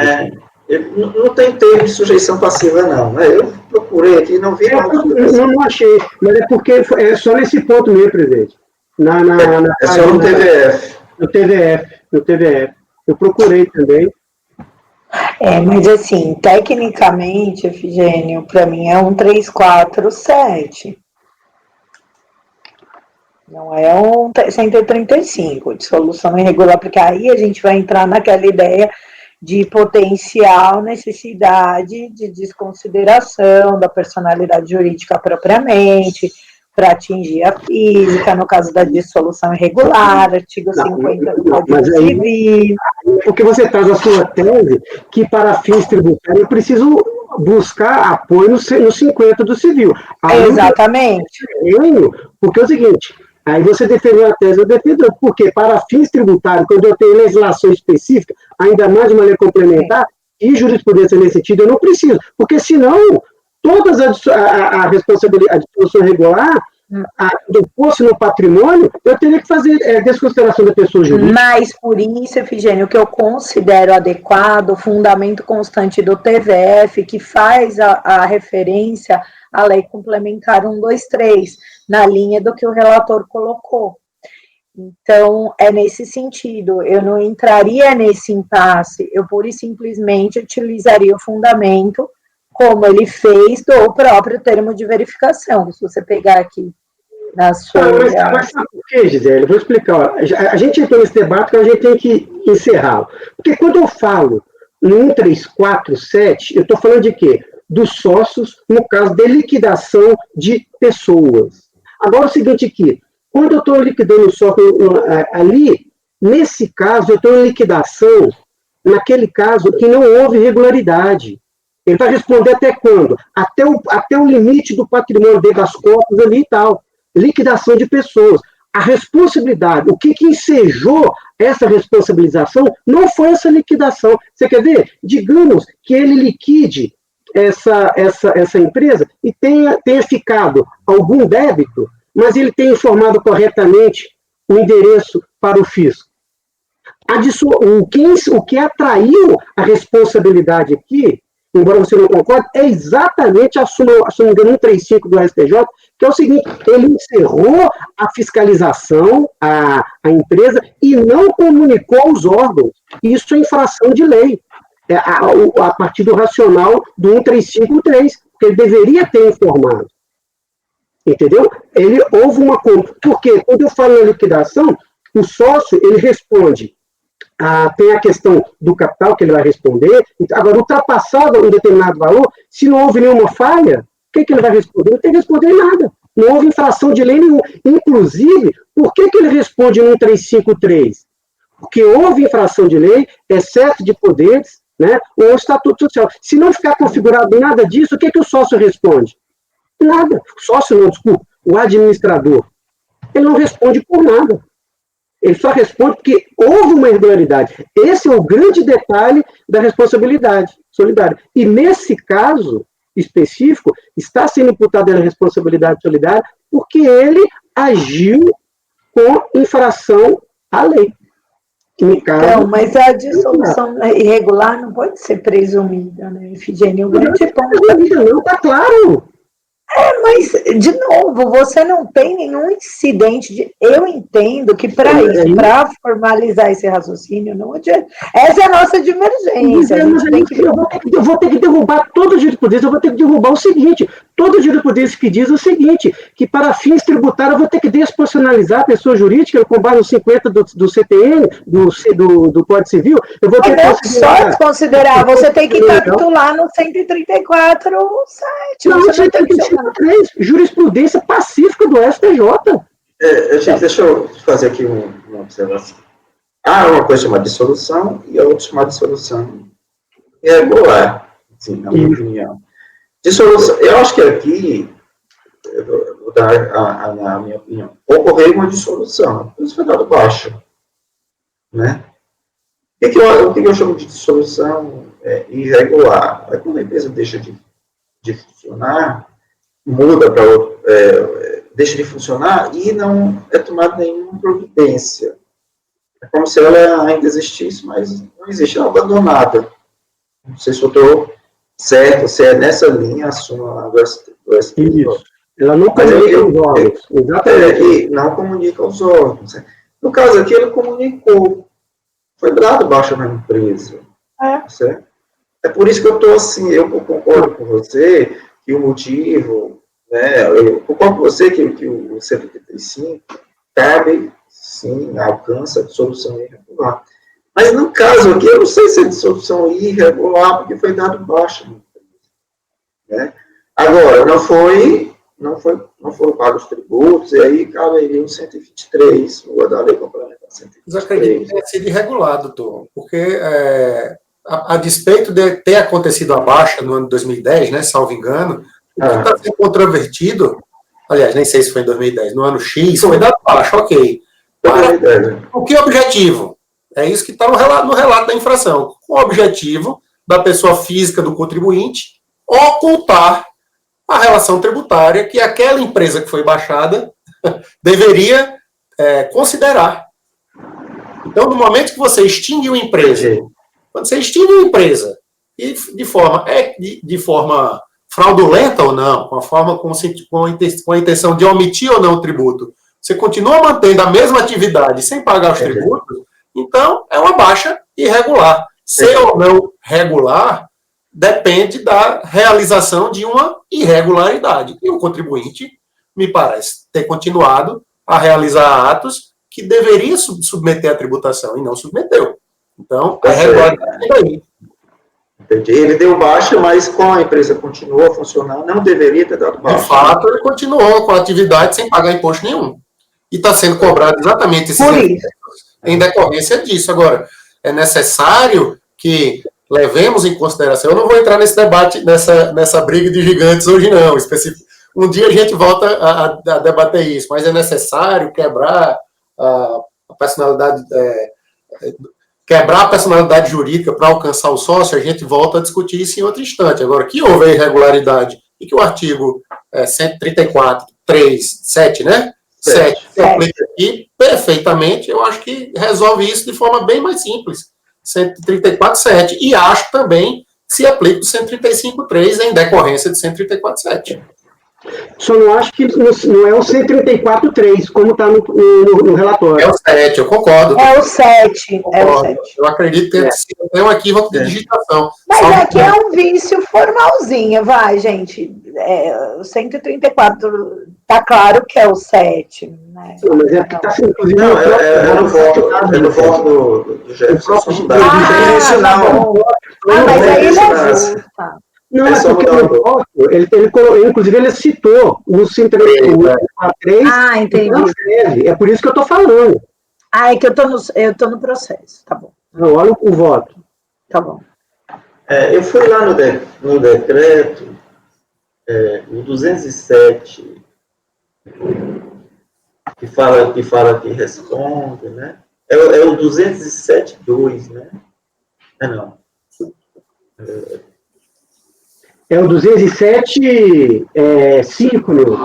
Não tem termo de sujeição passiva, não. Né? Eu procurei aqui, não vi. Não achei, mas é porque é só nesse ponto mesmo, presidente. É só no TVF. No TVF. Eu procurei também. Mas assim, tecnicamente, Efigênio, para mim é um 347. Não é um 135, de solução irregular, porque aí a gente vai entrar naquela ideia de potencial necessidade de desconsideração da personalidade jurídica propriamente, para atingir a física, no caso da dissolução irregular, artigo 50 do Código Civil. Porque você traz a sua tese que, para fins tributários, eu preciso buscar apoio no 50 do civil. Exatamente. Porque é o seguinte, aí você defendeu a tese, eu defendo, porque para fins tributários, quando eu tenho legislação específica, ainda mais uma lei complementar, e jurisprudência nesse sentido, eu não preciso, porque senão, todas a responsabilidade, a dissolução regular, do posto no patrimônio, eu teria que fazer desconsideração da pessoa jurídica. Mas, por isso, Efigênio, que eu considero adequado o fundamento constante do TVF, que faz a referência à Lei Complementar 123, na linha do que o relator colocou. Então, é nesse sentido, eu não entraria nesse impasse, eu pura e simplesmente utilizaria o fundamento como ele fez do próprio termo de verificação. Se você pegar aqui na sua... Mas sabe por quê, Gisele? Eu vou explicar. Ó. A gente entrou nesse debate que a gente tem que encerrá-lo. Porque quando eu falo no 1347, eu estou falando de quê? Dos sócios, no caso de liquidação de pessoas. Agora, o seguinte aqui, quando eu estou liquidando o sócio ali, nesse caso, eu estou em liquidação, naquele caso que não houve irregularidade. Ele vai responder até quando? Até o limite do patrimônio dele, das cotas ali e tal. Liquidação de pessoas. A responsabilidade, o que ensejou essa responsabilização não foi essa liquidação. Você quer ver? Digamos que ele liquide essa empresa e tenha ficado algum débito, mas ele tenha informado corretamente o endereço para o fisco. O que atraiu a responsabilidade aqui, embora você não concorde, é exatamente a súmula 135 do STJ, que é o seguinte, ele encerrou a fiscalização, a empresa, e não comunicou aos órgãos. Isso é infração de lei, a partir do racional do 1353, que ele deveria ter informado. Entendeu? Houve uma compra. Porque quando eu falo na liquidação, o sócio, ele responde. Tem a questão do capital que ele vai responder. Agora, ultrapassado um determinado valor, se não houve nenhuma falha, o que ele vai responder? Não tem que responder nada. Não houve infração de lei nenhuma. Inclusive, por que ele responde no 1353? Porque houve infração de lei, excesso de poderes, né, ou estatuto social. Se não ficar configurado nada disso, o que o sócio responde? Nada. O sócio não, desculpa, o administrador. Ele não responde por nada. Ele só responde porque houve uma irregularidade. Esse é o grande detalhe da responsabilidade solidária. E nesse caso específico, está sendo imputada a responsabilidade solidária porque ele agiu com infração à lei. Então, mas a dissolução irregular não pode ser presumida, né, Efigênia? O grande ponto... Não, está claro. Mas, de novo, você não tem nenhum incidente. Eu entendo que para isso, para formalizar esse raciocínio, não adianta. Essa é a nossa divergência. Eu vou ter que derrubar todo o jurisprudência, eu vou ter que derrubar o seguinte: todo o jurisprudência que diz o seguinte, que para fins tributários eu vou ter que desproporcionalizar a pessoa jurídica com base no 50 do CTN, do Código Civil. Eu vou ter que só desconsiderar, você tem que capitular no 134, 7. Não, você tem que jurisprudência pacífica do STJ. Gente, deixa eu fazer aqui uma observação. Há uma coisa chamada dissolução e a outra chamada dissolução irregular, assim, na minha opinião. Dissolução, eu acho que aqui, eu vou dar a minha opinião, ocorreu uma dissolução, isso foi dado baixo. Né? O que eu chamo de dissolução irregular? É quando a empresa deixa de funcionar, muda para outro, deixa de funcionar e não é tomada nenhuma providência. É como se ela ainda existisse, mas não existe, ela é abandonada. Não sei se eu estou certo, se é nessa linha a súmula do STJ. Ela não comunica aos órgãos. Exatamente. Não comunica aos órgãos. No caso aqui, ele comunicou. Foi dado baixa na empresa. Certo? É por isso que eu estou assim, eu concordo com você que o motivo, né, eu concordo com você que o 185 cabe, sim, alcança a dissolução irregular. Mas no caso aqui, eu não sei se é dissolução irregular, porque foi dado baixa na empresa. Né? Agora, não foi não foram pagos tributos, e aí caberia um 123, o da lei complementar 123. Mas eu acredito que tenha sido irregulado, Tom, porque a despeito de ter acontecido a baixa no ano de 2010, né, salvo engano, o que está sendo controvertido, aliás, nem sei se foi em 2010, no ano X, foi dado baixa, ok. O que objetivo? É isso que está no relato da infração. O objetivo da pessoa física do contribuinte ocultar a relação tributária que aquela empresa que foi baixada deveria considerar. Então, no momento que você extingue uma empresa, quando você extingue uma empresa e de forma fraudulenta ou não, com a intenção de omitir ou não o tributo, você continua mantendo a mesma atividade sem pagar os tributos, então é uma baixa irregular. Ser ou não regular depende da realização de uma irregularidade. E o contribuinte, me parece, ter continuado a realizar atos que deveria submeter à tributação e não submeteu. Então, a irregularidade é aí. Entendi. Ele deu baixa, mas como a empresa continuou funcionando, não deveria ter dado baixa. De fato, ele continuou com a atividade sem pagar imposto nenhum. E está sendo cobrado exatamente esses efeitos em decorrência disso. Agora, é necessário que levemos em consideração, eu não vou entrar nesse debate, nessa briga de gigantes hoje não, um dia a gente volta a debater isso, mas é necessário quebrar a personalidade, quebrar a personalidade jurídica para alcançar o sócio, a gente volta a discutir isso em outro instante. Agora, que houve a irregularidade e que o artigo 134, 3, 7, né? 7 se aplica aqui perfeitamente, eu acho que resolve isso de forma bem mais simples. 134.7. E acho também que se aplica o 135.3 em decorrência de 134.7. Só não acho que não é o 134.3, como está no relatório. É o 7, eu concordo. É o 7. É o 7. Eu acredito que tem um equívoco de digitação. Mas aqui é um vício formalzinho, vai, gente. O 134 tá claro que é o 7. Né? Não, mas é porque está sendo, inclusive, no voto do Jefferson. Mas aí ele ajusta. Não, é porque no voto, inclusive ele citou o 134.3. Ah, entendi. É por isso que eu estou falando. Ah, é que eu tô no processo, tá bom. Não, olha o voto. Tá bom. Eu fui lá no decreto, o 207, que fala que responde, né? É o 207.2, né? Não. É o 207.5, meu.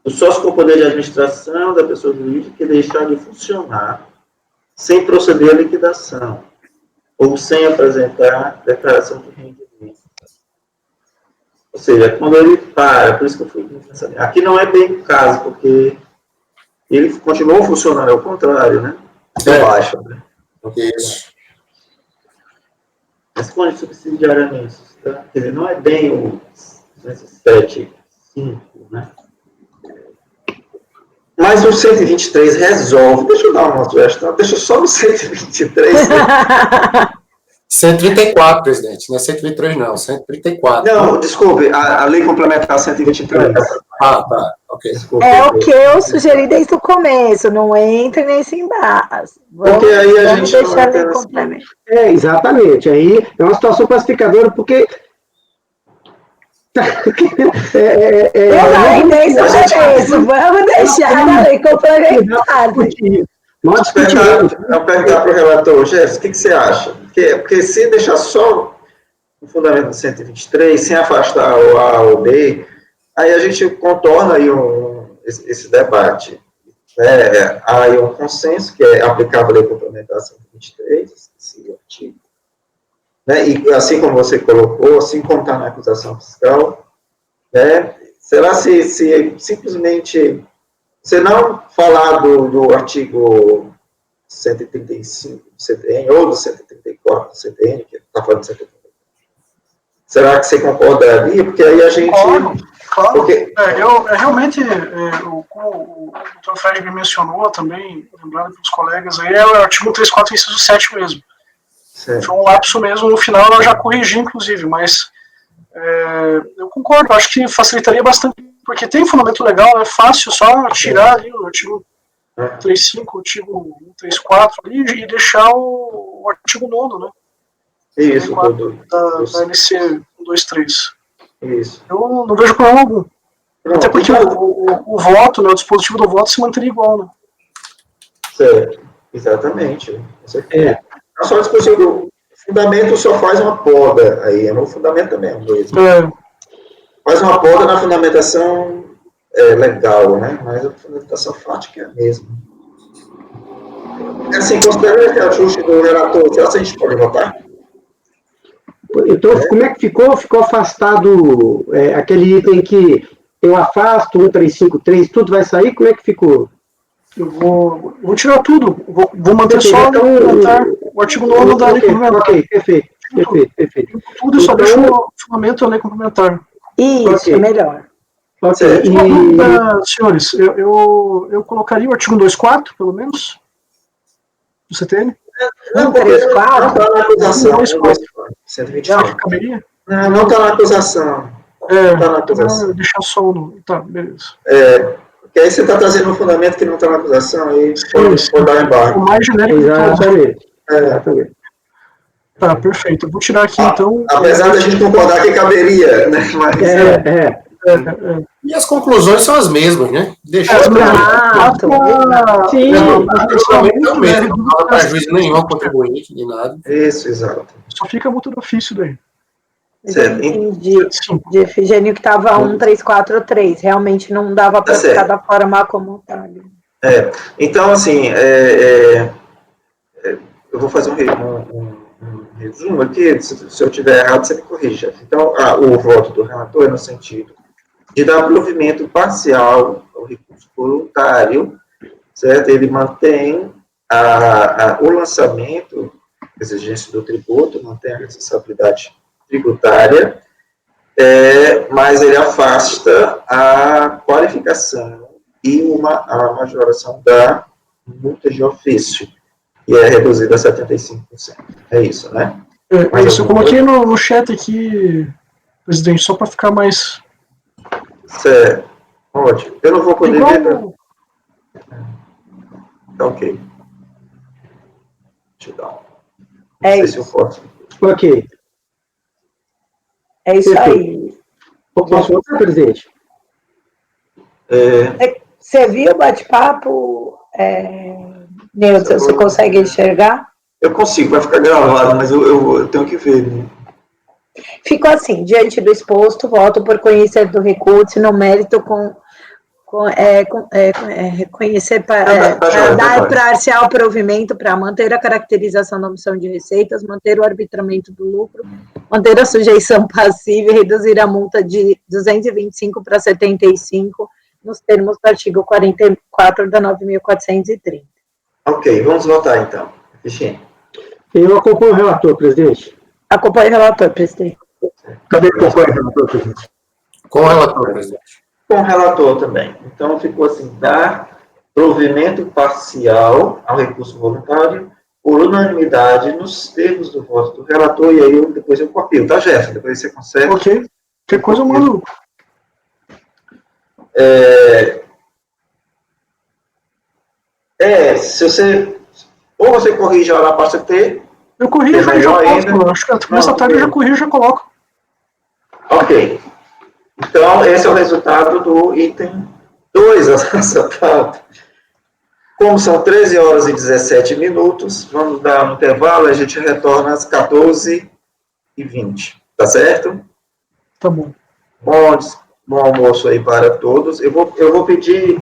O sócio com poder de administração da pessoa jurídica que deixar de funcionar sem proceder à liquidação ou sem apresentar declaração de rendimento. Ou seja, quando ele para, por isso que eu fui pensando. Aqui não é bem o caso, porque ele continuou funcionando, é o contrário, né? Baixa, né? Isso. Responde subsidiariamente, tá? Quer dizer, não é bem o 207.5, né? Mas o 123 resolve. Deixa eu dar uma sugestão. Deixa só no 123. Né? 134, presidente. Não é 123, não. 134. Não, desculpe. A lei complementar 123. Ah, tá. Ok. Desculpe, é o que eu sugeri desde o começo. Não entre nesse embaraço. Porque aí a gente deixar ele complementar. Exatamente. Aí é uma situação classificadora, porque... Eu não desde o começo. Vamos deixar a lei complementar. Eu perguntar para o relator, Jefferson, o que você acha? Porque se deixar só o fundamento do 123, sem afastar o A ou o B, aí a gente contorna aí esse debate. Há aí um consenso que é aplicável a lei complementar 123, esse artigo. Né? E assim como você colocou, assim como está na acusação fiscal, será se simplesmente, se não falar do artigo 135 do CTN, ou do 134 do CTN, que está falando de 134, será que você concordaria? Porque aí a gente... Claro. Porque... Realmente, o Dr. Fred me mencionou também, lembrando para os colegas, aí é o artigo 134, inciso 7 mesmo. Certo. Foi um lapso mesmo, no final eu já corrigi, inclusive, mas Eu concordo, acho que facilitaria bastante, porque tem fundamento legal, é fácil só tirar ali o artigo 3.5, o artigo 134 ali e deixar o artigo 9º, né? Isso, da NC 123. Isso. Eu não vejo problema algum. Pronto, Até porque então, o voto, né, o dispositivo do voto se manteria igual, né? certo, exatamente. É. Não só o dispositivo, o fundamento só faz uma poda, aí no fundamento também é o mesmo. Faz uma poda na fundamentação legal, né? Mas a fundamentação fática é a mesma. Assim, considerando esse ajuste do relator, você acha que a gente pode votar? Então, como é que ficou? Ficou afastado aquele item que eu afasto, 1353, tudo vai sair? Como é que ficou? Eu vou tirar tudo. Vou manter Perfeito, só então, o artigo 9 da lei complementar. Ok, perfeito. Tudo e só Então, deixo o fundamento da lei complementar. Isso, Ok. é melhor. Ok, Uma dúvida, senhores, eu colocaria o artigo 2.4, pelo menos, do CTN? Não, porque não 134? está na acusação. 124. Caberia? Não está na acusação. Não está na Então acusação. deixar só o nome. Tá, beleza. Porque aí você está trazendo um fundamento que não está na acusação, aí Sim. pode dar O embargo. mais genérico de todos. exatamente. Tá, perfeito. Eu vou tirar aqui, então... Apesar da gente concordar que caberia, né? Mas, E as conclusões são as mesmas, né? Deixou Exato. Sim. é o mesmo, não dá prejuízo nenhum ao contribuinte, nem nada. Isso, exato. Só fica a multa do ofício daí. Certo. Eu entendi de Efigênio que estava 1.343. Realmente não dava para ficar da forma como está. Então, assim, eu vou fazer um resumo aqui. Se eu estiver errado, você me corrija. Então, o voto do relator é no sentido de dar provimento parcial ao recurso voluntário, certo? Ele mantém o lançamento, a exigência do tributo, mantém a responsabilidade tributária, mas ele afasta a qualificação e a majoração da multa de ofício, e é reduzida a 75%. É isso, né? Isso, eu coloquei no chat aqui, presidente, só para ficar mais... Certo. Ótimo. Eu não vou poder ver... Ok. Deixa eu dar não sei se eu posso. Ok. É isso aí. Posso voltar, presidente? Você viu o bate-papo, Nilton? Você consegue enxergar? Eu consigo, vai ficar gravado, mas eu tenho que ver. Né? Ficou assim: diante do exposto, voto por conhecer do recurso no mérito reconhecer para dar parcial provimento para manter a caracterização da omissão de receitas, manter o arbitramento do lucro, manter a sujeição passiva e reduzir a multa de 225 para 75 nos termos do artigo 44 da 9.430. Ok, vamos votar então. Fichinha. Eu acompanho o relator, presidente. Acompanhe o relator, presidente. Cadê que acompanha o relator, presidente? Com o relator, presidente. Com o relator também. Então, ficou assim, dar provimento parcial ao recurso voluntário por unanimidade nos termos do voto do relator, e aí depois eu copio, tá, Jefferson? Depois você consegue. Ok. Que coisa eu mando. Se você... Ou você corrige a hora passa T. Eu corrijo e já coloco. Acho que nessa tarde eu já corrijo e já coloco. Ok. Então, esse é o resultado do item 2 da nossa pauta. Como são 13 horas e 17 minutos, vamos dar um intervalo e a gente retorna às 14h20. Tá certo? Tá bom. Bom almoço aí para todos. Eu vou pedir